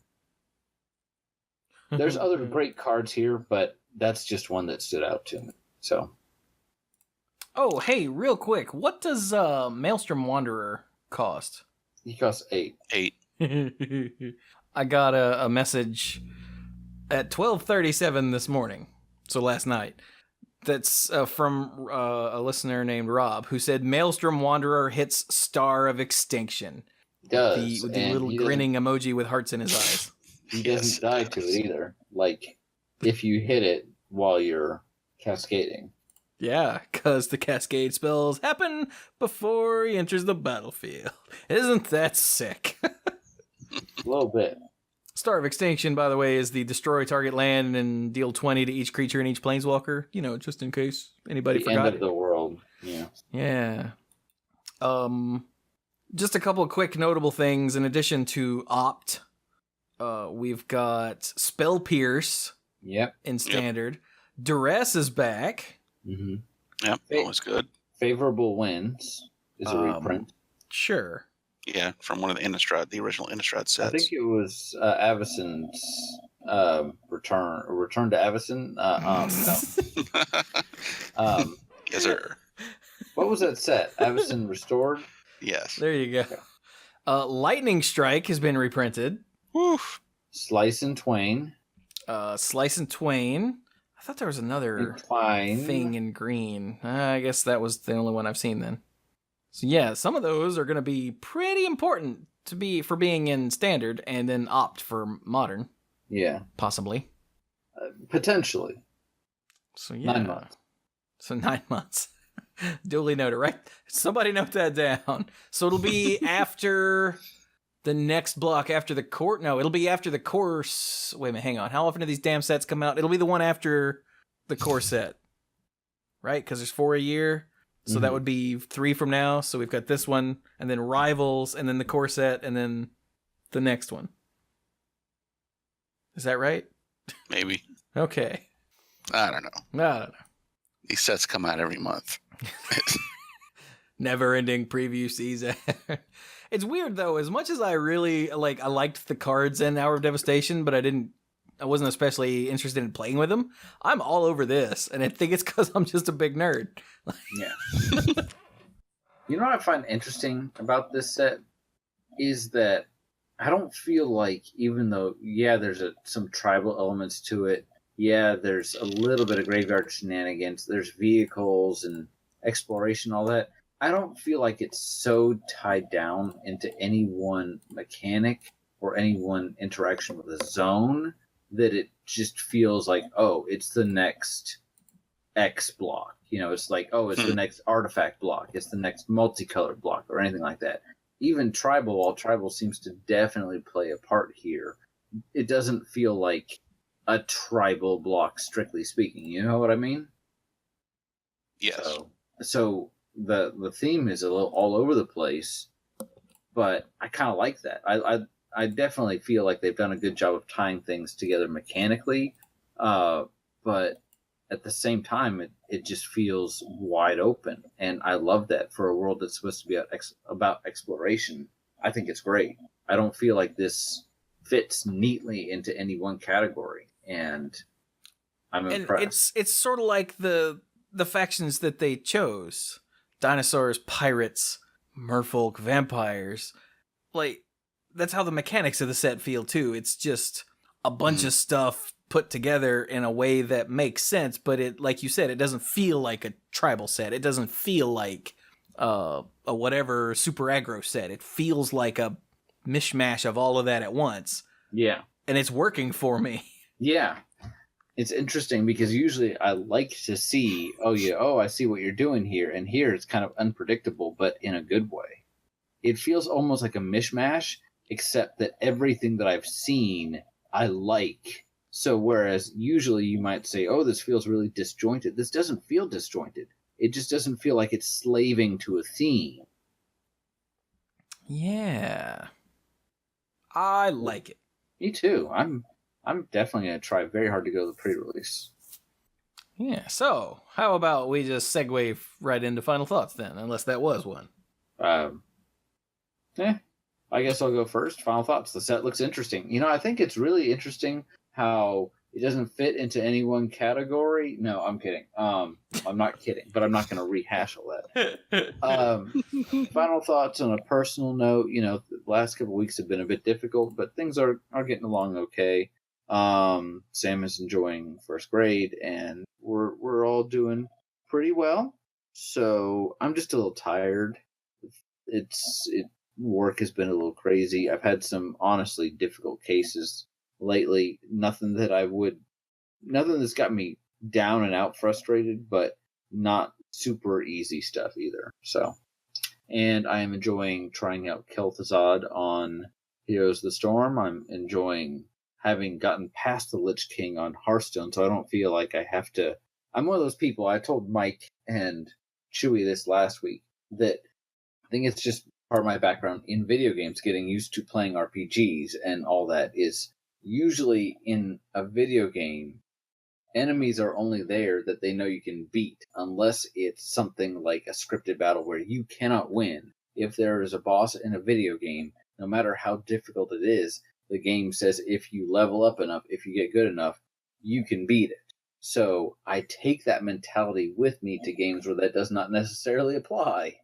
There's other great cards here, but that's just one that stood out to me. So. Oh, hey, real quick, what does Maelstrom Wanderer cost? He costs 8. 8. I got a message at 12:37 this morning, so last night. That's from a listener named Rob, who said Maelstrom Wanderer hits Star of Extinction. Does. The little grinning emoji with hearts in his eyes. He doesn't die to it either. Like, if you hit it while you're cascading. Yeah, because the cascade spells happen before he enters the battlefield. Isn't that sick? A little bit. Star of Extinction, by the way, is the destroy target land and deal 20 to each creature and each planeswalker. You know, just in case anybody forgot. End of the world. Yeah. Yeah. Just a couple of quick notable things. In addition to Opt, we've got Spell Pierce. Yep. In Standard. Yep. Duress is back. Mm-hmm. Yep, that was good. Favorable Winds is a reprint. Sure. Yeah, from one of the Innistrad, the original Innistrad sets. I think it was Avacyn's return to Avacyn. No. Yes, sir. What was that set? Avacyn Restored? Yes. There you go. Lightning Strike has been reprinted. Woof. Slice and Twain. Slice and Twain. I thought there was another thing in green. I guess that was the only one I've seen then. So yeah, some of those are going to be pretty important for being in Standard and then Opt for Modern. Yeah. Possibly. Potentially. So yeah. 9 months. So 9 months. Duly noted, right? Somebody note that down. So it'll be after the next block, after the court. No, it'll be after the course. Wait a minute, hang on. How often do these damn sets come out? It'll be the one after the core set. Right? Because there's 4 a year. So that would be 3 from now. So we've got this one, and then Rivals, and then the core set, and then the next one. Is that right? Maybe. Okay. I don't know. These sets come out every month. Never-ending preview season. It's weird though. As much as I really I liked the cards in Hour of Devastation, but I wasn't especially interested in playing with them. I'm all over this, and I think it's because I'm just a big nerd. Yeah. You know what I find interesting about this set is that I don't feel like, even though, yeah, there's some tribal elements to it, yeah, there's a little bit of graveyard shenanigans, there's vehicles and exploration, all that, I don't feel like it's so tied down into any one mechanic or any one interaction with a zone that it just feels like, oh, it's the next X block. You know, it's like, oh, it's the next artifact block. It's the next multicolored block or anything like that. Even tribal, while tribal seems to definitely play a part here, it doesn't feel like a tribal block, strictly speaking. You know what I mean? Yes. So the theme is a little all over the place, but I kind of like that. I definitely feel like they've done a good job of tying things together mechanically, but at the same time, it just feels wide open, and I love that for a world that's supposed to be about exploration. I think it's great. I don't feel like this fits neatly into any one category, and I'm impressed. It's sort of like the factions that they chose: dinosaurs, pirates, merfolk, vampires. Like, that's how the mechanics of the set feel too. It's just a bunch of stuff put together in a way that makes sense, but it, like you said, it doesn't feel like a tribal set. It doesn't feel like a whatever super aggro set. It feels like a mishmash of all of that at once. Yeah. And it's working for me. Yeah. It's interesting because usually I like to see, I see what you're doing here. And here it's kind of unpredictable, but in a good way. It feels almost like a mishmash, except that everything that I've seen, I like. So whereas usually you might say, oh, this feels really disjointed. This doesn't feel disjointed. It just doesn't feel like it's slaving to a theme. Yeah. I like it. Me too. I'm definitely going to try very hard to go to the pre-release. Yeah, so how about we just segue right into final thoughts then, unless that was one. I guess I'll go first. Final thoughts. The set looks interesting. You know, I think it's really interesting how it doesn't fit into any one category. No, I'm kidding. I'm not kidding, but I'm not going to rehash all that. Final thoughts on a personal note. You know, the last couple of weeks have been a bit difficult, but things are getting along okay. Sam is enjoying first grade, and we're all doing pretty well. So I'm just a little tired. Work has been a little crazy. I've had some honestly difficult cases lately. Nothing that's got me down and out frustrated, but not super easy stuff either. So, and I am enjoying trying out Kel'Thuzad on Heroes of the Storm. I'm enjoying having gotten past the Lich King on Hearthstone, so I don't feel like I have to. I'm one of those people. I told Mike and Chewy this last week that I think it's just part of my background in video games, getting used to playing RPGs and all that, is usually in a video game, enemies are only there that they know you can beat, unless it's something like a scripted battle where you cannot win. If there is a boss in a video game, no matter how difficult it is, the game says if you level up enough, if you get good enough, you can beat it. So I take that mentality with me to games where that does not necessarily apply.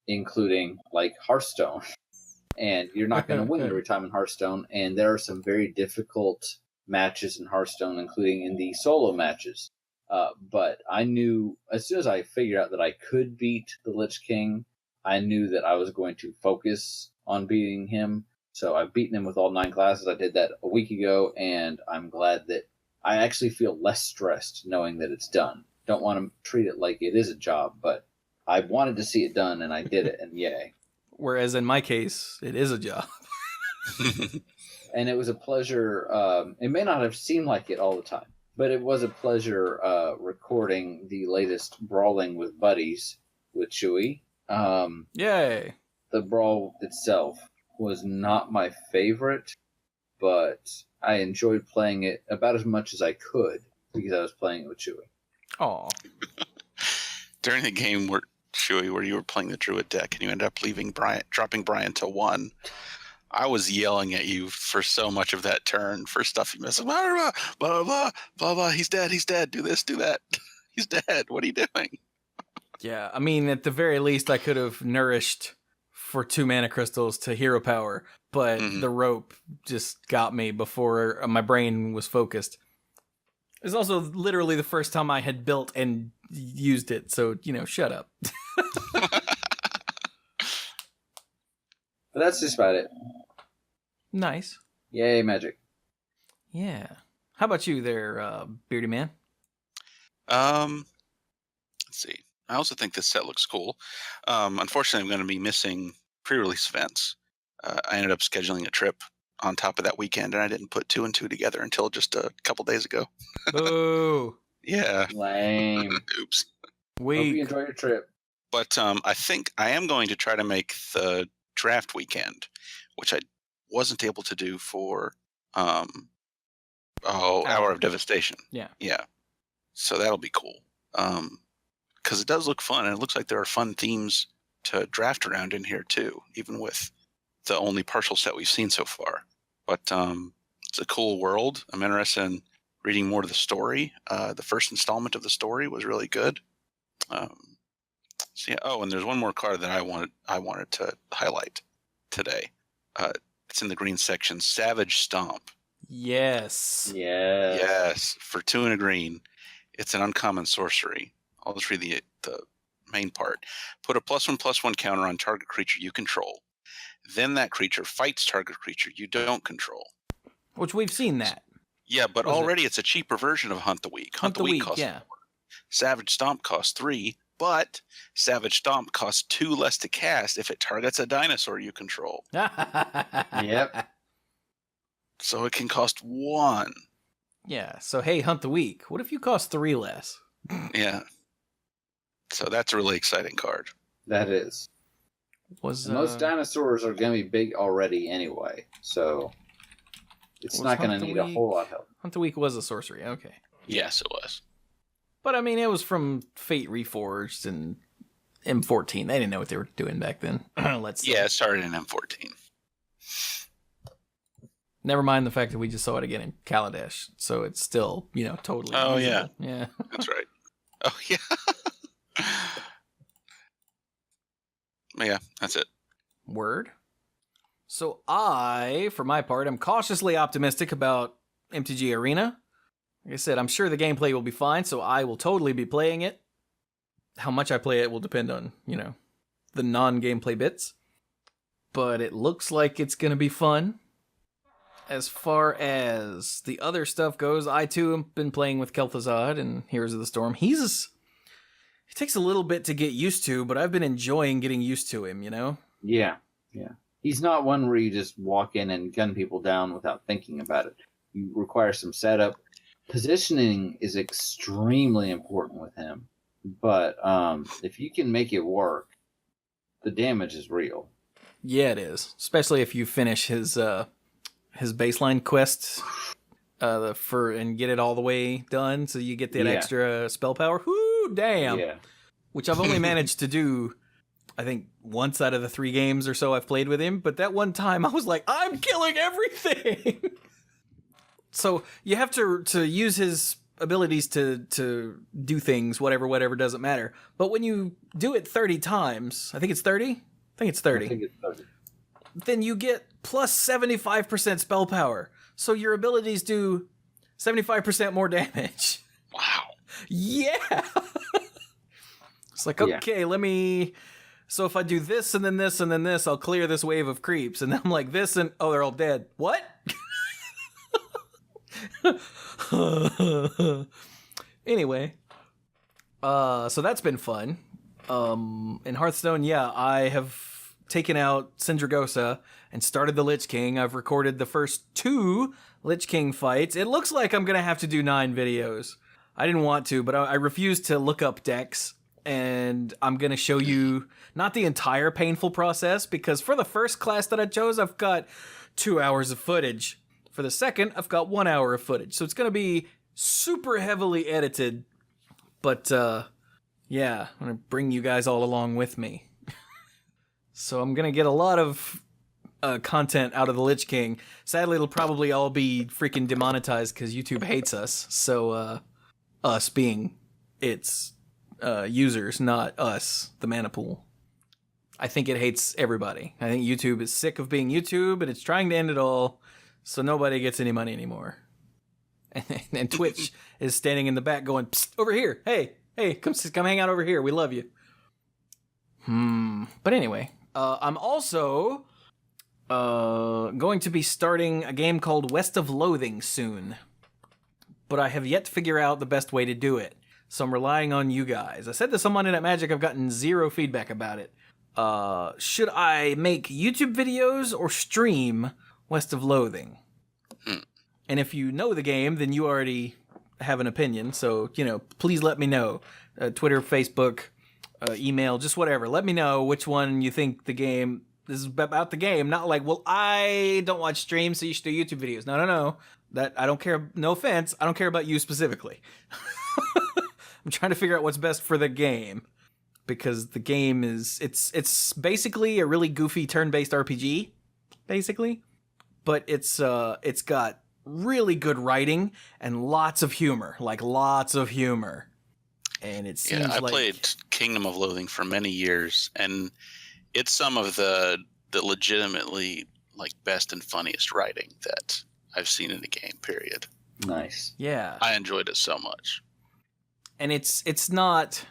Including like Hearthstone. And you're not going to win every time in Hearthstone, and there are some very difficult matches in Hearthstone, including in the solo matches. But I knew, as soon as I figured out that I could beat the Lich King, I knew that I was going to focus on beating him. So I've beaten him with all 9 classes. I did that a week ago, and I'm glad that I actually feel less stressed knowing that it's done. Don't want to treat it like it is a job, but I wanted to see it done, and I did it, and yay. Whereas in my case, it is a job. And it was a pleasure. It may not have seemed like it all the time, but it was a pleasure recording the latest Brawling with Buddies with Chewy. Yay. The brawl itself was not my favorite, but I enjoyed playing it about as much as I could because I was playing it with Chewy. Aw. During the game where you were playing the Druid deck and you ended up dropping Brian to 1, I was yelling at you for so much of that turn for stuff you missed. Blah, blah, blah, blah, blah, blah. He's dead. Do this, do that. He's dead. What are you doing? Yeah, I mean, at the very least, I could have nourished for 2 mana crystals to hero power, but the rope just got me before my brain was focused. It was also literally the first time I had built and used it, so, shut up. But that's just about it. Nice. Yay, Magic. Yeah. How about you there, Beardy Man? Let's see. I also think this set looks cool. Unfortunately, I'm going to be missing pre-release events. I ended up scheduling a trip on top of that weekend, and I didn't put 2 and 2 together until just a couple days ago. Boo. Yeah. Lame. Oops. Hope you Weak. enjoy your trip. But I think I am going to try to make the draft weekend, which I wasn't able to do for Hour of Devastation. Yeah. Yeah. So that'll be cool. Because it does look fun, and it looks like there are fun themes to draft around in here too, even with the only partial set we've seen so far. But it's a cool world. I'm interested in reading more of the story. The first installment of the story was really good. So yeah. Oh, and there's one more card that I wanted to highlight today. It's in the green section. Savage Stomp. Yes. Yeah. Yes, for 2 and a green. It's an uncommon sorcery. I'll just read the main part. Put a +1/+1 counter on target creature you control. Then that creature fights target creature you don't control. Which we've seen that. Yeah, but Was it- already it's a cheaper version of Hunt the Weak. Hunt the Weak, costs yeah. 4. Savage Stomp costs 3, but Savage Stomp costs 2 less to cast if it targets a dinosaur you control. Yep. So it can cost 1. Yeah. So hey, Hunt the Weak. What if you cost 3 less? Yeah. So that's a really exciting card. That is. Was Most dinosaurs are going to be big already anyway, so it's Was not going Hunt to the need a Weak- whole lot of help. Hunt the Weak was a sorcery. Okay. Yes, it was. But I mean, it was from Fate Reforged and M14. They didn't know what they were doing back then. Let's say. Yeah, it started in M14. Never mind the fact that we just saw it again in Kaladesh, so it's still, totally. Oh, usable. Yeah. That's right. Oh, yeah. Yeah, that's it. Word. So I, for my part, am cautiously optimistic about MTG Arena. Like I said, I'm sure the gameplay will be fine, so I will totally be playing it. How much I play it will depend on, the non-gameplay bits. But it looks like it's going to be fun. As far as the other stuff goes, I too have been playing with Kel'Thuzad and Heroes of the Storm. He takes a little bit to get used to, but I've been enjoying getting used to him, Yeah. He's not one where you just walk in and gun people down without thinking about it. You require some setup. Positioning is extremely important with him, but if you can make it work, the damage is real. Yeah, it is. Especially if you finish his baseline quest and get it all the way done, so you get that Yeah. extra spell power. Whoo, damn! Yeah. Which I've only managed to do, I think, once out of the 3 games or so I've played with him. But that one time, I was like, I'm killing everything. So you have to use his abilities to do things, whatever, doesn't matter. But when you do it 30 times, I think it's 30? I think it's 30. I think it's 30. Then you get plus 75% spell power. So your abilities do 75% more damage. Wow. Yeah. It's like, Yeah. okay, so if I do this and then this and then this, I'll clear this wave of creeps. And then I'm like this and, oh, they're all dead. What? Anyway. So that's been fun. In Hearthstone, yeah, I have taken out Syndragosa and started the Lich King. I've recorded the first 2 Lich King fights. It looks like I'm going to have to do 9 videos. I didn't want to, but I refused to look up decks. And I'm going to show you not the entire painful process, because for the first class that I chose, I've got 2 hours of footage. For the second, I've got 1 hour of footage. So it's going to be super heavily edited. But, yeah, I'm going to bring you guys all along with me. So I'm going to get a lot of content out of the Lich King. Sadly, it'll probably all be freaking demonetized because YouTube hates us. So, us being its users, not us, the mana pool. I think it hates everybody. I think YouTube is sick of being YouTube, and it's trying to end it all, so nobody gets any money anymore. And Twitch is standing in the back going, psst, over here, hey, come hang out over here, we love you. But anyway, I'm also Going to be starting a game called West of Loathing soon. But I have yet to figure out the best way to do it. So I'm relying on you guys. I said this on Monday Night Magic. I've gotten zero feedback about it. Should I make YouTube videos or stream West of Loathing? And if you know the game, then you already have an opinion. So, please let me know. Twitter, Facebook, email, just whatever. Let me know which one you think the game... This is about the game, not like, well, I don't watch streams, so you should do YouTube videos. No. That I don't care. No offense. I don't care about you specifically. I'm trying to figure out what's best for the game, because the game is it's basically a really goofy turn-based RPG, basically, but it's got really good writing and lots of humor, and it seems I like... played Kingdom of Loathing for many years, and it's some of the legitimately best and funniest writing that I've seen in the game, period. Nice. Yeah. I enjoyed it so much. And it's not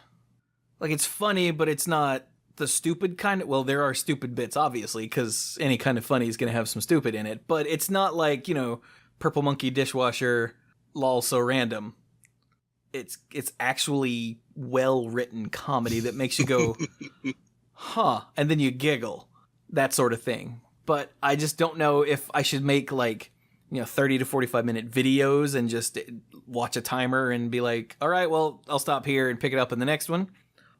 it's funny, but it's not the stupid kind of... Well, there are stupid bits, obviously, because any kind of funny is going to have some stupid in it, but it's not like, Purple Monkey Dishwasher, lol, so random. It's actually well-written comedy that makes you go, huh, and then you giggle, that sort of thing. But I just don't know if I should make 30 to 45 minute videos and just watch a timer and be like, all right, well, I'll stop here and pick it up in the next one.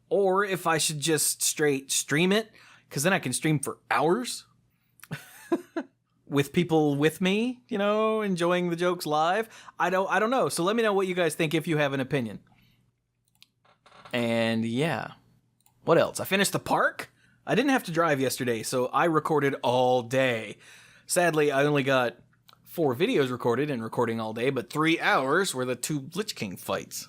Or if I should just straight stream it, because then I can stream for hours with people with me, enjoying the jokes live. I don't know. So let me know what you guys think if you have an opinion. And yeah. What else? I finished the park. I didn't have to drive yesterday, so I recorded all day. Sadly, I only got 4 videos recorded and recording all day, but 3 hours were the 2 Lich King fights.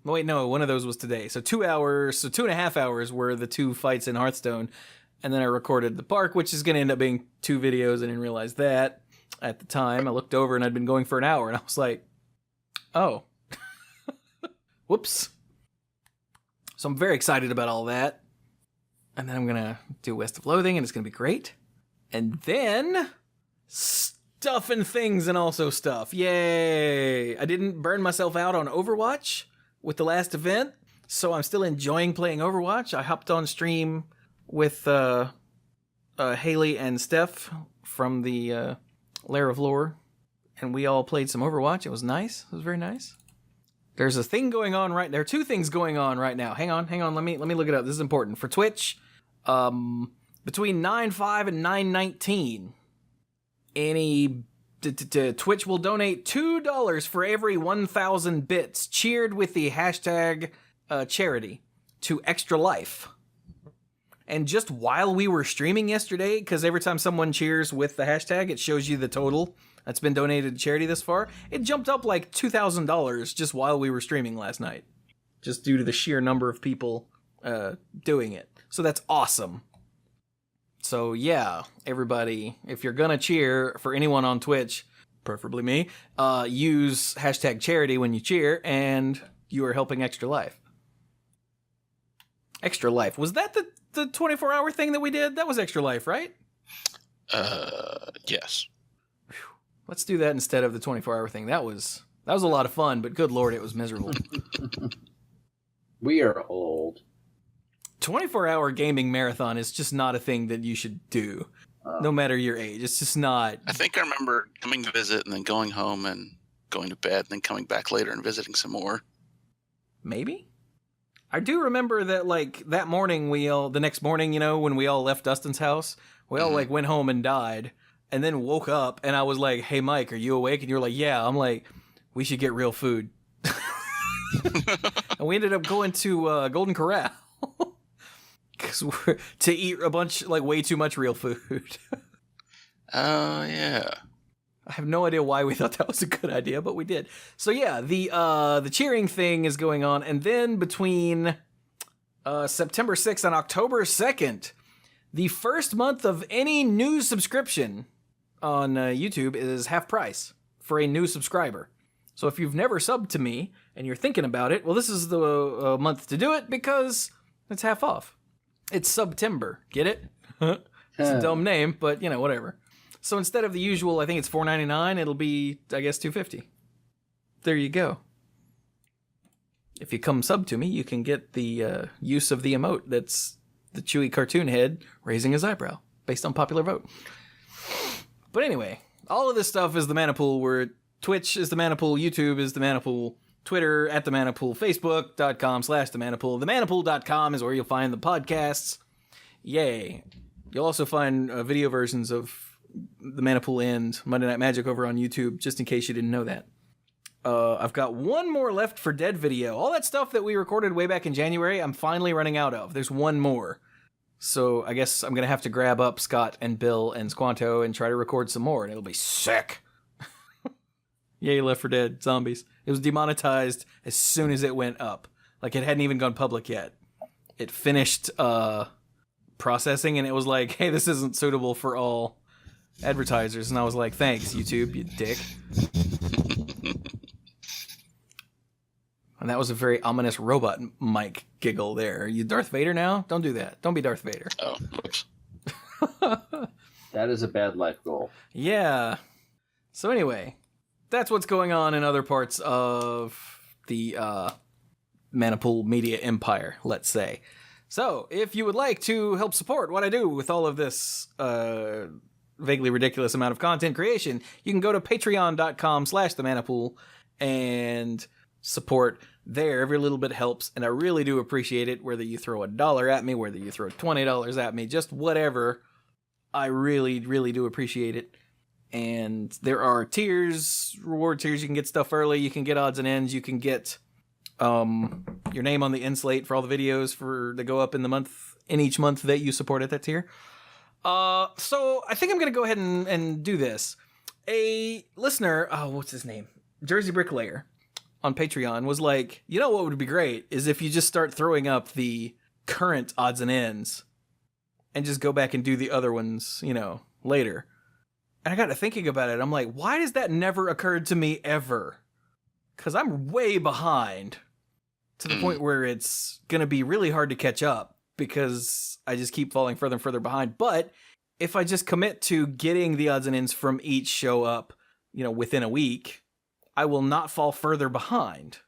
Wait, no, one of those was today. So 2 hours, so 2.5 hours were the 2 fights in Hearthstone. And then I recorded the park, which is going to end up being 2 videos. I didn't realize that at the time. I looked over and I'd been going for an hour, and I was like, oh. Whoops. So I'm very excited about all that. And then I'm going to do West of Loathing, and it's going to be great. And then stuff and things and also stuff. Yay! I didn't burn myself out on Overwatch with the last event, so I'm still enjoying playing Overwatch. I hopped on stream with Haley and Steph from the Lair of Lore, and we all played some Overwatch. It was nice. It was very nice. There's a thing going on right... There are 2 things going on right now. Hang on. Let me look it up. This is important. For Twitch, between 9/5 and 9/19, Twitch will donate $2 for every 1,000 bits cheered with the hashtag charity to Extra Life. And just while we were streaming yesterday, because every time someone cheers with the hashtag, it shows you the total that's been donated to charity this far, it jumped up like $2,000 just while we were streaming last night, just due to the sheer number of people doing it. So that's awesome. So yeah, everybody, if you're gonna cheer for anyone on Twitch, preferably me, use hashtag charity when you cheer, and you are helping Extra Life. Extra Life. Was that the 24-hour thing that we did? That was Extra Life, right? Yes. Let's do that instead of the 24-hour thing. That was a lot of fun, but good lord, it was miserable. We are old. 24-hour gaming marathon is just not a thing that you should do, no matter your age. It's just not. I think I remember coming to visit and then going home and going to bed and then coming back later and visiting some more. Maybe? I do remember that, that morning, the next morning, when we all left Dustin's house, we all, went home and died, and then woke up, and I was like, hey, Mike, are you awake? And you were like, yeah. I'm like, we should get real food. And we ended up going to Golden Corral. To eat a bunch, way too much real food. Oh, yeah. I have no idea why we thought that was a good idea, but we did. So yeah, the cheering thing is going on, and then between September 6th and October 2nd, the first month of any new subscription on YouTube is half price for a new subscriber. So if you've never subbed to me and you're thinking about it, well, this is the month to do it because it's half off. It's September. Get it? It's a dumb name, but whatever. So instead of the usual, I think it's $4.99, it'll be, I guess, $2.50. There you go. If you come sub to me, you can get the use of the emote that's the Chewy cartoon head raising his eyebrow based on popular vote. But anyway, all of this stuff is the Manipool, where Twitch is the Manipool, YouTube is the Manipool, Twitter at the Manipool, Facebook.com/the Manipool. TheManipool.com is where you'll find the podcasts. Yay. You'll also find video versions of the Manipool and Monday Night Magic over on YouTube, just in case you didn't know that. I've got one more Left 4 Dead video. All that stuff that we recorded way back in January, I'm finally running out of. There's one more. So I guess I'm going to have to grab up Scott and Bill and Squanto and try to record some more, and it'll be sick. Yay, Left 4 Dead Zombies. It was demonetized as soon as it went up. Like, it hadn't even gone public yet. It finished processing, and it was like, hey, this isn't suitable for all advertisers. And I was like, thanks, YouTube, you dick. And that was a very ominous robot mic giggle there. Are you Darth Vader now? Don't do that. Don't be Darth Vader. Oh, oops. That is a bad life goal. Yeah. So anyway, that's what's going on in other parts of the Manipool Media Empire, let's say. So, if you would like to help support what I do with all of this vaguely ridiculous amount of content creation, you can go to patreon.com/themanipool and support there. Every little bit helps, and I really do appreciate it, whether you throw $1 at me, whether you throw $20 at me, just whatever. I really, really do appreciate it. And there are tiers, reward tiers. You can get stuff early. You can get odds and ends. You can get your name on the end slate for all the videos that go up in each month that you support at that tier. So I think I'm going to go ahead and do this. A listener, what's his name? Jersey Bricklayer on Patreon was like, you know what would be great is if you just start throwing up the current odds and ends and just go back and do the other ones, later. And I got to thinking about it. I'm like, why has that never occurred to me ever? Because I'm way behind to the point where it's going to be really hard to catch up because I just keep falling further and further behind. But if I just commit to getting the odds and ends from each show up, within a week, I will not fall further behind.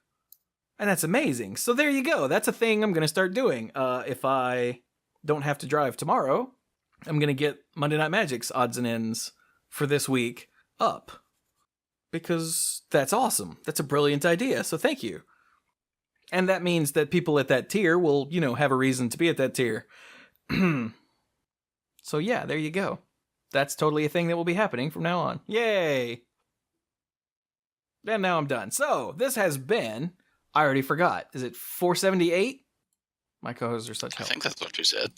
And that's amazing. So there you go. That's a thing I'm going to start doing. If I don't have to drive tomorrow, I'm going to get Monday Night Magic's odds and ends for this week up. Because that's awesome. That's a brilliant idea. So thank you. And that means that people at that tier will, have a reason to be at that tier. So yeah, there you go. That's totally a thing that will be happening from now on. Yay! And now I'm done. So, this has been, I already forgot, is it 478? My co-hosts are such help. I think that's what you said.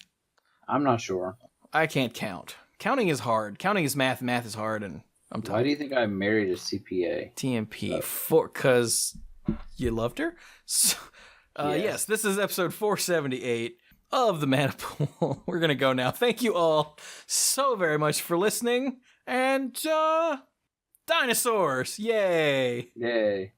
I'm not sure. I can't count. Counting is hard. Counting is math. Math is hard, and I'm tired. Why do you think I married a CPA? TMP, because you loved her? So, yes, this is episode 478 of the Manipool. We're going to go now. Thank you all so very much for listening, and, dinosaurs! Yay! Yay.